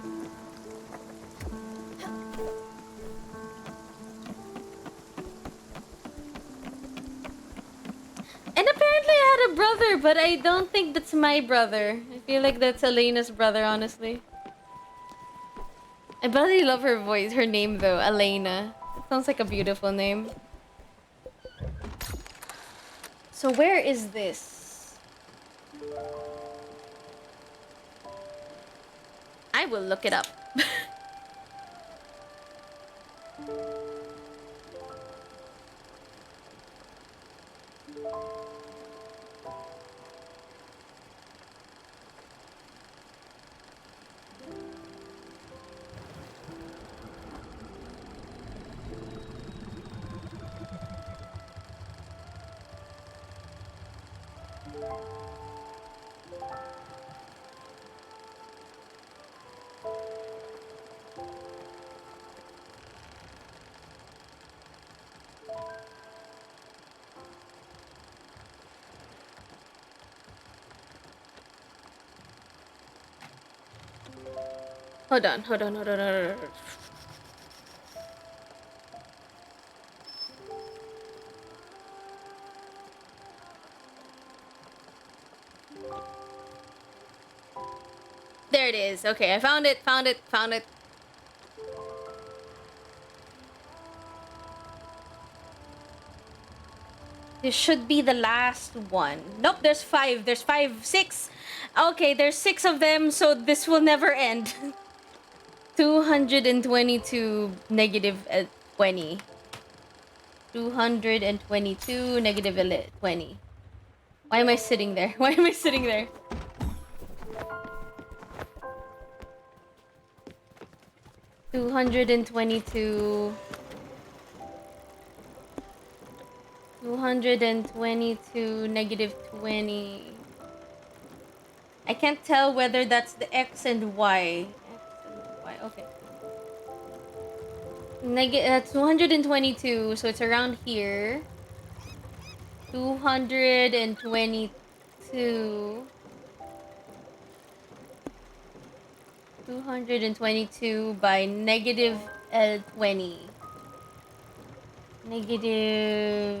S1: And apparently I had a brother, but I don't think that's my brother. I feel like that's Elena's brother, honestly. I bloody love her voice, her name though, Elena. It sounds like a beautiful name. So where is this? I will look it up. Hold on. There it is. Okay, I found it. This should be the last one. Nope, there's 5. There's 5, 6. Okay, there's 6 of them, so this will never end. 222 negative 20. 222 negative 20. Why am I sitting there? Why am I sitting there? $222 negative 20. I can't tell whether that's the X and Y. Okay. 222, so it's around here. 222. 222 by negative 20. Negative...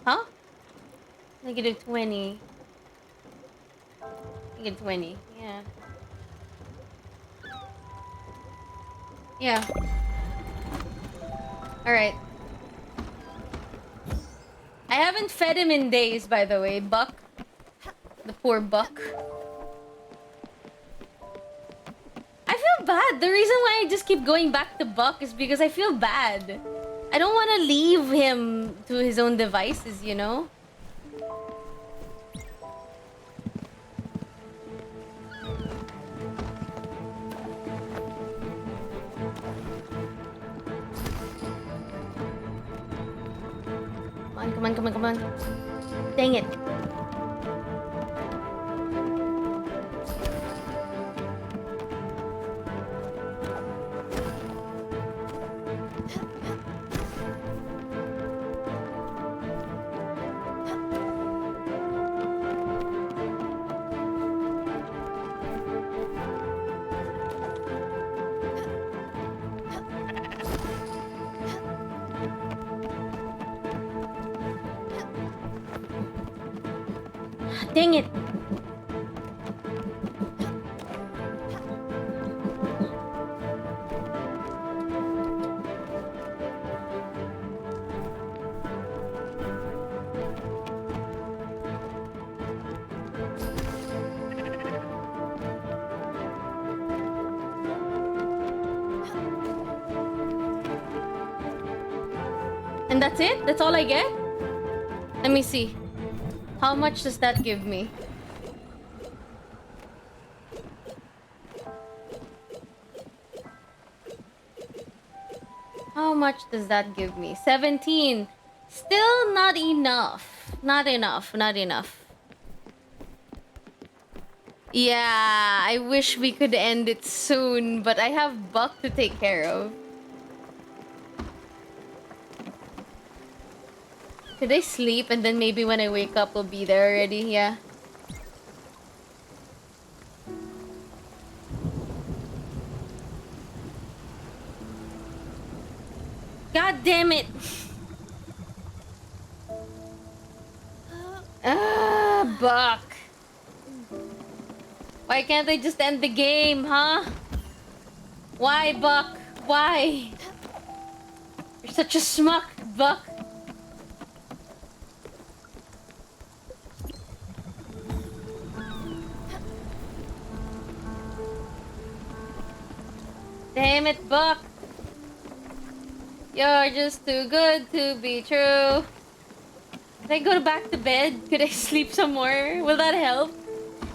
S1: Huh? Negative 20. Negative 20, yeah. Yeah. Alright. I haven't fed him in days, by the way. Buck. The poor Buck. I feel bad. The reason why I just keep going back to Buck is because I feel bad. I don't want to leave him to his own devices, you know? Come on, come on, come on, come on. Dang it. Dang it. And that's it? That's all I get? Let me see. How much does that give me? How much does that give me? 17. Still not enough. Not enough. Not enough. Yeah, I wish we could end it soon, but I have Buck to take care of. Could I sleep and then maybe when I wake up we'll be there already? Yeah. God damn it! Buck. Why can't I just end the game, huh? Why, Buck? Why? You're such a schmuck, Buck. Damn it, Buck. You're just too good to be true. Can I go back to bed? Could I sleep some more? Will that help?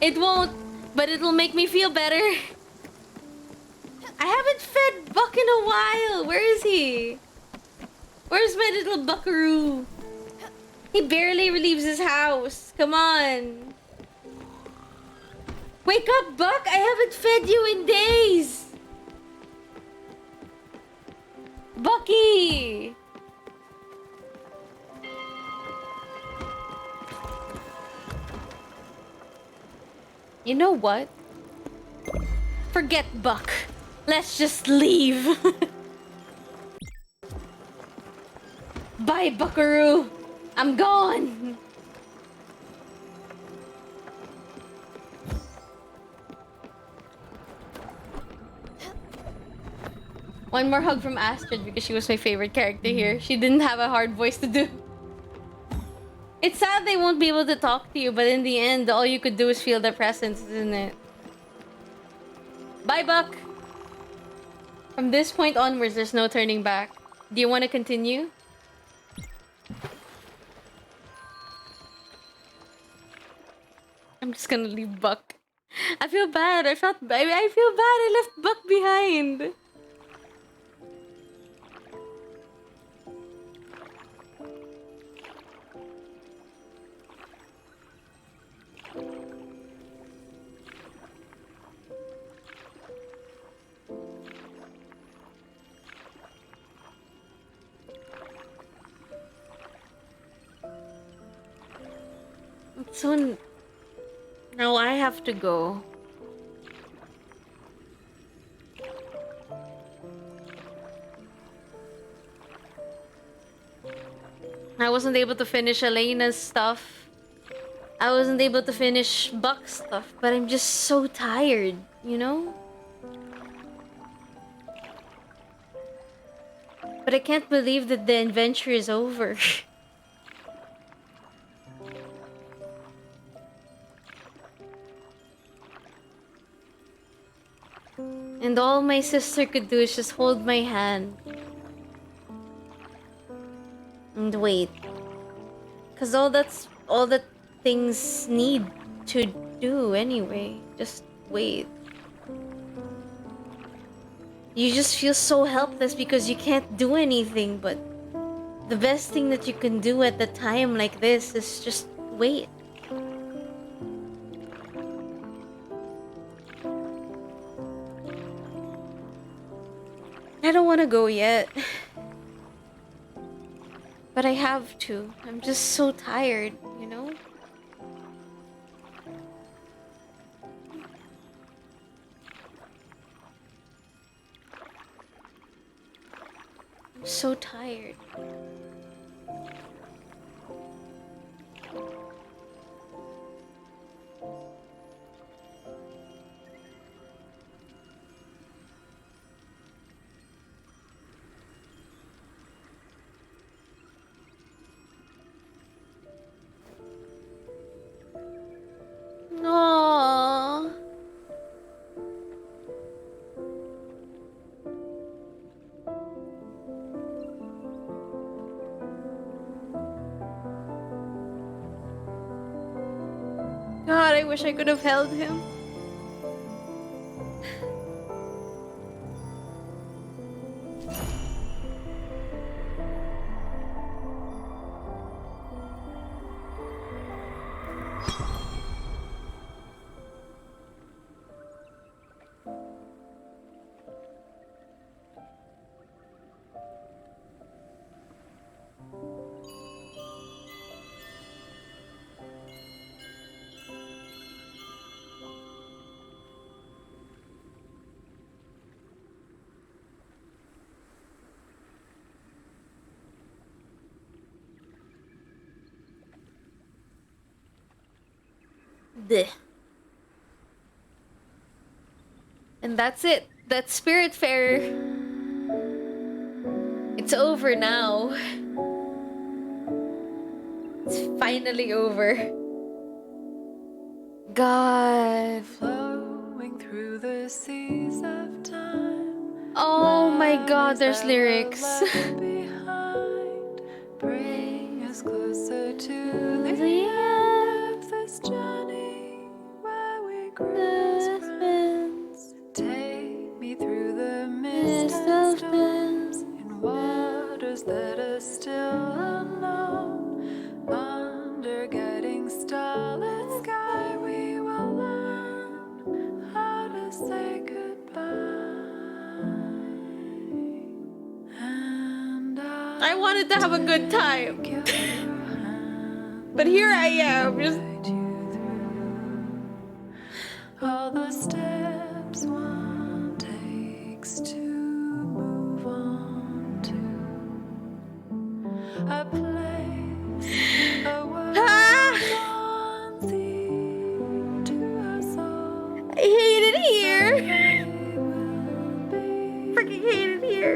S1: It won't, but it'll make me feel better. I haven't fed Buck in a while. Where is he? Where's my little buckaroo? He barely leaves his house. Come on. Wake up, Buck. I haven't fed you in days. Bucky! You know what? Forget Buck. Let's just leave. Bye, Buckaroo. I'm gone. One more hug from Astrid because she was my favorite character here. She didn't have a hard voice to do. It's sad they won't be able to talk to you, but in the end, all you could do is feel their presence, isn't it? Bye, Buck! From this point onwards, there's no turning back. Do you want to continue? I'm just gonna leave Buck. I feel bad. I feel bad. I left Buck behind. So now I have to go. I wasn't able to finish Elena's stuff. I wasn't able to finish Buck's stuff, but I'm just so tired, you know? But I can't believe that the adventure is over. And all my sister could do is just hold my hand. And wait. Cause all that things need to do anyway. Just wait. You just feel so helpless because you can't do anything, but the best thing that you can do at the time like this is just wait. I don't want to go yet. But I have to. I'm just so tired, you know? I'm so tired. Aww. God, I wish I could have held him. Blech. And that's it. That's Spiritfarer. It's over now. It's finally over. God.
S4: Flowing through the seas of time.
S1: Oh my God, there's lyrics.
S4: Behind, bring us closer to the
S1: The
S4: end of this journey where we grew as friends. Take me through the mist and storms in waters that are still unknown. Under guiding starlit sky, we will learn how to say goodbye. And
S1: I wanted to have a good time. But here I am, just
S4: all the steps one takes to move on to a place, a world unseen to us all.
S1: I hate it here.
S4: They will be
S1: Freaking hate it here.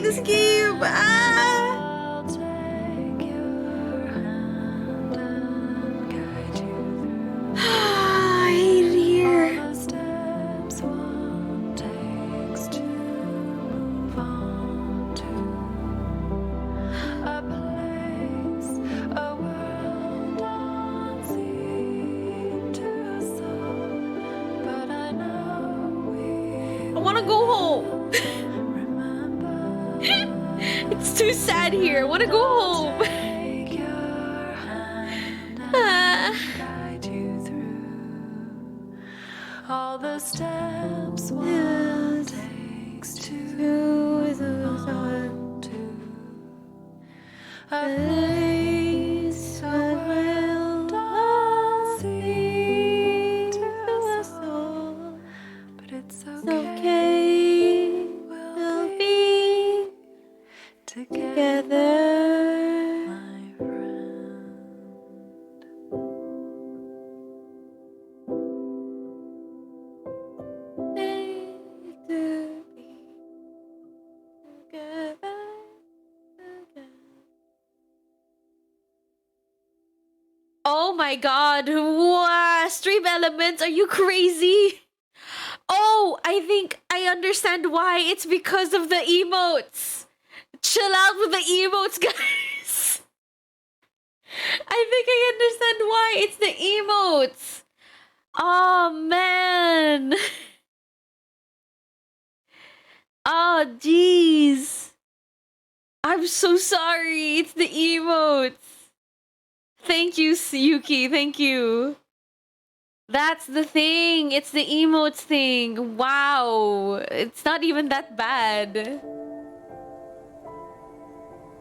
S1: this game. Ah.
S4: I'll take your hand and guide you through
S1: I hate it here.
S4: all the steps one takes to move on to a place, a world unseen to us all. But I know we
S1: I want to go home.
S4: remember.
S1: It's too sad here. I want to go home.
S4: Take your hand
S1: Ah.
S4: and guide you through all the steps one takes to move on to a place, a world unseen to us all. But it's okay, we'll be together, my friend.
S1: Oh my god, wow, stream elements, are you crazy? Oh, I think I understand why. It's because of the emotes. Chill out with the emotes, guys. I think I understand why. It's the emotes. Oh man. Oh jeez. I'm so sorry. It's the emotes. Thank you, Yuki. Thank you. That's the thing. It's the emotes thing. Wow. It's not even that bad.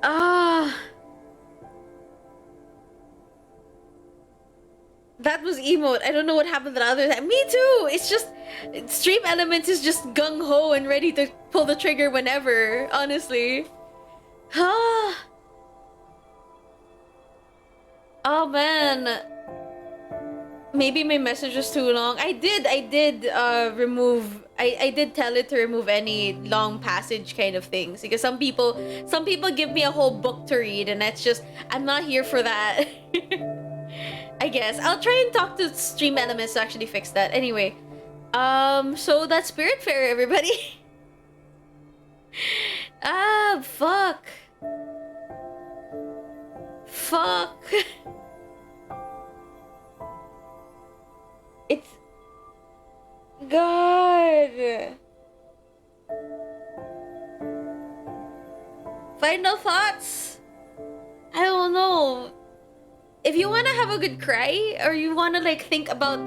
S1: Ah. That was emote. I don't know what happened to the other time. Me too. It's just stream elements is just gung ho and ready to pull the trigger whenever. Honestly. Ah. Oh man. Maybe my message was too long. I did remove. I did tell it to remove any long passage kind of things because some people give me a whole book to read and that's just I'm not here for that. I guess I'll try and talk to stream elements to actually fix that. Anyway, so that's Spiritfarer, everybody. Ah, fuck. Fuck. It's God. Final thoughts? I don't know. If you want to have a good cry or you want to like think about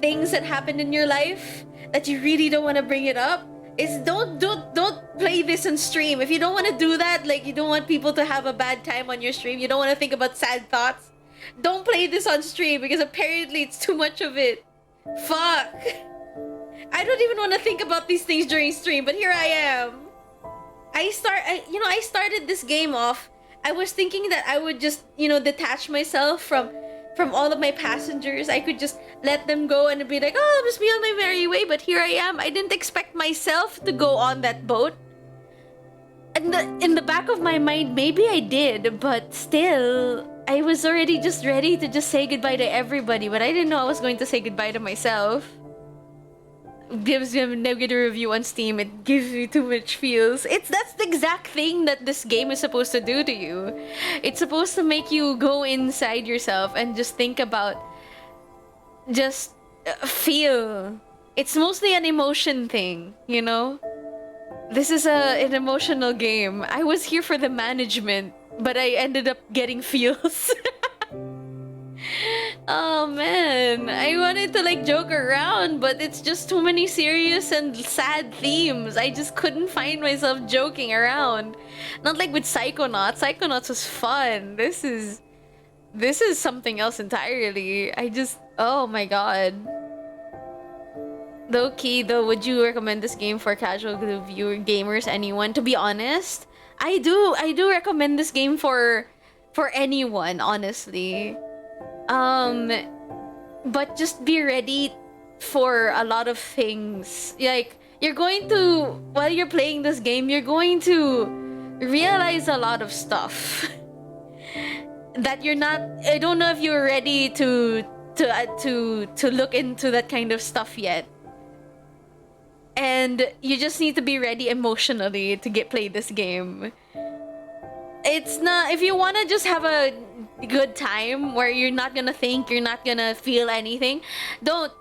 S1: things that happened in your life that you really don't want to bring it up, is don't play this on stream. If you don't want to do that, like you don't want people to have a bad time on your stream, you don't want to think about sad thoughts, don't play this on stream because apparently it's too much of it. Fuck. I don't even want to think about these things during stream, but here I am. I started this game off. I was thinking that I would just, detach myself from all of my passengers. I could just let them go and be like, oh, I'll just be on my merry way. But here I am. I didn't expect myself to go on that boat. And in the back of my mind, maybe I did, but still, I was already just ready to just say goodbye to everybody. But I didn't know I was going to say goodbye to myself. Gives me a negative review on Steam. It gives me too much feels. That's the exact thing that this game is supposed to do to you. It's supposed to make you go inside yourself and just think about, just feel. It's mostly an emotion thing, you know? This is an emotional game. I was here for the management, but I ended up getting feels. Oh man, I wanted to like joke around, but it's just too many serious and sad themes. I just couldn't find myself joking around. Not like with Psychonauts. Psychonauts was fun. This is something else entirely. Oh my god. Low key though, would you recommend this game for casual viewer gamers, anyone? To be honest, I do recommend this game for anyone, honestly. But just be ready for a lot of things. Like, while you're playing this game, you're going to realize a lot of stuff that you're not. I don't know if you're ready to look into that kind of stuff yet. And you just need to be ready emotionally to play this game. It's not, if you want to just have a good time where you're not gonna think, you're not gonna feel anything, don't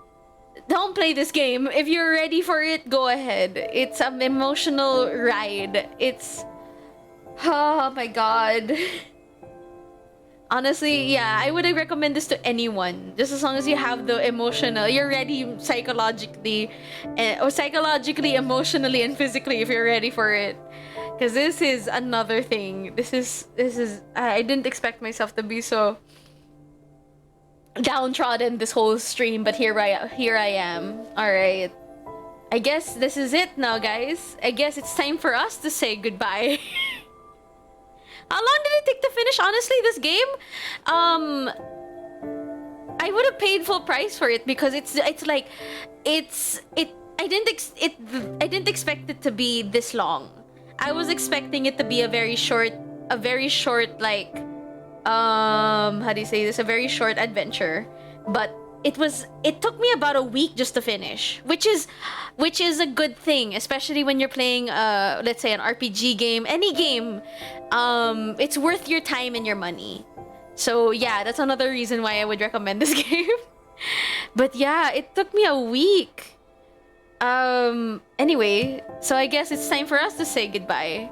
S1: play this game. If you're ready for it, go ahead. It's an emotional ride. It's, oh my god. Honestly, yeah, I would recommend this to anyone. Just as long as you have the emotional, you're ready psychologically, emotionally, and physically if you're ready for it. Because this is another thing. This is. I didn't expect myself to be so downtrodden this whole stream, but here I am. All right. I guess this is it now, guys. I guess it's time for us to say goodbye. How long did it take to finish? Honestly, this game, I would have paid full price for it because I didn't expect it to be this long. I was expecting it to be a very short like, how do you say this? A very short adventure, but it took me about a week just to finish, which is a good thing, especially when you're playing let's say an RPG game, any game. It's worth your time and your money. So yeah, that's another reason why I would recommend this game. But yeah, it took me a week. Anyway, so I guess it's time for us to say goodbye.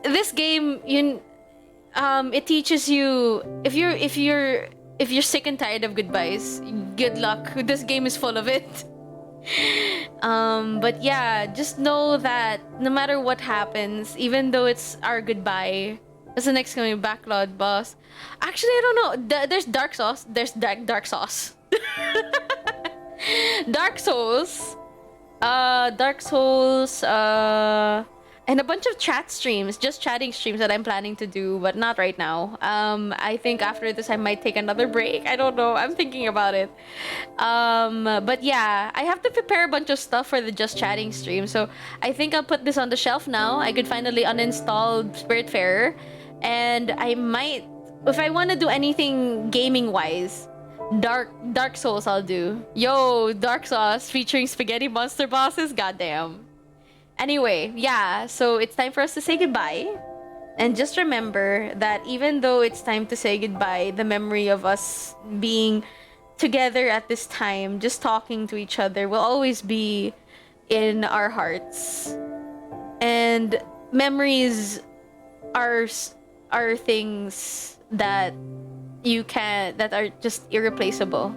S1: This game, it teaches you, if you're sick and tired of goodbyes, good luck. This game is full of it. But yeah, just know that no matter what happens, even though it's our goodbye, what's the next coming backlog boss? Actually, I don't know. There's Dark Sauce. There's Dark Sauce. Dark Souls. Dark Souls. And a bunch of chatting streams that I'm planning to do, but not right now. I think after this I might take another break. I don't know. I'm thinking about it. But yeah, I have to prepare a bunch of stuff for the just chatting stream. So I think I'll put this on the shelf now. I could finally uninstall Spiritfarer, and I might, if I want to do anything gaming wise, Dark Souls I'll do. Yo, Dark Sauce featuring spaghetti monster bosses. Goddamn. Anyway, yeah, so it's time for us to say goodbye. And just remember that even though it's time to say goodbye, the memory of us being together at this time, just talking to each other, will always be in our hearts. And memories are things that that are just irreplaceable.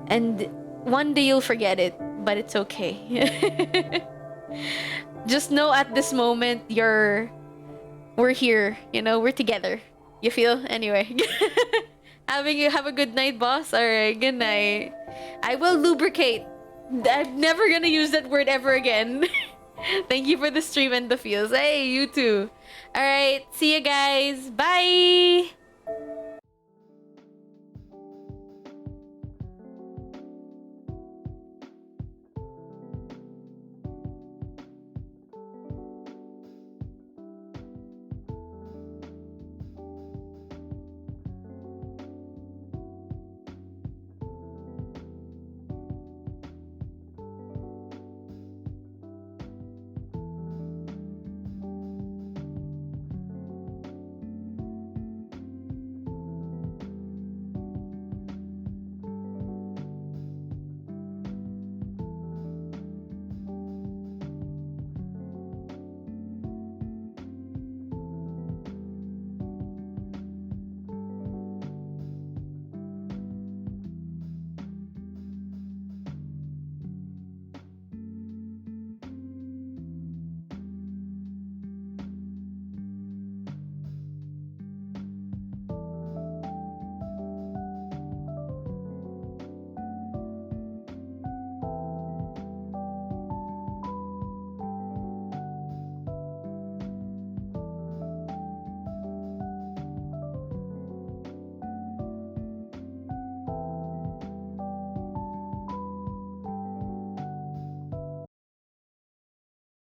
S1: And one day you'll forget it, but it's okay. Just know at this moment we're here, we're together. You feel? Anyway. Have a good night, boss. Alright, good night. I will lubricate. I'm never gonna use that word ever again. Thank you for the stream and the feels. Hey, you too. Alright, see you guys. Bye!